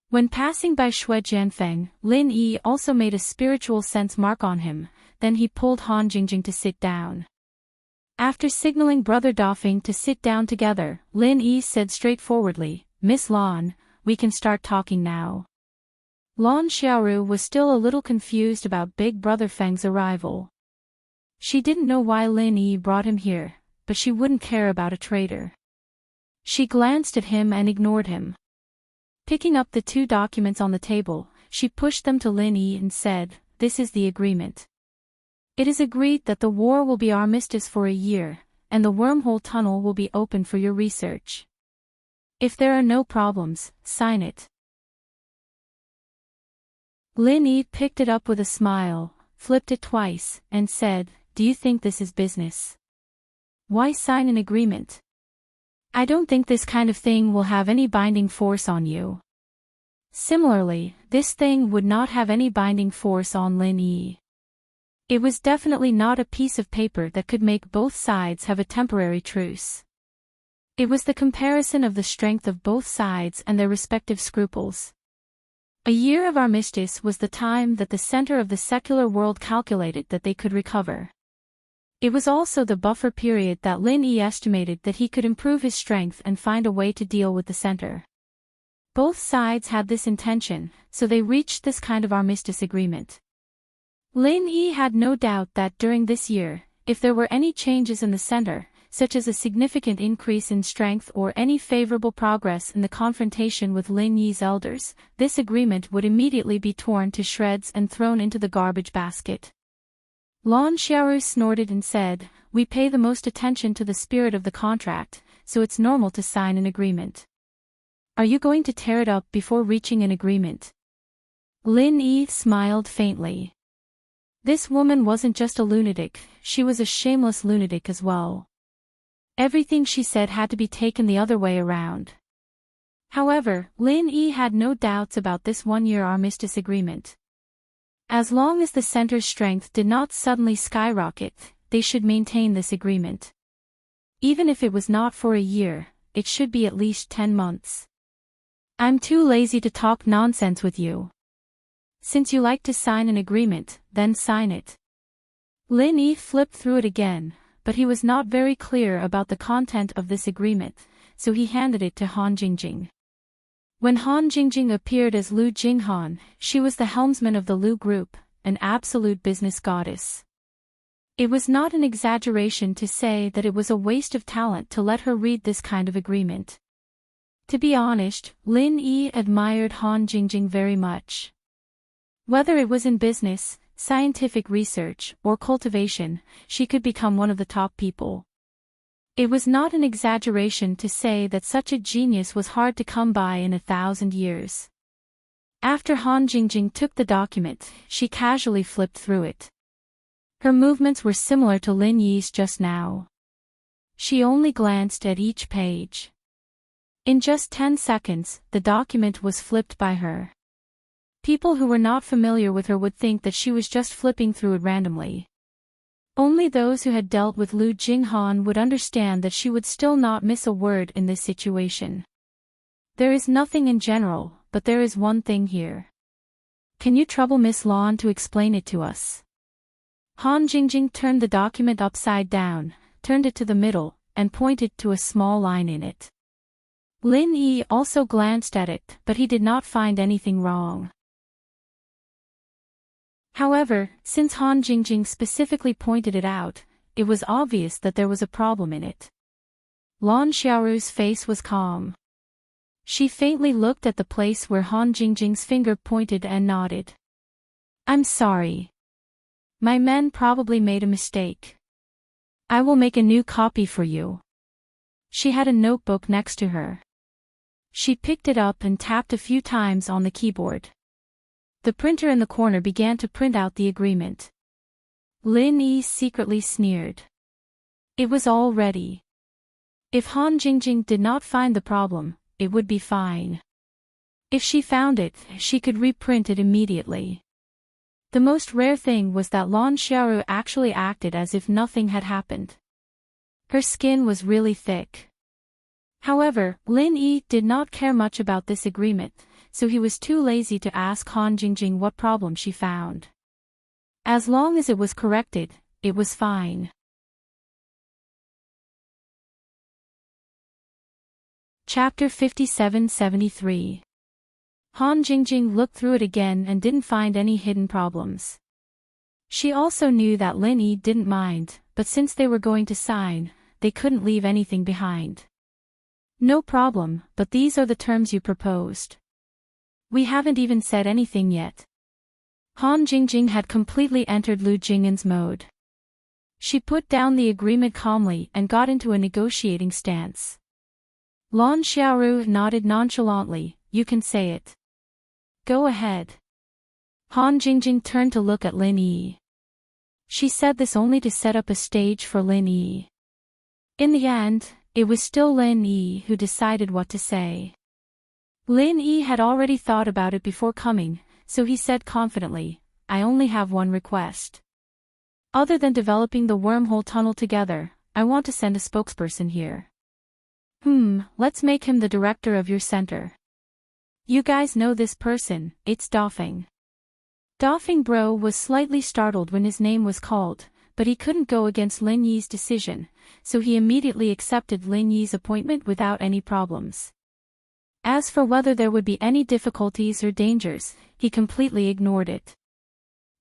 When passing by Xue Jianfeng, Lin Yi also made a spiritual sense mark on him, then he pulled Han Jingjing to sit down. After signaling Brother Dafeng to sit down together, Lin Yi said straightforwardly, "Miss Lan, we can start talking now." Lan Xiaoru was still a little confused about Big Brother Feng's arrival. She didn't know why Lin Yi brought him here, but she wouldn't care about a traitor. She glanced at him and ignored him. Picking up the two documents on the table, she pushed them to Lin Yi and said, "This is the agreement. It is agreed that the war will be armistice for a year, and the wormhole tunnel will be open for your research. If there are no problems, sign it." Lin Yi picked it up with a smile, flipped it twice, and said, "Do you think this is business? Why sign an agreement? I don't think this kind of thing will have any binding force on you." Similarly, this thing would not have any binding force on Lin Yi. It was definitely not a piece of paper that could make both sides have a temporary truce. It was the comparison of the strength of both sides and their respective scruples. A year of armistice was the time that the center of the secular world calculated that they could recover. It was also the buffer period that Lin Yi estimated that he could improve his strength and find a way to deal with the center. Both sides had this intention, so they reached this kind of armistice agreement. Lin Yi had no doubt that during this year, if there were any changes in the center, such as a significant increase in strength or any favorable progress in the confrontation with Lin Yi's elders, this agreement would immediately be torn to shreds and thrown into the garbage basket. Lan Xiaoru snorted and said, "We pay the most attention to the spirit of the contract, so it's normal to sign an agreement. Are you going to tear it up before reaching an agreement?" Lin Yi smiled faintly. This woman wasn't just a lunatic, she was a shameless lunatic as well. Everything she said had to be taken the other way around. However, Lin Yi had no doubts about this one-year armistice agreement. As long as the center's strength did not suddenly skyrocket, they should maintain this agreement. Even if it was not for a year, it should be at least 10 months. "I'm too lazy to talk nonsense with you. Since you like to sign an agreement, then sign it." Lin Yi flipped through it again, but he was not very clear about the content of this agreement, so he handed it to Han Jingjing. When Han Jingjing appeared as Lu Jinghan, she was the helmsman of the Lu group, an absolute business goddess. It was not an exaggeration to say that it was a waste of talent to let her read this kind of agreement. To be honest, Lin Yi admired Han Jingjing very much. Whether it was in business, scientific research, or cultivation, she could become one of the top people. It was not an exaggeration to say that such a genius was hard to come by in 1,000 years. After Han Jingjing took the document, she casually flipped through it. Her movements were similar to Lin Yi's just now. She only glanced at each page. In just 10 seconds, the document was flipped by her. People who were not familiar with her would think that she was just flipping through it randomly. Only those who had dealt with Lu Jinghan would understand that she would still not miss a word in this situation. There is nothing in general, but there is one thing here. Can you trouble Miss Lan to explain it to us? Han Jingjing turned the document upside down, turned it to the middle, and pointed to a small line in it. Lin Yi also glanced at it, but he did not find anything wrong. However, since Han Jingjing specifically pointed it out, it was obvious that there was a problem in it. Lan Xiaoru's face was calm. She faintly looked at the place where Han Jingjing's finger pointed and nodded. I'm sorry. My men probably made a mistake. I will make a new copy for you. She had a notebook next to her. She picked it up and tapped a few times on the keyboard. The printer in the corner began to print out the agreement. Lin Yi secretly sneered. It was all ready. If Han Jingjing did not find the problem, it would be fine. If she found it, she could reprint it immediately. The most rare thing was that Lan Xiaoru actually acted as if nothing had happened. Her skin was really thick. However, Lin Yi did not care much about this agreement, so he was too lazy to ask Han Jingjing what problem she found. As long as it was corrected, it was fine. Chapter 57-73. Han Jingjing looked through it again and didn't find any hidden problems. She also knew that Lin Yi didn't mind, but since they were going to sign, they couldn't leave anything behind. No problem, but these are the terms you proposed. We haven't even said anything yet. Han Jingjing had completely entered Lu Jing'an's mode. She put down the agreement calmly and got into a negotiating stance. Lan Xiaoru nodded nonchalantly, you can say it. Go ahead. Han Jingjing turned to look at Lin Yi. She said this only to set up a stage for Lin Yi. In the end, it was still Lin Yi who decided what to say. Lin Yi had already thought about it before coming, so he said confidently, I only have one request. Other than developing the wormhole tunnel together, I want to send a spokesperson here. Let's make him the director of your center. You guys know this person, it's Dafeng. Dafeng Bro was slightly startled when his name was called, but he couldn't go against Lin Yi's decision, so he immediately accepted Lin Yi's appointment without any problems. As for whether there would be any difficulties or dangers, he completely ignored it.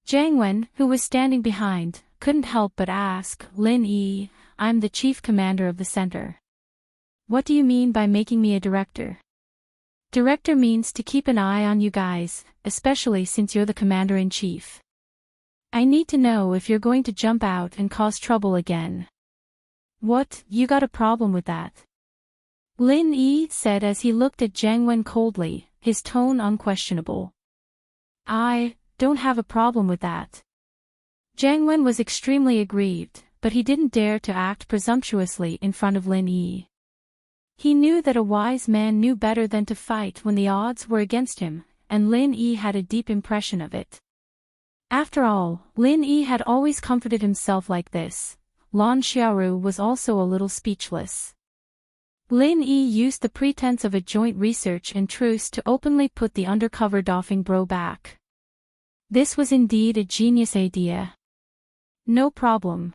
Jiang Wen, who was standing behind, couldn't help but ask, Lin Yi, I'm the chief commander of the center. What do you mean by making me a director? Director means to keep an eye on you guys, especially since you're the commander-in-chief. I need to know if you're going to jump out and cause trouble again. What, you got a problem with that? Lin Yi said as he looked at Jiang Wen coldly, his tone unquestionable. I don't have a problem with that. Jiang Wen was extremely aggrieved, but he didn't dare to act presumptuously in front of Lin Yi. He knew that a wise man knew better than to fight when the odds were against him, and Lin Yi had a deep impression of it. After all, Lin Yi had always comforted himself like this. Lan Xiaoru was also a little speechless. Lin Yi used the pretense of a joint research and truce to openly put the undercover Dafeng Bro back. This was indeed a genius idea. No problem.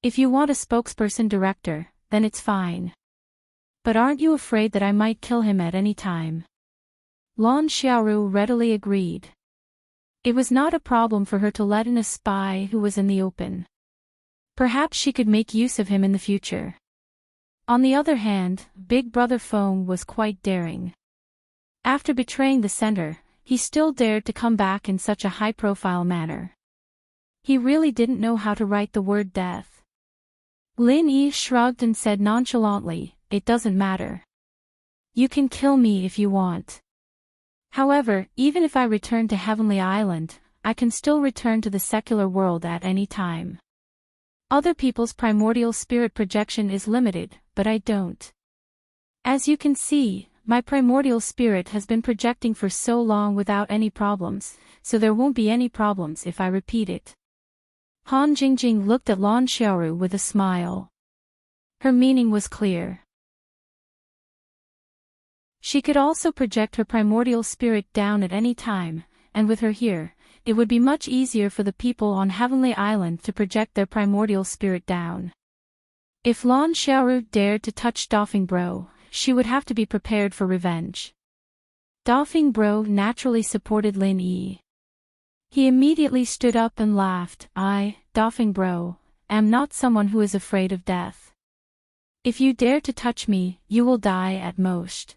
If you want a spokesperson director, then it's fine. But aren't you afraid that I might kill him at any time? Lan Xiaoru readily agreed. It was not a problem for her to let in a spy who was in the open. Perhaps she could make use of him in the future. On the other hand, Big Brother Feng was quite daring. After betraying the center, he still dared to come back in such a high-profile manner. He really didn't know how to write the word death. Lin Yi shrugged and said nonchalantly, it doesn't matter. You can kill me if you want. However, even if I return to Heavenly Island, I can still return to the secular world at any time. Other people's primordial spirit projection is limited, but I don't. As you can see, my primordial spirit has been projecting for so long without any problems, so there won't be any problems if I repeat it. Han Jingjing looked at Lan Xiaoru with a smile. Her meaning was clear. She could also project her primordial spirit down at any time, and with her here, it would be much easier for the people on Heavenly Island to project their primordial spirit down. If Lan Xiaoru dared to touch Dofing Bro, she would have to be prepared for revenge. Dofing Bro naturally supported Lin Yi. He immediately stood up and laughed. I, Dofing Bro, am not someone who is afraid of death. If you dare to touch me, you will die at most.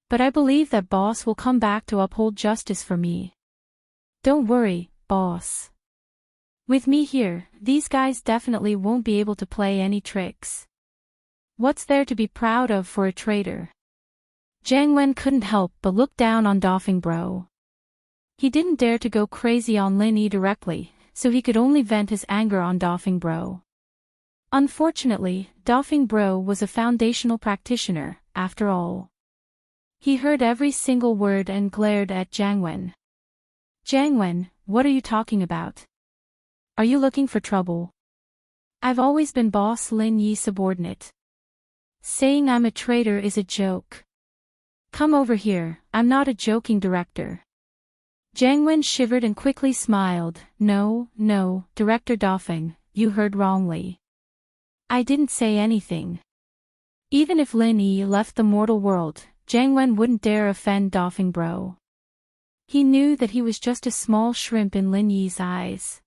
But I believe that boss will come back to uphold justice for me. Don't worry, boss. With me here, these guys definitely won't be able to play any tricks. What's there to be proud of for a traitor? Jiang Wen couldn't help but look down on Dofing Bro. He didn't dare to go crazy on Lin Yi directly, so he could only vent his anger on Dofing Bro. Unfortunately, Dofing Bro was a foundational practitioner, after all. He heard every single word and glared at Jiang Wen. Jiang Wen, what are you talking about? Are you looking for trouble? I've always been boss Lin Yi's subordinate. Saying I'm a traitor is a joke. Come over here, I'm not a joking director. Jiang Wen shivered and quickly smiled. No, Director Dofing, you heard wrongly. I didn't say anything. Even if Lin Yi left the mortal world, Jiang Wen wouldn't dare offend Dofing Bro. He knew that he was just a small shrimp in Lin Yi's eyes.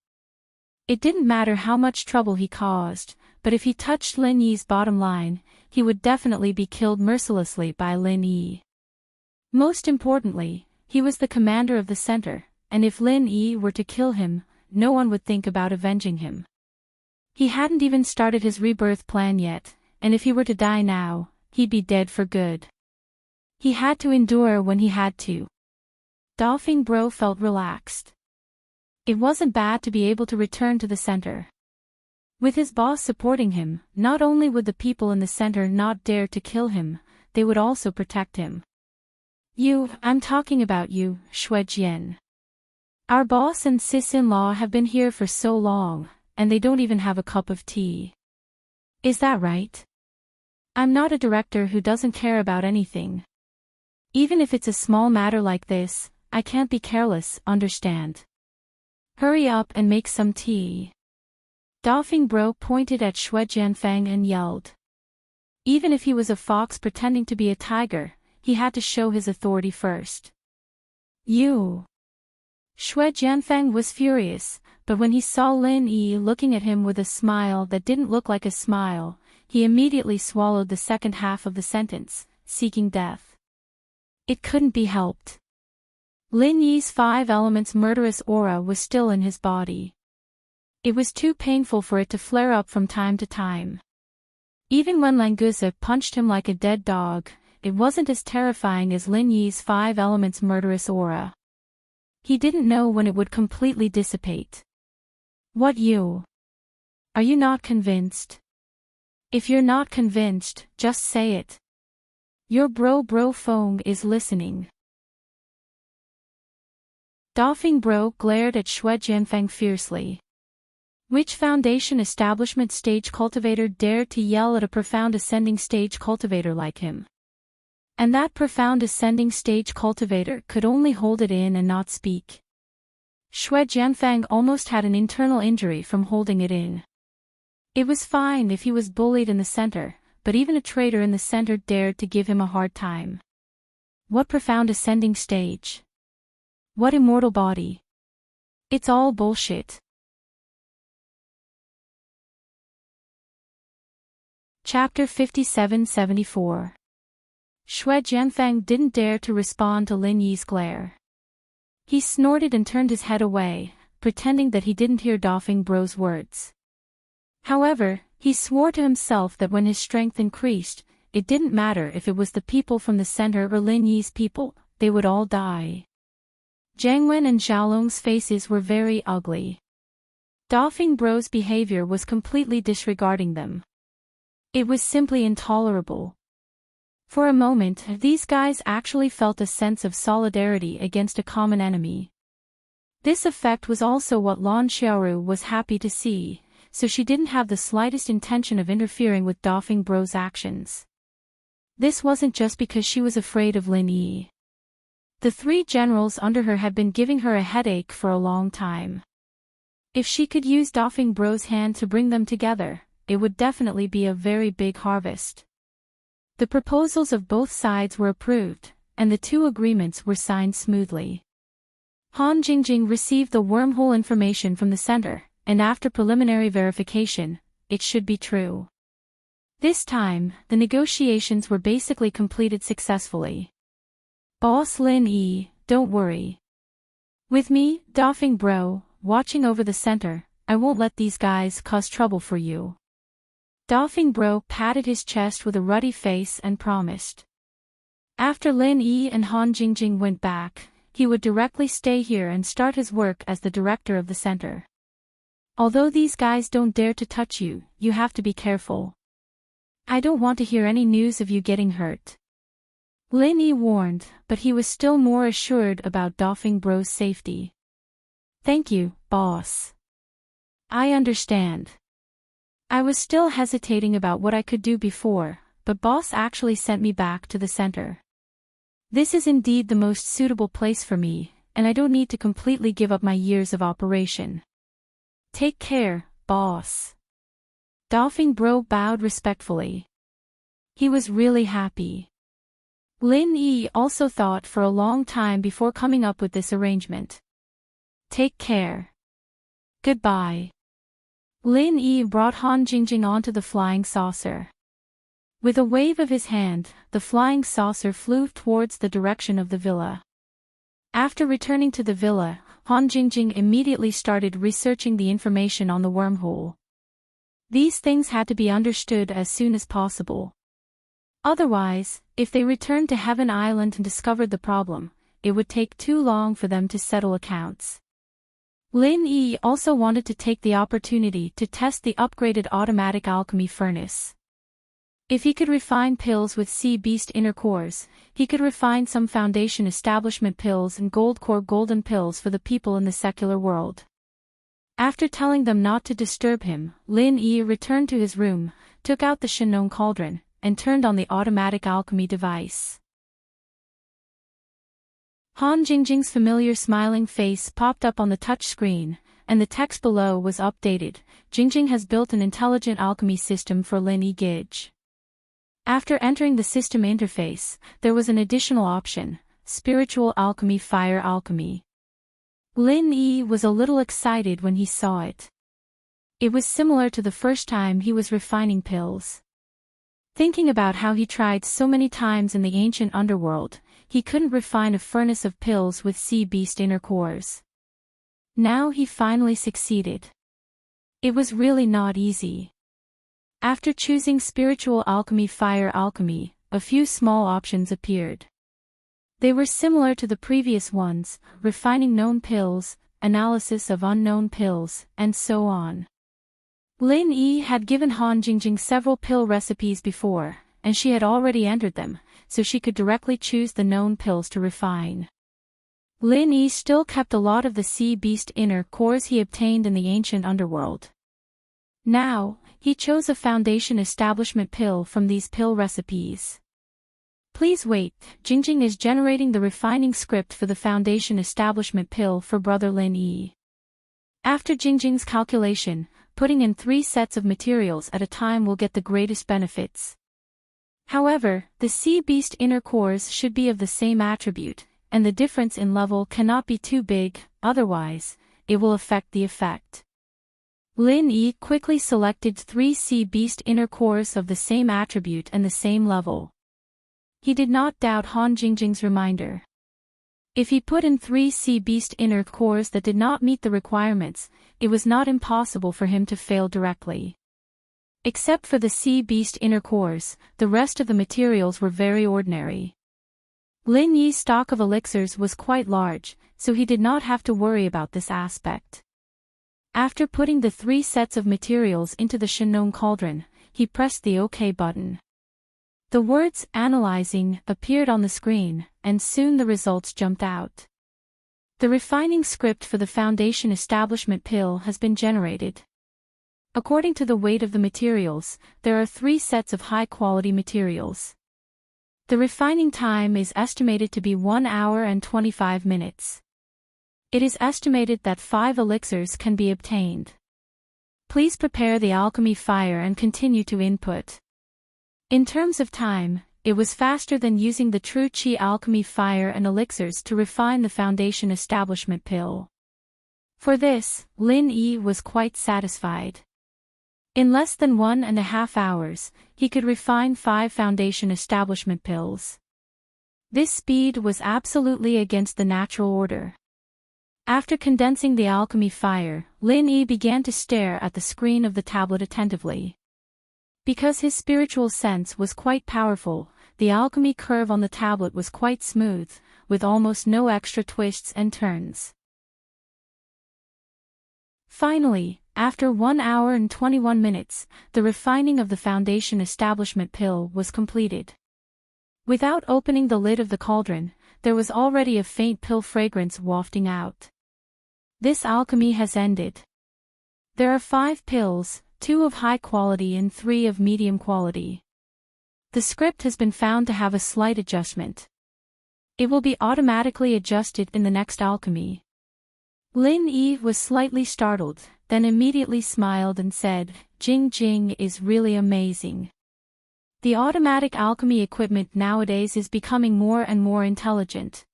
It didn't matter how much trouble he caused, but if he touched Lin Yi's bottom line, he would definitely be killed mercilessly by Lin Yi. Most importantly, he was the commander of the center, and if Lin Yi were to kill him, no one would think about avenging him. He hadn't even started his rebirth plan yet, and if he were to die now, he'd be dead for good. He had to endure when he had to. Dofing Bro felt relaxed. It wasn't bad to be able to return to the center. With his boss supporting him, not only would the people in the center not dare to kill him, they would also protect him. I'm talking about you, Shuejian. Our boss and sis-in-law have been here for so long, and they don't even have a cup of tea. Is that right? I'm not a director who doesn't care about anything. Even if it's a small matter like this, I can't be careless, understand? Hurry up and make some tea. Dofing Bro pointed at Xue Jianfang and yelled. Even if he was a fox pretending to be a tiger, he had to show his authority first. You! Xue Jianfang was furious, but when he saw Lin Yi looking at him with a smile that didn't look like a smile, he immediately swallowed the second half of the sentence, seeking death. It couldn't be helped. Lin Yi's 5 elements murderous aura was still in his body. It was too painful for it to flare up from time to time. Even when Languza punched him like a dead dog, it wasn't as terrifying as Lin Yi's 5 elements murderous aura. He didn't know when it would completely dissipate. What you? Are you not convinced? If you're not convinced, just say it. Your bro Fong is listening. Dofing Bro glared at Xue Jianfang fiercely. Which Foundation establishment stage cultivator dared to yell at a profound ascending stage cultivator like him? And that profound ascending stage cultivator could only hold it in and not speak. Xue Jianfang almost had an internal injury from holding it in. It was fine if he was bullied in the center, but even a traitor in the center dared to give him a hard time. What profound ascending stage? What immortal body? It's all bullshit. Chapter 57-74. Xue Jianfang didn't dare to respond to Lin Yi's glare. He snorted and turned his head away, pretending that he didn't hear Dofing Bro's words. However, he swore to himself that when his strength increased, it didn't matter if it was the people from the center or Lin Yi's people, they would all die. Jiang Wen and Xiaolong's faces were very ugly. Dafeng Bro's behavior was completely disregarding them. It was simply intolerable. For a moment, these guys actually felt a sense of solidarity against a common enemy. This effect was also what Lan Xiaoru was happy to see, so she didn't have the slightest intention of interfering with Dafeng Bro's actions. This wasn't just because she was afraid of Lin Yi. The three generals under her had been giving her a headache for a long time. If she could use Dafeng Bro's hand to bring them together, it would definitely be a very big harvest. The proposals of both sides were approved, and the two agreements were signed smoothly. Han Jingjing received the wormhole information from the center, and after preliminary verification, it should be true. This time, the negotiations were basically completed successfully. Boss Lin Yi, don't worry. With me, Dafeng Bro, watching over the center, I won't let these guys cause trouble for you. Dafeng Bro patted his chest with a ruddy face and promised. After Lin Yi and Han Jingjing went back, he would directly stay here and start his work as the director of the center. Although these guys don't dare to touch you, you have to be careful. I don't want to hear any news of you getting hurt. Lin Yi warned, but he was still more assured about Dafeng Bro's safety. Thank you, boss. I understand. I was still hesitating about what I could do before, but boss actually sent me back to the center. This is indeed the most suitable place for me, and I don't need to completely give up my years of operation. Take care, boss. Dafeng Bro bowed respectfully. He was really happy. Lin Yi also thought for a long time before coming up with this arrangement. Take care. Goodbye. Lin Yi brought Han Jingjing onto the flying saucer. With a wave of his hand, the flying saucer flew towards the direction of the villa. After returning to the villa, Han Jingjing immediately started researching the information on the wormhole. These things had to be understood as soon as possible. Otherwise, if they returned to Heaven Island and discovered the problem, it would take too long for them to settle accounts. Lin Yi also wanted to take the opportunity to test the upgraded automatic alchemy furnace. If he could refine pills with sea beast inner cores, he could refine some foundation establishment pills and gold core golden pills for the people in the secular world. After telling them not to disturb him, Lin Yi returned to his room, took out the Shinnon cauldron, and turned on the automatic alchemy device. Han Jingjing's familiar smiling face popped up on the touch screen, and the text below was updated. Jingjing has built an intelligent alchemy system for Lin Yi Gij. After entering the system interface, there was an additional option, Spiritual Alchemy Fire Alchemy. Lin Yi was a little excited when he saw it. It was similar to the first time he was refining pills. Thinking about how he tried so many times in the ancient underworld, he couldn't refine a furnace of pills with sea beast inner cores. Now he finally succeeded. It was really not easy. After choosing Spiritual Alchemy Fire Alchemy, a few small options appeared. They were similar to the previous ones, refining known pills, analysis of unknown pills, and so on. Lin Yi had given Han Jingjing several pill recipes before, and she had already entered them, so she could directly choose the known pills to refine. Lin Yi still kept a lot of the sea beast inner cores he obtained in the ancient underworld. Now, he chose a foundation establishment pill from these pill recipes. Please wait, Jingjing is generating the refining script for the foundation establishment pill for brother Lin Yi. After Jingjing's calculation, putting in 3 sets of materials at a time will get the greatest benefits. However, the sea beast inner cores should be of the same attribute, and the difference in level cannot be too big, otherwise, it will affect the effect. Lin Yi quickly selected 3 sea beast inner cores of the same attribute and the same level. He did not doubt Han Jingjing's reminder. If he put in 3 sea beast inner cores that did not meet the requirements, it was not impossible for him to fail directly. Except for the sea beast inner cores, the rest of the materials were very ordinary. Lin Yi's stock of elixirs was quite large, so he did not have to worry about this aspect. After putting the 3 sets of materials into the Shinnon cauldron, he pressed the OK button. The words "analyzing" appeared on the screen, and soon the results jumped out. The refining script for the foundation establishment pill has been generated. According to the weight of the materials, there are 3 sets of high-quality materials. The refining time is estimated to be 1 hour and 25 minutes. It is estimated that 5 elixirs can be obtained. Please prepare the alchemy fire and continue to input. In terms of time, it was faster than using the true Qi alchemy fire and elixirs to refine the foundation establishment pill. For this, Lin Yi was quite satisfied. In less than 1.5 hours, he could refine 5 foundation establishment pills. This speed was absolutely against the natural order. After condensing the alchemy fire, Lin Yi began to stare at the screen of the tablet attentively. Because his spiritual sense was quite powerful, the alchemy curve on the tablet was quite smooth, with almost no extra twists and turns. Finally, after 1 hour and 21 minutes, the refining of the foundation establishment pill was completed. Without opening the lid of the cauldron, there was already a faint pill fragrance wafting out. This alchemy has ended. There are 5 pills, 2 of high quality and 3 of medium quality. The script has been found to have a slight adjustment. It will be automatically adjusted in the next alchemy. Lin Yi was slightly startled, then immediately smiled and said, "Jing Jing is really amazing." The automatic alchemy equipment nowadays is becoming more and more intelligent.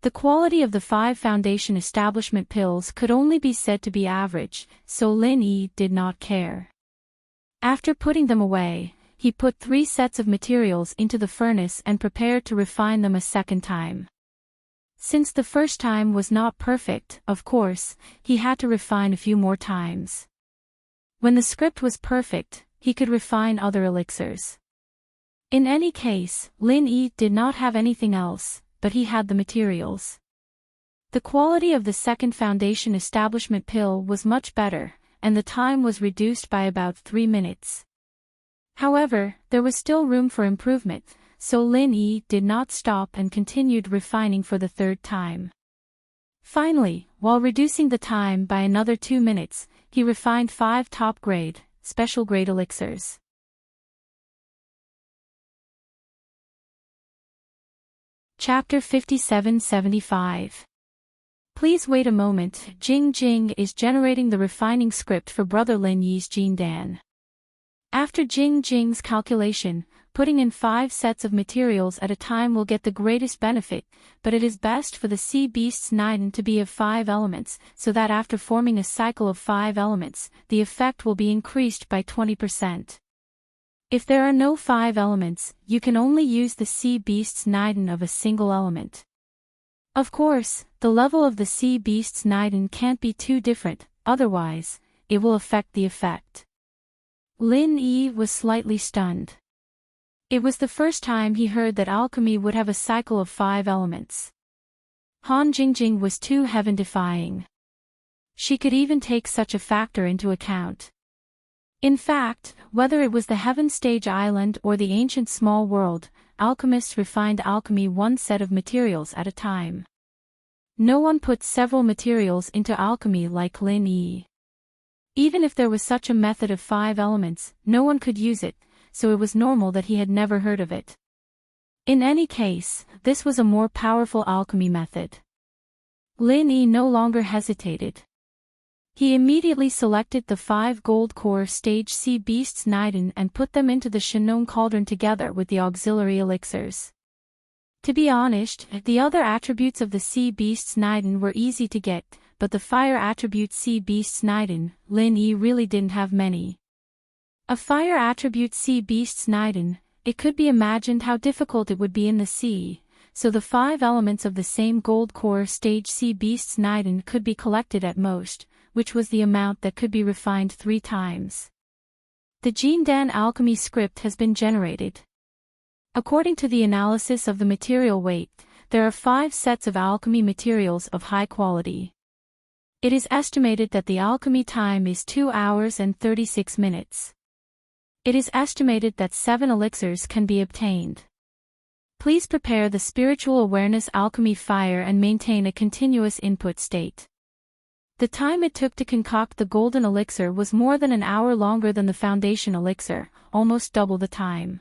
The quality of the 5 foundation establishment pills could only be said to be average, so Lin Yi did not care. After putting them away, he put 3 sets of materials into the furnace and prepared to refine them a second time. Since the first time was not perfect, of course, he had to refine a few more times. When the script was perfect, he could refine other elixirs. In any case, Lin Yi did not have anything else, but he had the materials. The quality of the second foundation establishment pill was much better, and the time was reduced by about 3 minutes. However, there was still room for improvement, so Lin Yi did not stop and continued refining for the 3rd time. Finally, while reducing the time by another 2 minutes, he refined 5 top-grade, special-grade elixirs. Chapter 5775. Please wait a moment. Jing Jing is generating the refining script for Brother Lin Yi's Jindan. After Jing Jing's calculation, putting in 5 sets of materials at a time will get the greatest benefit, but it is best for the sea beast's Niden to be of 5 elements, so that after forming a cycle of 5 elements, the effect will be increased by 20%. If there are no 5 elements, you can only use the sea beast's Niden of a single element. Of course, the level of the sea beast's Niden can't be too different, otherwise, it will affect the effect. Lin Yi was slightly stunned. It was the first time he heard that alchemy would have a cycle of 5 elements. Han Jingjing was too heaven-defying. She could even take such a factor into account. In fact, whether it was the Heaven Stage Island or the ancient small world, alchemists refined alchemy 1 set of materials at a time. No one put several materials into alchemy like Lin Yi. Even if there was such a method of 5 elements, no one could use it, so it was normal that he had never heard of it. In any case, this was a more powerful alchemy method. Lin Yi no longer hesitated. He immediately selected the 5 gold core stage sea beasts Niden and put them into the Shinnon cauldron together with the auxiliary elixirs. To be honest, the other attributes of the sea beasts Niden were easy to get, but the fire attribute sea beasts Niden, Lin Yi really didn't have many. A fire attribute sea beasts Niden, it could be imagined how difficult it would be in the sea, so the 5 elements of the same gold core stage sea beasts Niden could be collected at most, which was the amount that could be refined 3 times. The Jindan alchemy script has been generated. According to the analysis of the material weight, there are 5 sets of alchemy materials of high quality. It is estimated that the alchemy time is 2 hours and 36 minutes. It is estimated that 7 elixirs can be obtained. Please prepare the spiritual awareness alchemy fire and maintain a continuous input state. The time it took to concoct the golden elixir was more than an hour longer than the foundation elixir, almost double the time.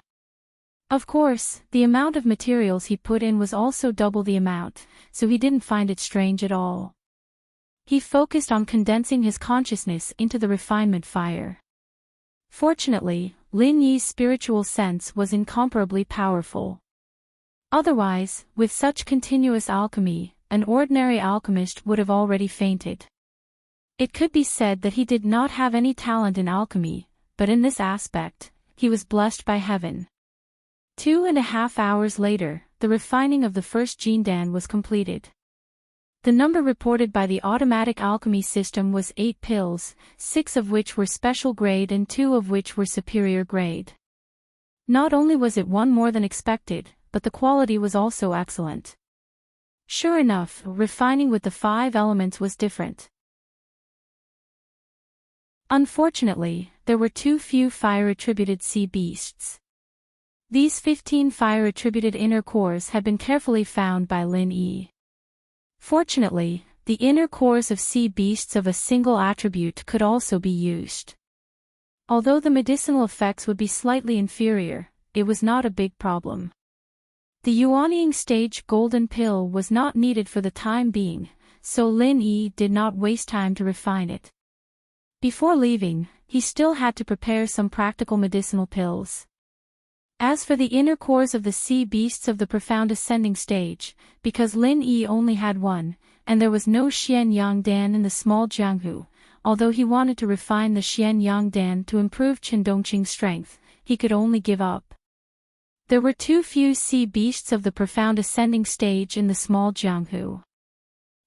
Of course, the amount of materials he put in was also double the amount, so he didn't find it strange at all. He focused on condensing his consciousness into the refinement fire. Fortunately, Lin Yi's spiritual sense was incomparably powerful. Otherwise, with such continuous alchemy, an ordinary alchemist would have already fainted. It could be said that he did not have any talent in alchemy, but in this aspect, he was blessed by heaven. 2.5 hours later, the refining of the first Jindan was completed. The number reported by the automatic alchemy system was 8 pills, 6 of which were special grade and 2 of which were superior grade. Not only was it one more than expected, but the quality was also excellent. Sure enough, refining with the 5 elements was different. Unfortunately, there were too few fire-attributed sea beasts. These 15 fire-attributed inner cores had been carefully found by Lin Yi. Fortunately, the inner cores of sea beasts of a single attribute could also be used. Although the medicinal effects would be slightly inferior, it was not a big problem. The Yuanying stage golden pill was not needed for the time being, so Lin Yi did not waste time to refine it. Before leaving, he still had to prepare some practical medicinal pills. As for the inner cores of the sea beasts of the profound ascending stage, because Lin Yi only had one, and there was no Xian Yang Dan in the small Jianghu, although he wanted to refine the Xian Yang Dan to improve Qindongqing's strength, he could only give up. There were too few sea beasts of the profound ascending stage in the small Jianghu.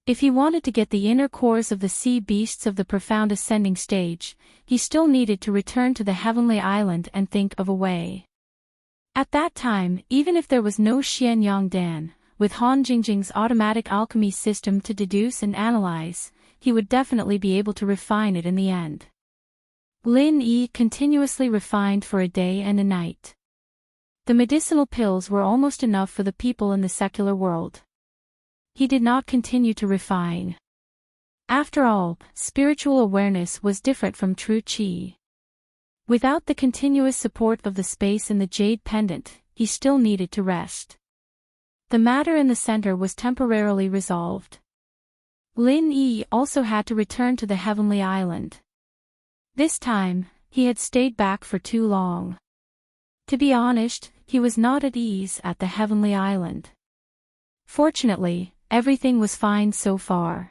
If he wanted to get the inner cores of the sea beasts of the profound ascending stage, he still needed to return to the heavenly island and think of a way. At that time, even if there was no Xian Yang Dan, with Han Jingjing's automatic alchemy system to deduce and analyze, he would definitely be able to refine it in the end. Lin Yi continuously refined for a day and a night. The medicinal pills were almost enough for the people in the secular world. He did not continue to refine. After all, spiritual awareness was different from true qi. Without the continuous support of the space in the jade pendant, he still needed to rest. The matter in the center was temporarily resolved. Lin Yi also had to return to the heavenly island. This time, he had stayed back for too long. To be honest, he was not at ease at the heavenly island. Fortunately, everything was fine so far.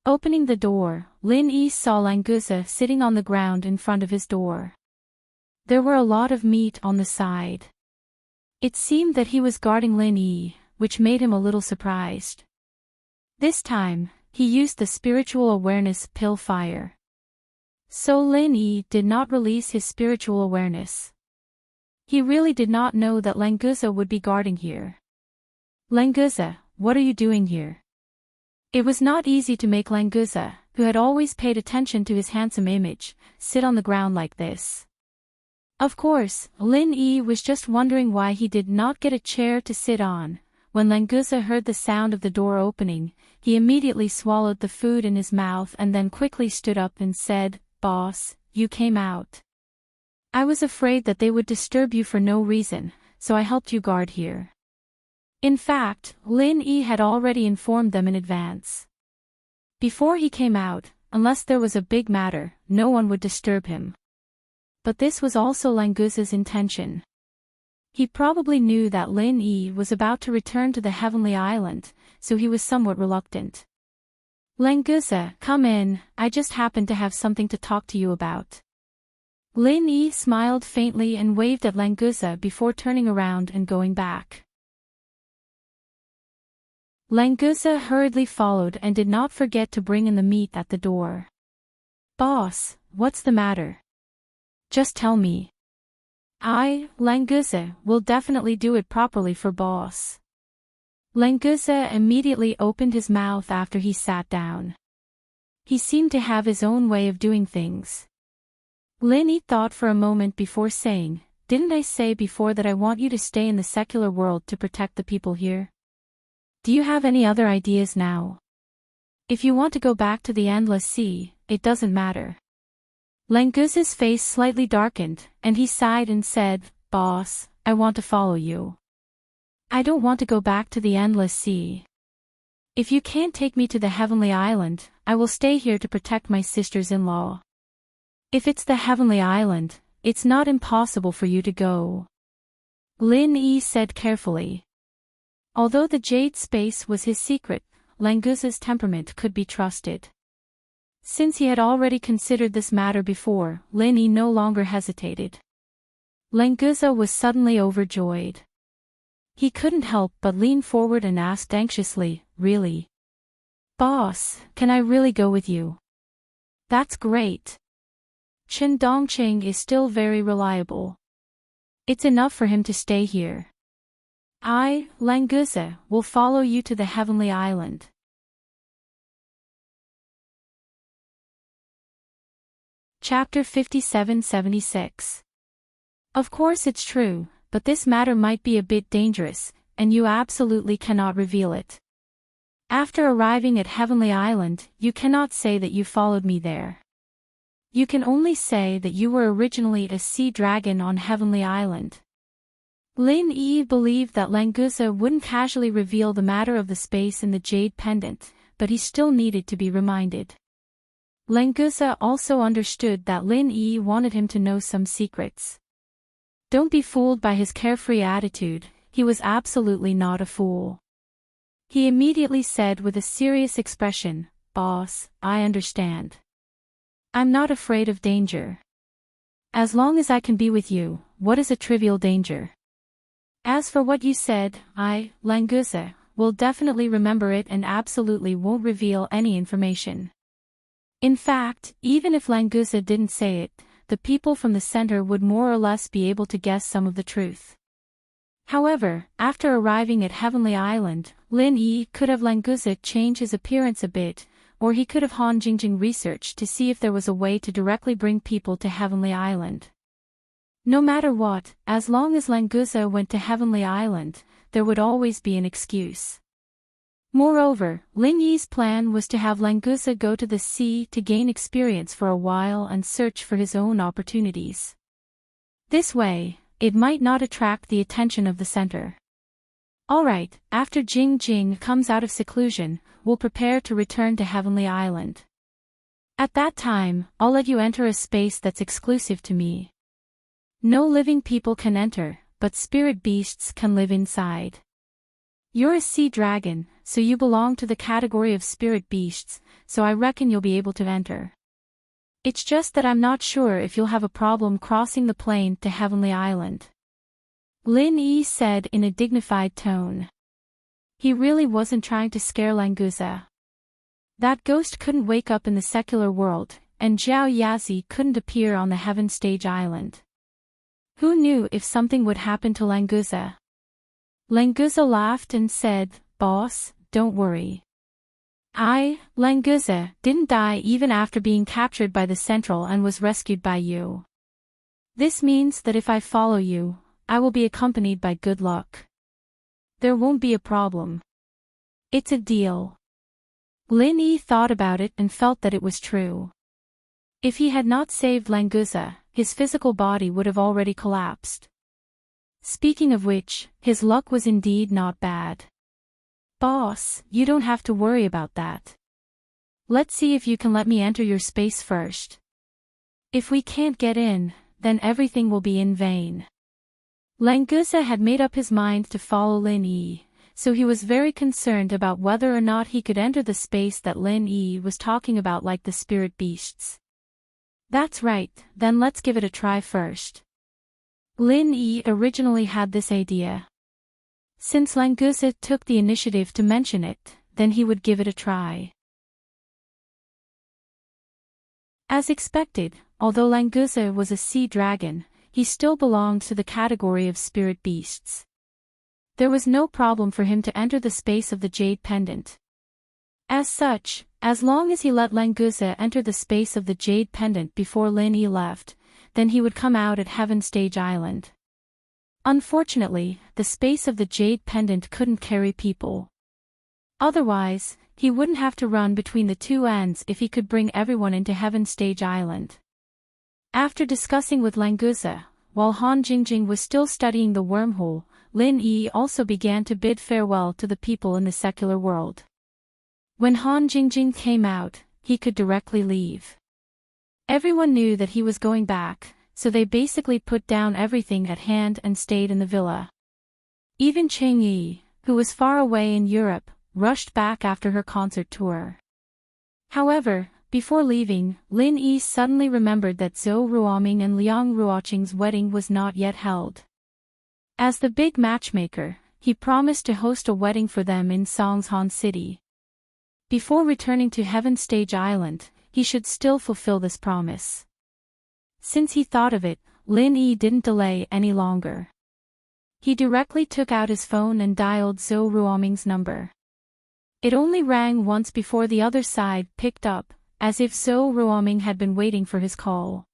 Opening the door, Lin Yi saw Languza sitting on the ground in front of his door. There were a lot of meat on the side. It seemed that he was guarding Lin Yi, which made him a little surprised. This time, he used the spiritual awareness pill fire. So Lin Yi did not release his spiritual awareness. He really did not know that Languza would be guarding here. Languza, what are you doing here? It was not easy to make Languza, who had always paid attention to his handsome image, sit on the ground like this. Of course, Lin Yi was just wondering why he did not get a chair to sit on. When Languza heard the sound of the door opening, he immediately swallowed the food in his mouth and then quickly stood up and said, "Boss, you came out. I was afraid that they would disturb you for no reason, so I helped you guard here." In fact, Lin Yi had already informed them in advance. Before he came out, unless there was a big matter, no one would disturb him. But this was also Languza's intention. He probably knew that Lin Yi was about to return to the heavenly island, so he was somewhat reluctant. "Languza, come in, I just happened to have something to talk to you about." Lin Yi smiled faintly and waved at Languza before turning around and going back. Languza hurriedly followed and did not forget to bring in the meat at the door. "Boss, what's the matter? Just tell me. Languza, will definitely do it properly for boss. Languza immediately opened his mouth after he sat down. He seemed to have his own way of doing things. Lin Yi thought for a moment before saying, "Didn't I say before that I want you to stay in the secular world to protect the people here? Do you have any other ideas now? If you want to go back to the Endless Sea, it doesn't matter." Languza's face slightly darkened, and he sighed and said, "Boss, I want to follow you. I don't want to go back to the Endless Sea. If you can't take me to the Heavenly Island, I will stay here to protect my sisters-in-law. If it's the Heavenly Island, it's not impossible for you to go," Lin Yi said carefully. Although the Jade Space was his secret, Languza's temperament could be trusted. Since he had already considered this matter before, Lin Yi no longer hesitated. Languza was suddenly overjoyed. He couldn't help but lean forward and asked anxiously, "Really? Boss, can I really go with you?" "That's great. Chen Dongqing is still very reliable. It's enough for him to stay here. Languza, will follow you to the Heavenly Island." Chapter 57-76. Of course it's true, but this matter might be a bit dangerous, and you absolutely cannot reveal it. After arriving at Heavenly Island, you cannot say that you followed me there. You can only say that you were originally a sea dragon on Heavenly Island. Lin Yi believed that Languza wouldn't casually reveal the matter of the space in the jade pendant, but he still needed to be reminded. Languza also understood that Lin Yi wanted him to know some secrets. Don't be fooled by his carefree attitude, he was absolutely not a fool. He immediately said with a serious expression, "Boss, I understand. I'm not afraid of danger. As long as I can be with you, what is a trivial danger? As for what you said, Languza, will definitely remember it and absolutely won't reveal any information." In fact, even if Languza didn't say it, the people from the center would more or less be able to guess some of the truth. However, after arriving at Heavenly Island, Lin Yi could have Languza change his appearance a bit, or he could have Han Jingjing research to see if there was a way to directly bring people to Heavenly Island. No matter what, as long as Languza went to Heavenly Island, there would always be an excuse. Moreover, Lin Yi's plan was to have Languza go to the sea to gain experience for a while and search for his own opportunities. This way, it might not attract the attention of the center. Alright, after Jing Jing comes out of seclusion, we'll prepare to return to Heavenly Island. At that time, I'll let you enter a space that's exclusive to me. No living people can enter, but spirit beasts can live inside. You're a sea dragon, so you belong to the category of spirit beasts, so I reckon you'll be able to enter. It's just that I'm not sure if you'll have a problem crossing the plane to Heavenly Island," Lin Yi said in a dignified tone. He really wasn't trying to scare Languza. That ghost couldn't wake up in the secular world, and Zhao Yazi couldn't appear on the Heaven Stage Island. Who knew if something would happen to Languza? Languza laughed and said, "Boss, don't worry. Languza, didn't die even after being captured by the Central and was rescued by you. This means that if I follow you, I will be accompanied by good luck. There won't be a problem. It's a deal." Lin Yi thought about it and felt that it was true. If he had not saved Languza, his physical body would have already collapsed. Speaking of which, his luck was indeed not bad. "Boss, you don't have to worry about that. Let's see if you can let me enter your space first. If we can't get in, then everything will be in vain." Languza had made up his mind to follow Lin Yi, so he was very concerned about whether or not he could enter the space that Lin Yi was talking about like the spirit beasts. "That's right, then let's give it a try first." Lin Yi originally had this idea. Since Languza took the initiative to mention it, then he would give it a try. As expected, although Languza was a sea dragon, he still belonged to the category of spirit beasts. There was no problem for him to enter the space of the jade pendant. As such, as long as he let Languza enter the space of the jade pendant before Lin Yi left, then he would come out at Heaven Stage Island. Unfortunately, the space of the jade pendant couldn't carry people. Otherwise, he wouldn't have to run between the two ends if he could bring everyone into Heaven Stage Island. After discussing with Languza, while Han Jingjing was still studying the wormhole, Lin Yi also began to bid farewell to the people in the secular world. When Han Jingjing came out, he could directly leave. Everyone knew that he was going back, so they basically put down everything at hand and stayed in the villa. Even Cheng Yi, who was far away in Europe, rushed back after her concert tour. However, before leaving, Lin Yi suddenly remembered that Zhou Ruoming and Liang Ruoqing's wedding was not yet held. As the big matchmaker, he promised to host a wedding for them in Songshan City. Before returning to Heaven Stage Island, he should still fulfill this promise. Since he thought of it, Lin Yi didn't delay any longer. He directly took out his phone and dialed Zhou Ruoming's number. It only rang once before the other side picked up, as if Zhou Ruoming had been waiting for his call.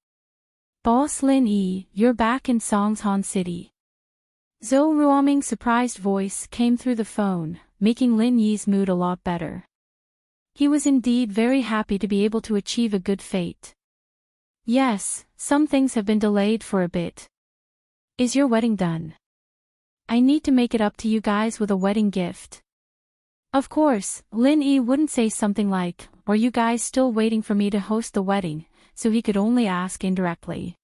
"Boss Lin Yi, you're back in Songshan City." Zhou Ruoming's surprised voice came through the phone, making Lin Yi's mood a lot better. He was indeed very happy to be able to achieve a good fate. "Yes, some things have been delayed for a bit. Is your wedding done? I need to make it up to you guys with a wedding gift." Of course, Lin Yi wouldn't say something like, "Are you guys still waiting for me to host the wedding?" so he could only ask indirectly.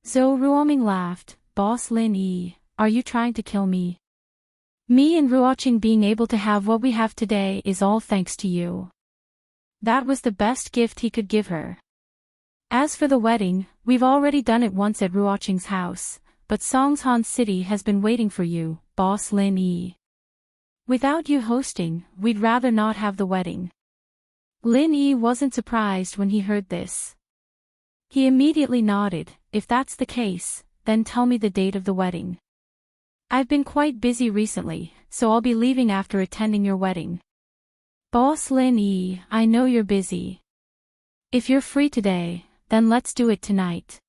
Zhou Ruoming laughed. "Boss Lin Yi, are you trying to kill me? Me and Ruoqing being able to have what we have today is all thanks to you." That was the best gift he could give her. "As for the wedding, we've already done it once at Ruoqing's house, but Songshan City has been waiting for you, Boss Lin Yi. Without you hosting, we'd rather not have the wedding." Lin Yi wasn't surprised when he heard this. He immediately nodded. "If that's the case, then tell me the date of the wedding. I've been quite busy recently, so I'll be leaving after attending your wedding." "Boss Lin Yi, I know you're busy. If you're free today, then let's do it tonight,"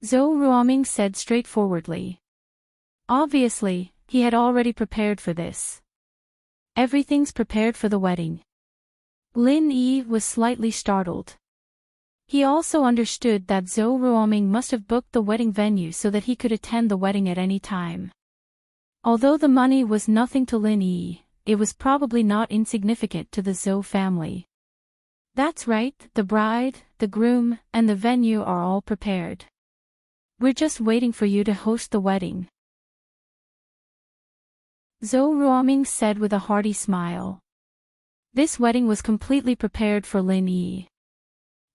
Zhou Ruoming said straightforwardly. Obviously, he had already prepared for this. Everything's prepared for the wedding. Lin Yi was slightly startled. He also understood that Zhou Ruoming must have booked the wedding venue so that he could attend the wedding at any time. Although the money was nothing to Lin Yi, it was probably not insignificant to the Zhou family. "That's right, the bride, the groom, and the venue are all prepared. We're just waiting for you to host the wedding," Zhou Ruoming said with a hearty smile. This wedding was completely prepared for Lin Yi.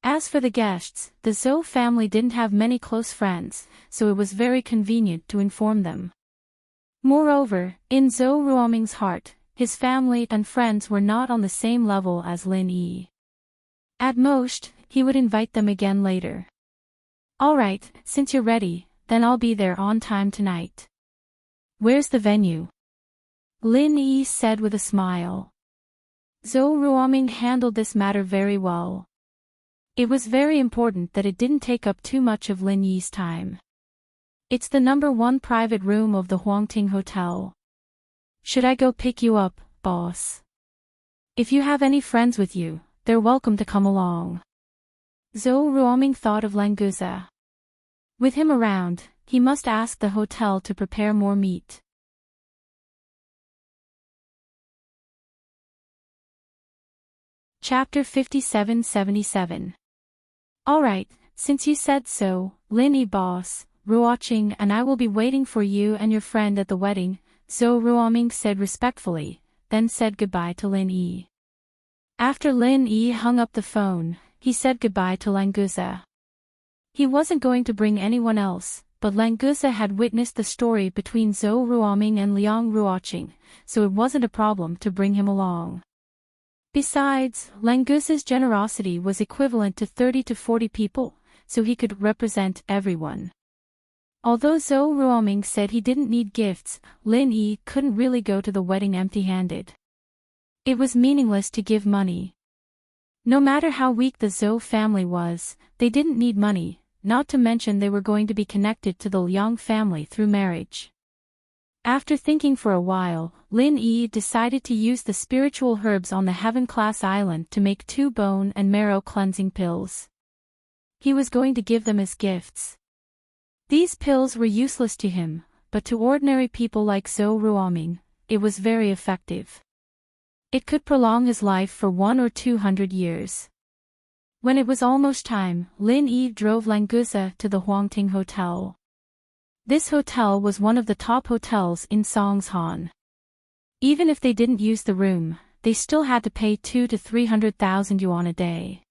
As for the guests, the Zhou family didn't have many close friends, so it was very convenient to inform them. Moreover, in Zhou Ruoming's heart, his family and friends were not on the same level as Lin Yi. At most, he would invite them again later. "All right, since you're ready, then I'll be there on time tonight." "Where's the venue?" Lin Yi said with a smile. Zhou Ruoming handled this matter very well. It was very important that it didn't take up too much of Lin Yi's time. "It's the #1 private room of the Huangting Hotel. Should I go pick you up, boss? If you have any friends with you, they're welcome to come along." Zhou Ruoming thought of Languza. With him around, he must ask the hotel to prepare more meat. Chapter 5777. "Alright, since you said so, Lin Yi boss, Ruoqing and I will be waiting for you and your friend at the wedding," Zhou Ruoming said respectfully, then said goodbye to Lin Yi. After Lin Yi hung up the phone, he said goodbye to Languza. He wasn't going to bring anyone else, but Languza had witnessed the story between Zhou Ruoming and Liang Ruoqing, so it wasn't a problem to bring him along. Besides, Languza's generosity was equivalent to 30 to 40 people, so he could represent everyone. Although Zhou Ruoming said he didn't need gifts, Lin Yi couldn't really go to the wedding empty-handed. It was meaningless to give money. No matter how weak the Zhou family was, they didn't need money, not to mention they were going to be connected to the Liang family through marriage. After thinking for a while, Lin Yi decided to use the spiritual herbs on the Heaven-class island to make 2 bone and marrow cleansing pills. He was going to give them as gifts. These pills were useless to him, but to ordinary people like Zhou Ruoming, it was very effective. It could prolong his life for 100 or 200 years. When it was almost time, Lin Yi drove Languza to the Huangting Hotel. This hotel was one of the top hotels in Songshan. Even if they didn't use the room, they still had to pay 200,000 to 300,000 yuan a day.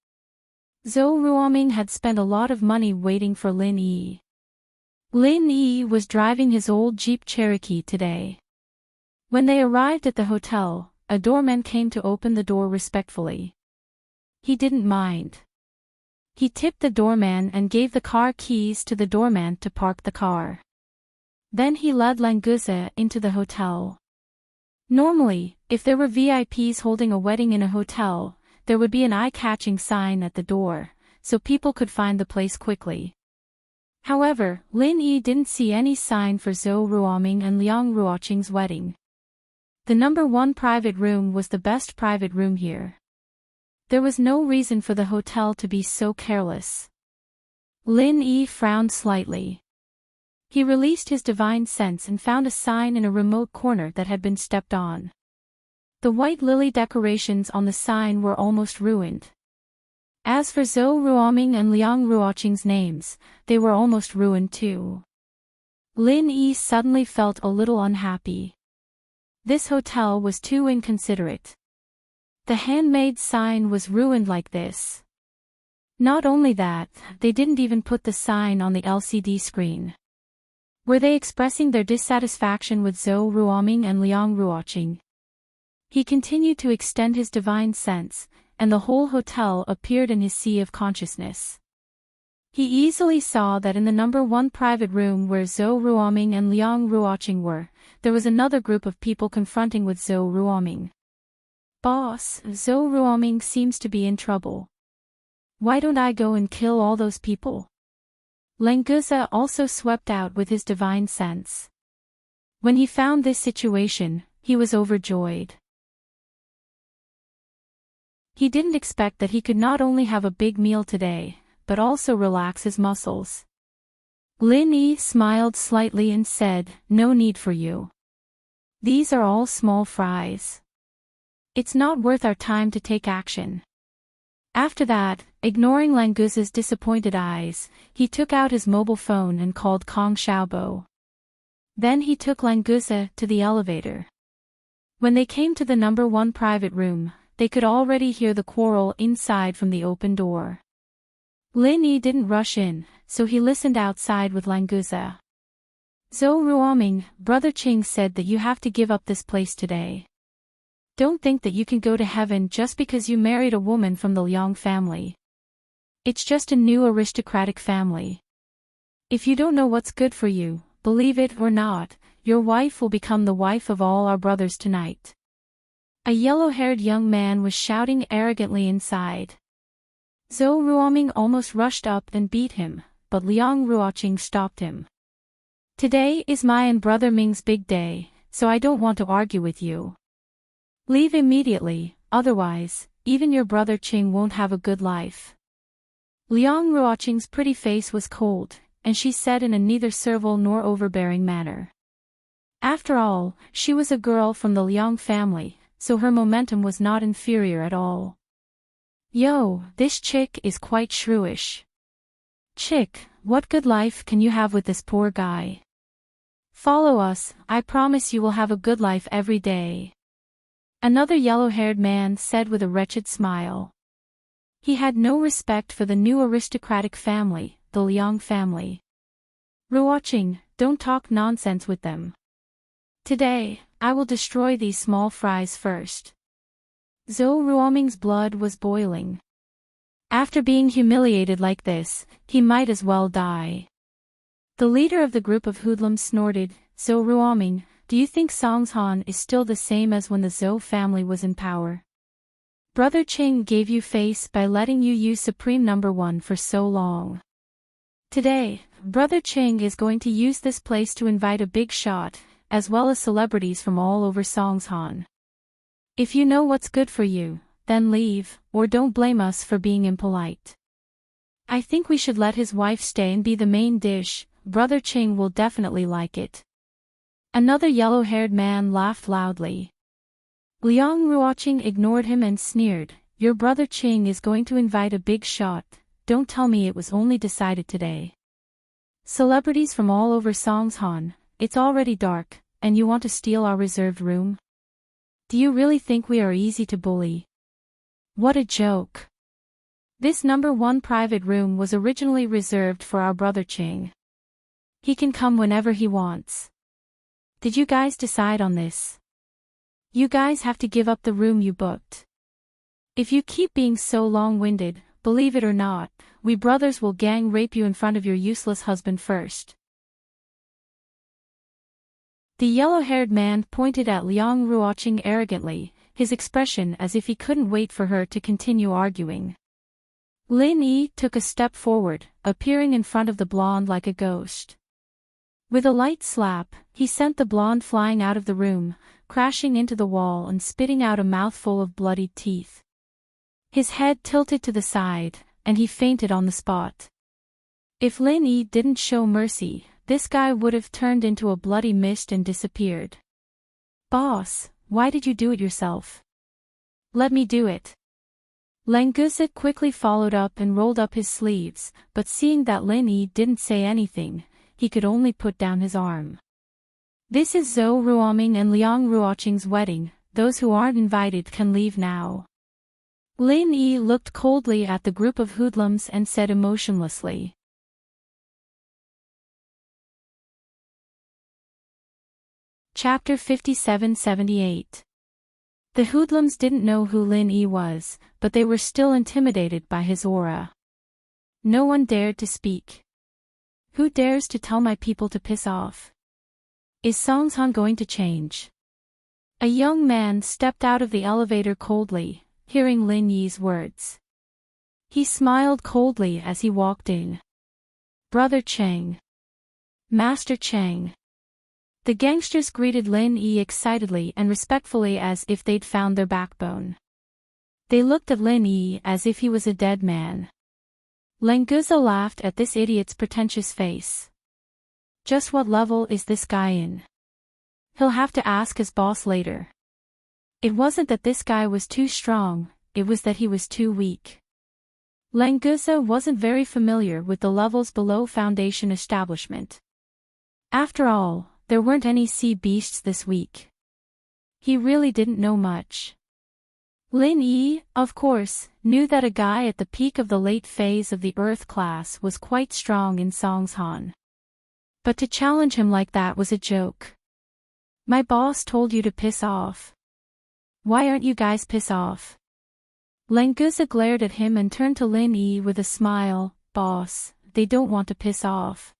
Zhou Ruoming had spent a lot of money waiting for Lin Yi. Lin Yi was driving his old Jeep Cherokee today. When they arrived at the hotel, a doorman came to open the door respectfully. He didn't mind. He tipped the doorman and gave the car keys to the doorman to park the car. Then he led Languza into the hotel. Normally, if there were VIPs holding a wedding in a hotel, there would be an eye-catching sign at the door, so people could find the place quickly. However, Lin Yi didn't see any sign for Zhou Ruoming and Liang Ruoqing's wedding. The number 1 private room was the best private room here. There was no reason for the hotel to be so careless. Lin Yi frowned slightly. He released his divine sense and found a sign in a remote corner that had been stepped on. The white lily decorations on the sign were almost ruined. As for Zhou Ruoming and Liang Ruoqing's names, they were almost ruined too. Lin Yi suddenly felt a little unhappy. This hotel was too inconsiderate. The handmade sign was ruined like this. Not only that, they didn't even put the sign on the LCD screen. Were they expressing their dissatisfaction with Zhou Ruoming and Liang Ruoqing? He continued to extend his divine sense, and the whole hotel appeared in his sea of consciousness. He easily saw that in the number 1 private room where Zhou Ruoming and Liang Ruoqing were, there was another group of people confronting with Zhou Ruoming. Boss, Zhou Ruoming seems to be in trouble. Why don't I go and kill all those people? Languza also swept out with his divine sense. When he found this situation, he was overjoyed. He didn't expect that he could not only have a big meal today, but also relax his muscles. Lin Yi smiled slightly and said, "No need for you. These are all small fries. It's not worth our time to take action." After that, ignoring Languza's disappointed eyes, he took out his mobile phone and called Kong Xiaobo. Then he took Languza to the elevator. When they came to the number 1 private room, they could already hear the quarrel inside from the open door. Lin Yi didn't rush in, so he listened outside with Languza. "Zhou Ruoming, Brother Qing said that you have to give up this place today. Don't think that you can go to heaven just because you married a woman from the Liang family. It's just a new aristocratic family. If you don't know what's good for you, believe it or not, your wife will become the wife of all our brothers tonight." A yellow-haired young man was shouting arrogantly inside. Zhou Ruoming almost rushed up and beat him, but Liang Ruoqing stopped him. "Today is my and Brother Ming's big day, so I don't want to argue with you. Leave immediately, otherwise, even your brother Qing won't have a good life." Liang Ruoqing's pretty face was cold, and she said in a neither servile nor overbearing manner. After all, she was a girl from the Liang family, so her momentum was not inferior at all. "Yo, this chick is quite shrewish. Chick, what good life can you have with this poor guy? Follow us, I promise you will have a good life every day." Another yellow-haired man said with a wretched smile. He had no respect for the new aristocratic family, the Liang family. "Ruoqing, don't talk nonsense with them. Today, I will destroy these small fries first." Zhou Ruoming's blood was boiling. After being humiliated like this, he might as well die. The leader of the group of hoodlums snorted, Heartwarming, do you think Songshan is still the same as when the Zhou family was in power? Brother Ching gave you face by letting you use Supreme Number 1 for so long. Today, Brother Ching is going to use this place to invite a big shot, as well as celebrities from all over Songshan. If you know what's good for you, then leave, or don't blame us for being impolite. I think we should let his wife stay and be the main dish, Brother Ching will definitely like it. Another yellow-haired man laughed loudly. Liang Ruoqing ignored him and sneered, your brother Ching is going to invite a big shot, don't tell me it was only decided today. Celebrities from all over Songshan, it's already dark, and you want to steal our reserved room? Do you really think we are easy to bully? What a joke. This number 1 private room was originally reserved for our brother Ching. He can come whenever he wants. Did you guys decide on this? You guys have to give up the room you booked. If you keep being so long-winded, believe it or not, we brothers will gang rape you in front of your useless husband first. The yellow-haired man pointed at Liang Ruoqing arrogantly, his expression as if he couldn't wait for her to continue arguing. Lin Yi took a step forward, appearing in front of the blonde like a ghost. With a light slap, he sent the blonde flying out of the room, crashing into the wall and spitting out a mouthful of bloodied teeth. His head tilted to the side, and he fainted on the spot. If Lin Yi didn't show mercy, this guy would have turned into a bloody mist and disappeared. Boss, why did you do it yourself? Let me do it. Languza quickly followed up and rolled up his sleeves, but seeing that Lin Yi didn't say anything, he could only put down his arm. This is Zhou Ruoming and Liang Ruoqing's wedding, those who aren't invited can leave now. Lin Yi looked coldly at the group of hoodlums and said emotionlessly. Chapter 57-78. The hoodlums didn't know who Lin Yi was, but they were still intimidated by his aura. No one dared to speak. Who dares to tell my people to piss off? Is Songshan going to change? A young man stepped out of the elevator coldly, hearing Lin Yi's words. He smiled coldly as he walked in. Brother Cheng. Master Cheng. The gangsters greeted Lin Yi excitedly and respectfully as if they'd found their backbone. They looked at Lin Yi as if he was a dead man. Languza laughed at this idiot's pretentious face. Just what level is this guy in? He'll have to ask his boss later. It wasn't that this guy was too strong, it was that he was too weak. Languza wasn't very familiar with the levels below Foundation establishment. After all, there weren't any sea beasts this week. He really didn't know much. Lin Yi, of course, knew that a guy at the peak of the late phase of the Earth class was quite strong in Songshan. But to challenge him like that was a joke. My boss told you to piss off. Why aren't you guys piss off? Languza glared at him and turned to Lin Yi with a smile. Boss, they don't want to piss off.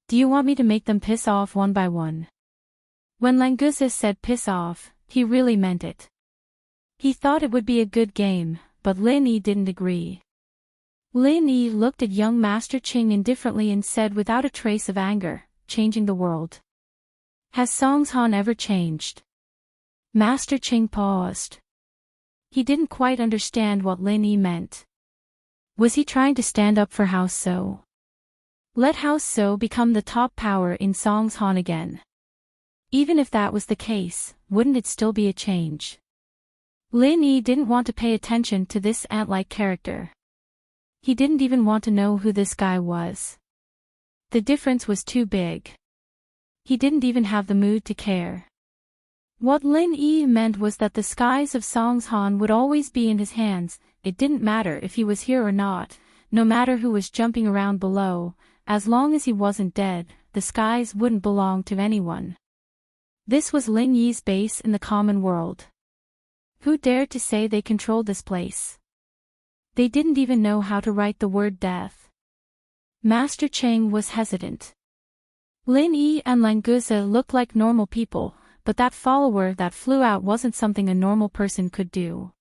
Do you want me to make them piss off one by one? When Languza said piss off, he really meant it. He thought it would be a good game, but Lin Yi didn't agree. Lin Yi looked at young Master Ching indifferently and said without a trace of anger, changing the world. Has Songshan ever changed? Master Ching paused. He didn't quite understand what Lin Yi meant. Was he trying to stand up for House So? Let House So become the top power in Songshan again. Even if that was the case, wouldn't it still be a change? Lin Yi didn't want to pay attention to this ant-like character. He didn't even want to know who this guy was. The difference was too big. He didn't even have the mood to care. What Lin Yi meant was that the skies of Songshan would always be in his hands, it didn't matter if he was here or not, no matter who was jumping around below, as long as he wasn't dead, the skies wouldn't belong to anyone. This was Lin Yi's base in the common world. Who dared to say they controlled this place? They didn't even know how to write the word death. Master Cheng was hesitant. Lin Yi and Languza looked like normal people, but that follower that flew out wasn't something a normal person could do.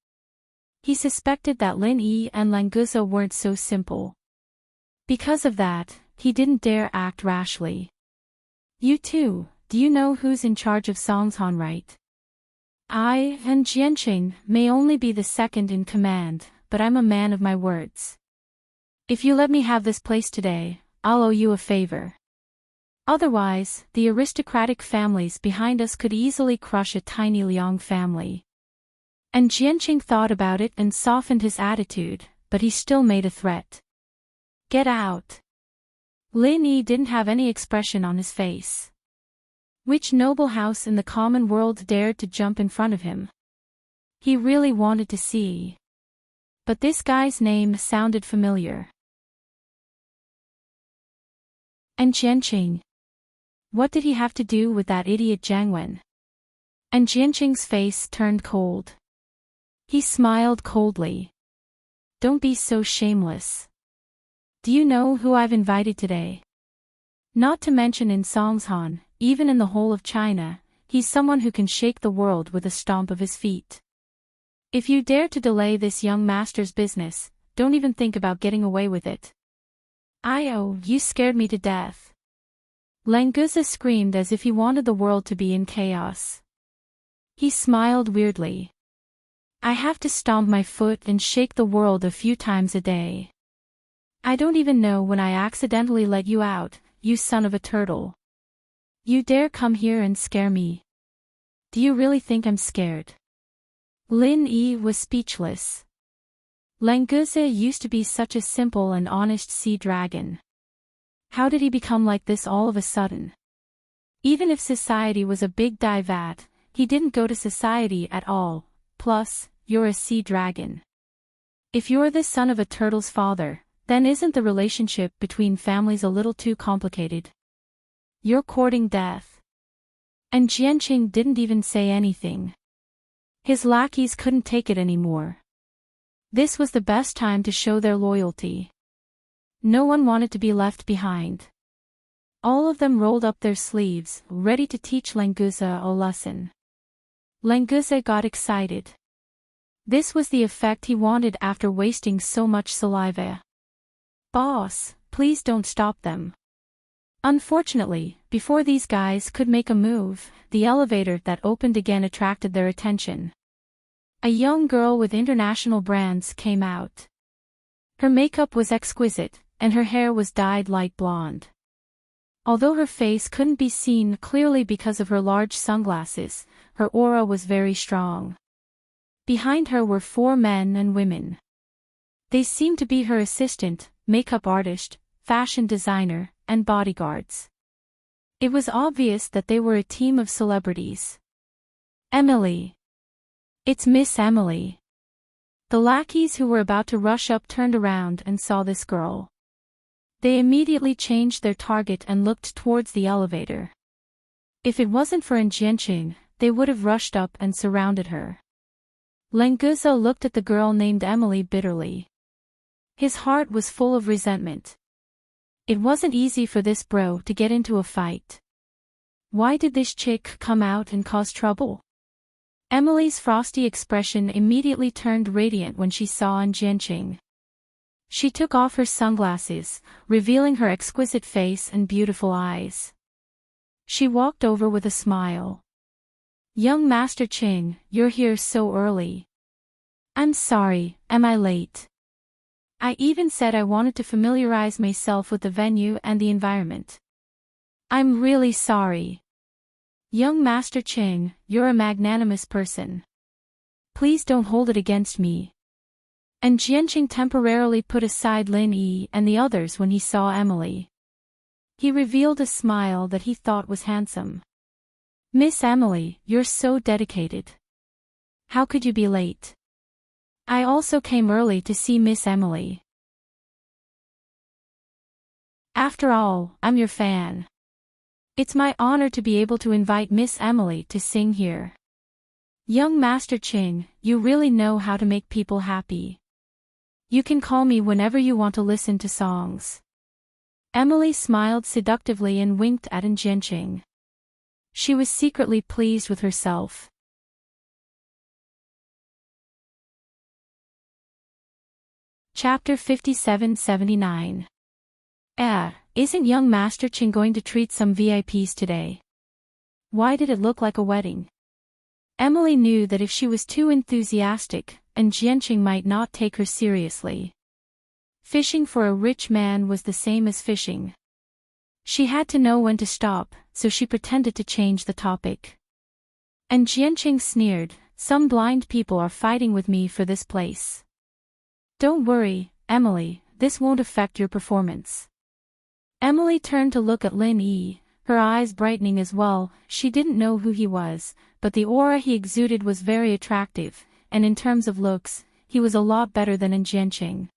He suspected that Lin Yi and Languza weren't so simple. Because of that, he didn't dare act rashly. You two, do you know who's in charge of Songshan, right? I, and Jianqing, may only be the second in command, but I'm a man of my words. If you let me have this place today, I'll owe you a favor. Otherwise, the aristocratic families behind us could easily crush a tiny Liang family. And Jianqing thought about it and softened his attitude, but he still made a threat. Get out. Lin Yi didn't have any expression on his face. Which noble house in the common world dared to jump in front of him? He really wanted to see. But this guy's name sounded familiar. And Jianqing. What did he have to do with that idiot Jiang Wen? And Jianqing's face turned cold. He smiled coldly. Don't be so shameless. Do you know who I've invited today? Not to mention in Songshan, even in the whole of China, he's someone who can shake the world with a stomp of his feet. If you dare to delay this young master's business, don't even think about getting away with it. You scared me to death. Languza screamed as if he wanted the world to be in chaos. He smiled weirdly. I have to stomp my foot and shake the world a few times a day. I don't even know when I accidentally let you out, you son of a turtle. You dare come here and scare me? Do you really think I'm scared? Lin Yi was speechless. Languza used to be such a simple and honest sea dragon. How did he become like this all of a sudden? Even if society was a big dye vat, he didn't go to society at all, plus, you're a sea dragon. If you're the son of a turtle's father, then isn't the relationship between families a little too complicated? You're courting death. And Jianqing didn't even say anything. His lackeys couldn't take it anymore. This was the best time to show their loyalty. No one wanted to be left behind. All of them rolled up their sleeves, ready to teach Languza a lesson. Languza got excited. This was the effect he wanted after wasting so much saliva. Boss, please don't stop them. Unfortunately, before these guys could make a move, the elevator that opened again attracted their attention. A young girl with international brands came out. Her makeup was exquisite, and her hair was dyed light blonde. Although her face couldn't be seen clearly because of her large sunglasses, her aura was very strong. Behind her were 4 men and women. They seemed to be her assistant, makeup artist, fashion designer, and bodyguards. It was obvious that they were a team of celebrities. Emily. It's Miss Emily. The lackeys who were about to rush up turned around and saw this girl. They immediately changed their target and looked towards the elevator. If it wasn't for Jianqing, they would have rushed up and surrounded her. Languza looked at the girl named Emily bitterly. His heart was full of resentment. It wasn't easy for this bro to get into a fight. Why did this chick come out and cause trouble? Emily's frosty expression immediately turned radiant when she saw Jianqing. She took off her sunglasses, revealing her exquisite face and beautiful eyes. She walked over with a smile. Young Master Qing, you're here so early. I'm sorry, am I late? I even said I wanted to familiarize myself with the venue and the environment. I'm really sorry. Young Master Qing, you're a magnanimous person. Please don't hold it against me. And Jianqing temporarily put aside Lin Yi and the others when he saw Emily. He revealed a smile that he thought was handsome. Miss Emily, you're so dedicated. How could you be late? I also came early to see Miss Emily. After all, I'm your fan. It's my honor to be able to invite Miss Emily to sing here. Young Master Qing, you really know how to make people happy. You can call me whenever you want to listen to songs. Emily smiled seductively and winked at Enchanting. She was secretly pleased with herself. Chapter 57-79. Isn't young Master Ching going to treat some VIPs today? Why did it look like a wedding? Emily knew that if she was too enthusiastic, Enchanting might not take her seriously. Fishing for a rich man was the same as fishing. She had to know when to stop, so she pretended to change the topic. Enchanting sneered, "Some blind people are fighting with me for this place." "Don't worry, Emily, this won't affect your performance." Emily turned to look at Lin Yi, her eyes brightening as well. She didn't know who he was, but the aura he exuded was very attractive, and in terms of looks, he was a lot better than Enchanting.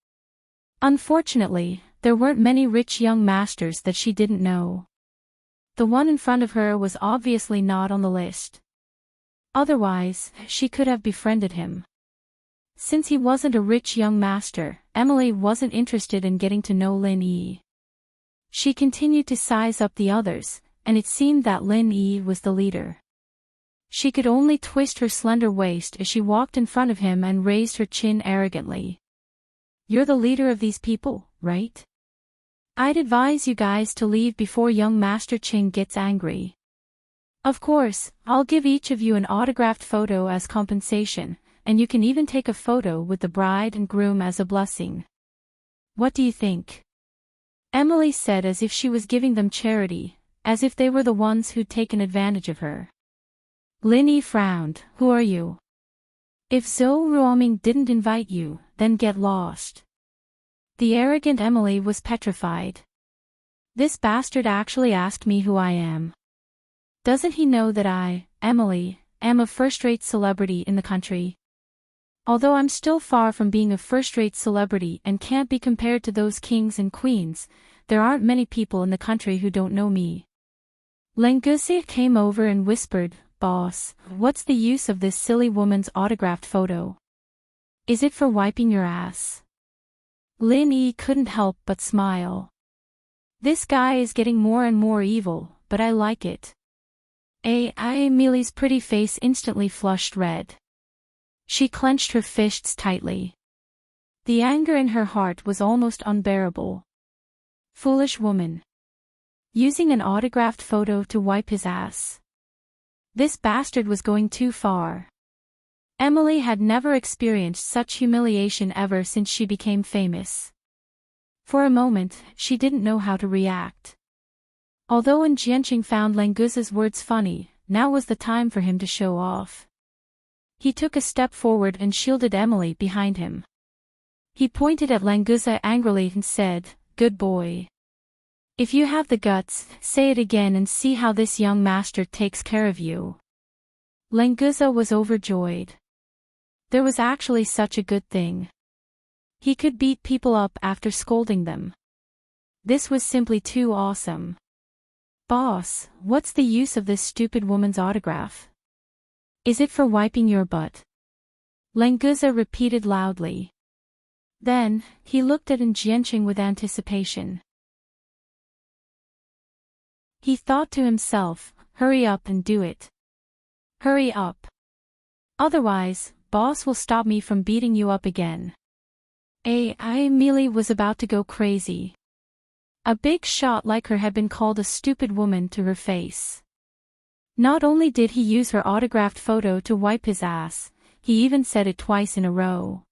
Unfortunately, there weren't many rich young masters that she didn't know. The one in front of her was obviously not on the list. Otherwise, she could have befriended him. Since he wasn't a rich young master, Emily wasn't interested in getting to know Lin Yi. She continued to size up the others, and it seemed that Lin Yi was the leader. She could only twist her slender waist as she walked in front of him and raised her chin arrogantly. "You're the leader of these people, right? I'd advise you guys to leave before young Master Ching gets angry. Of course, I'll give each of you an autographed photo as compensation, and you can even take a photo with the bride and groom as a blessing. What do you think?" Emily said as if she was giving them charity, as if they were the ones who'd taken advantage of her. Lin Yi frowned. "Who are you? If Heartwarming didn't invite you, then get lost." The arrogant Emily was petrified. This bastard actually asked me who I am. Doesn't he know that I, Emily, am a first-rate celebrity in the country? Although I'm still far from being a first-rate celebrity and can't be compared to those kings and queens, there aren't many people in the country who don't know me. Lenguzi came over and whispered, "Boss, what's the use of this silly woman's autographed photo? Is it for wiping your ass?" Lin Yi couldn't help but smile. This guy is getting more and more evil, but I like it. Emily's pretty face instantly flushed red. She clenched her fists tightly. The anger in her heart was almost unbearable. Foolish woman. Using an autographed photo to wipe his ass. This bastard was going too far. Emily had never experienced such humiliation ever since she became famous. For a moment, she didn't know how to react. Although Enchanting found Lenguza's words funny, now was the time for him to show off. He took a step forward and shielded Emily behind him. He pointed at Lenguza angrily and said, "Good boy. If you have the guts, say it again and see how this young master takes care of you." Lenguza was overjoyed. There was actually such a good thing. He could beat people up after scolding them. This was simply too awesome. "Boss, what's the use of this stupid woman's autograph? Is it for wiping your butt?" Lenguza repeated loudly. Then, he looked at Enchanting with anticipation. He thought to himself, "Hurry up and do it. Hurry up. Otherwise, boss will stop me from beating you up again." Emily was about to go crazy. A big shot like her had been called a stupid woman to her face. Not only did he use her autographed photo to wipe his ass, he even said it twice in a row.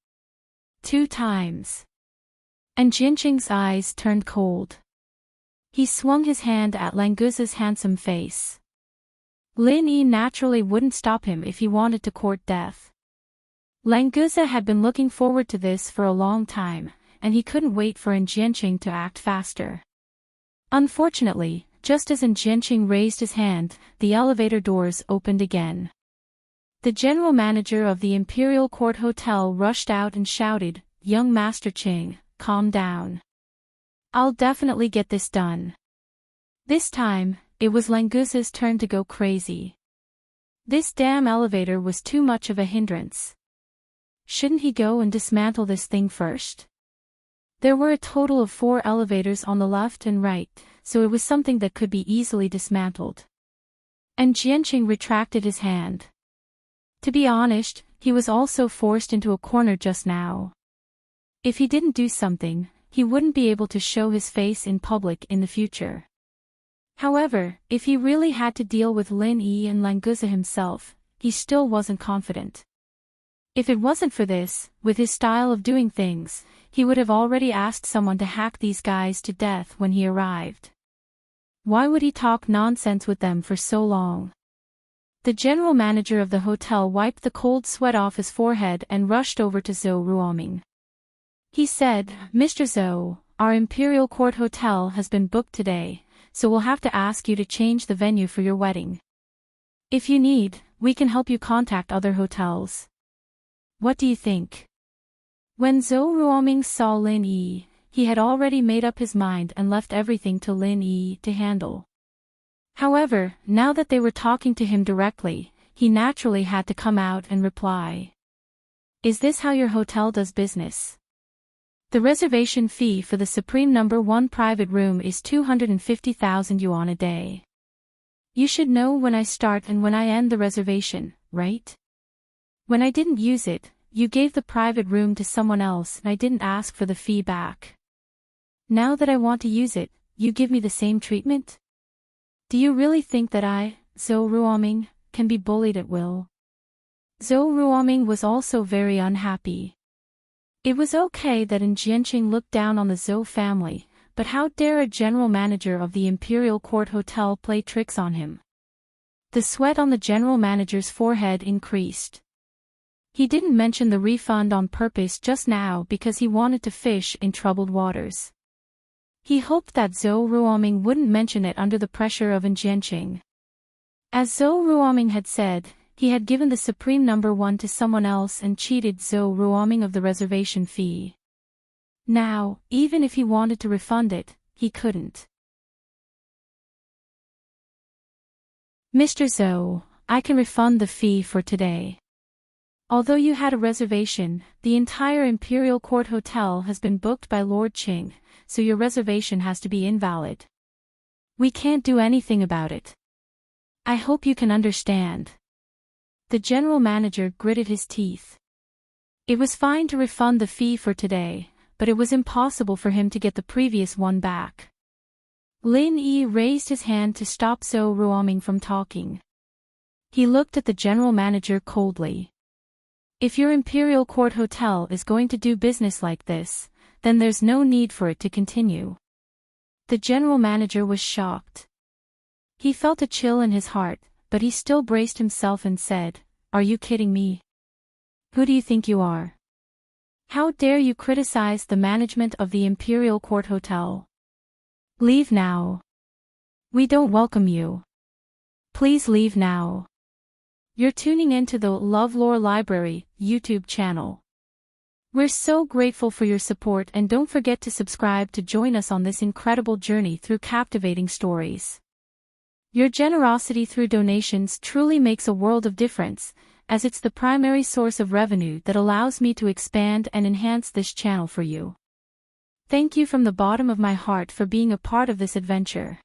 2 times. Enchanting's eyes turned cold. He swung his hand at Lenguza's handsome face. Lin Yi naturally wouldn't stop him if he wanted to court death. Lenguza had been looking forward to this for a long time, and he couldn't wait for Enchanting to act faster. Unfortunately, just as Enchanting raised his hand, the elevator doors opened again. The general manager of the Imperial Court Hotel rushed out and shouted, "Young Master Ching, calm down. I'll definitely get this done." This time, it was Lenguza's turn to go crazy. This damn elevator was too much of a hindrance. Shouldn't he go and dismantle this thing first? There were a total of 4 elevators on the left and right, so it was something that could be easily dismantled. And Enchanting retracted his hand. To be honest, he was also forced into a corner just now. If he didn't do something, he wouldn't be able to show his face in public in the future. However, if he really had to deal with Lin Yi and Languza himself, he still wasn't confident. If it wasn't for this, with his style of doing things, he would have already asked someone to hack these guys to death when he arrived. Why would he talk nonsense with them for so long? The general manager of the hotel wiped the cold sweat off his forehead and rushed over to Zhou Ruoming. He said, "Mr. Zhou, our Imperial Court Hotel has been booked today, so we'll have to ask you to change the venue for your wedding. If you need, we can help you contact other hotels. What do you think?" When Zhou Ruoming saw Lin Yi, he had already made up his mind and left everything to Lin Yi to handle. However, now that they were talking to him directly, he naturally had to come out and reply. "Is this how your hotel does business? The reservation fee for the Supreme No. 1 private room is 250,000 yuan a day. You should know when I start and when I end the reservation, right? When I didn't use it, you gave the private room to someone else and I didn't ask for the fee back. Now that I want to use it, you give me the same treatment? Do you really think that I, Zhou Ruoming, can be bullied at will?" Zhou Ruoming was also very unhappy. It was okay that Enchanting looked down on the Zhou family, but how dare a general manager of the Imperial Court Hotel play tricks on him? The sweat on the general manager's forehead increased. He didn't mention the refund on purpose just now because he wanted to fish in troubled waters. He hoped that Zhou Ruoming wouldn't mention it under the pressure of Enchanting. As Zhou Ruoming had said, he had given the Supreme No. 1 to someone else and cheated Zhou Ruoming of the reservation fee. Now, even if he wanted to refund it, he couldn't. "Mr. Zhou, I can refund the fee for today. Although you had a reservation, the entire Imperial Court Hotel has been booked by Lord Qing, so your reservation has to be invalid. We can't do anything about it. I hope you can understand." The general manager gritted his teeth. It was fine to refund the fee for today, but it was impossible for him to get the previous one back. Lin Yi raised his hand to stop Zhou Ruoming from talking. He looked at the general manager coldly. "If your Imperial Court Hotel is going to do business like this, then there's no need for it to continue." The general manager was shocked. He felt a chill in his heart, but he still braced himself and said, "Are you kidding me? Who do you think you are? How dare you criticize the management of the Imperial Court Hotel? Leave now. We don't welcome you. Please leave now." You're tuning into the LoveLore Library YouTube channel. We're so grateful for your support and don't forget to subscribe to join us on this incredible journey through captivating stories. Your generosity through donations truly makes a world of difference, as it's the primary source of revenue that allows me to expand and enhance this channel for you. Thank you from the bottom of my heart for being a part of this adventure.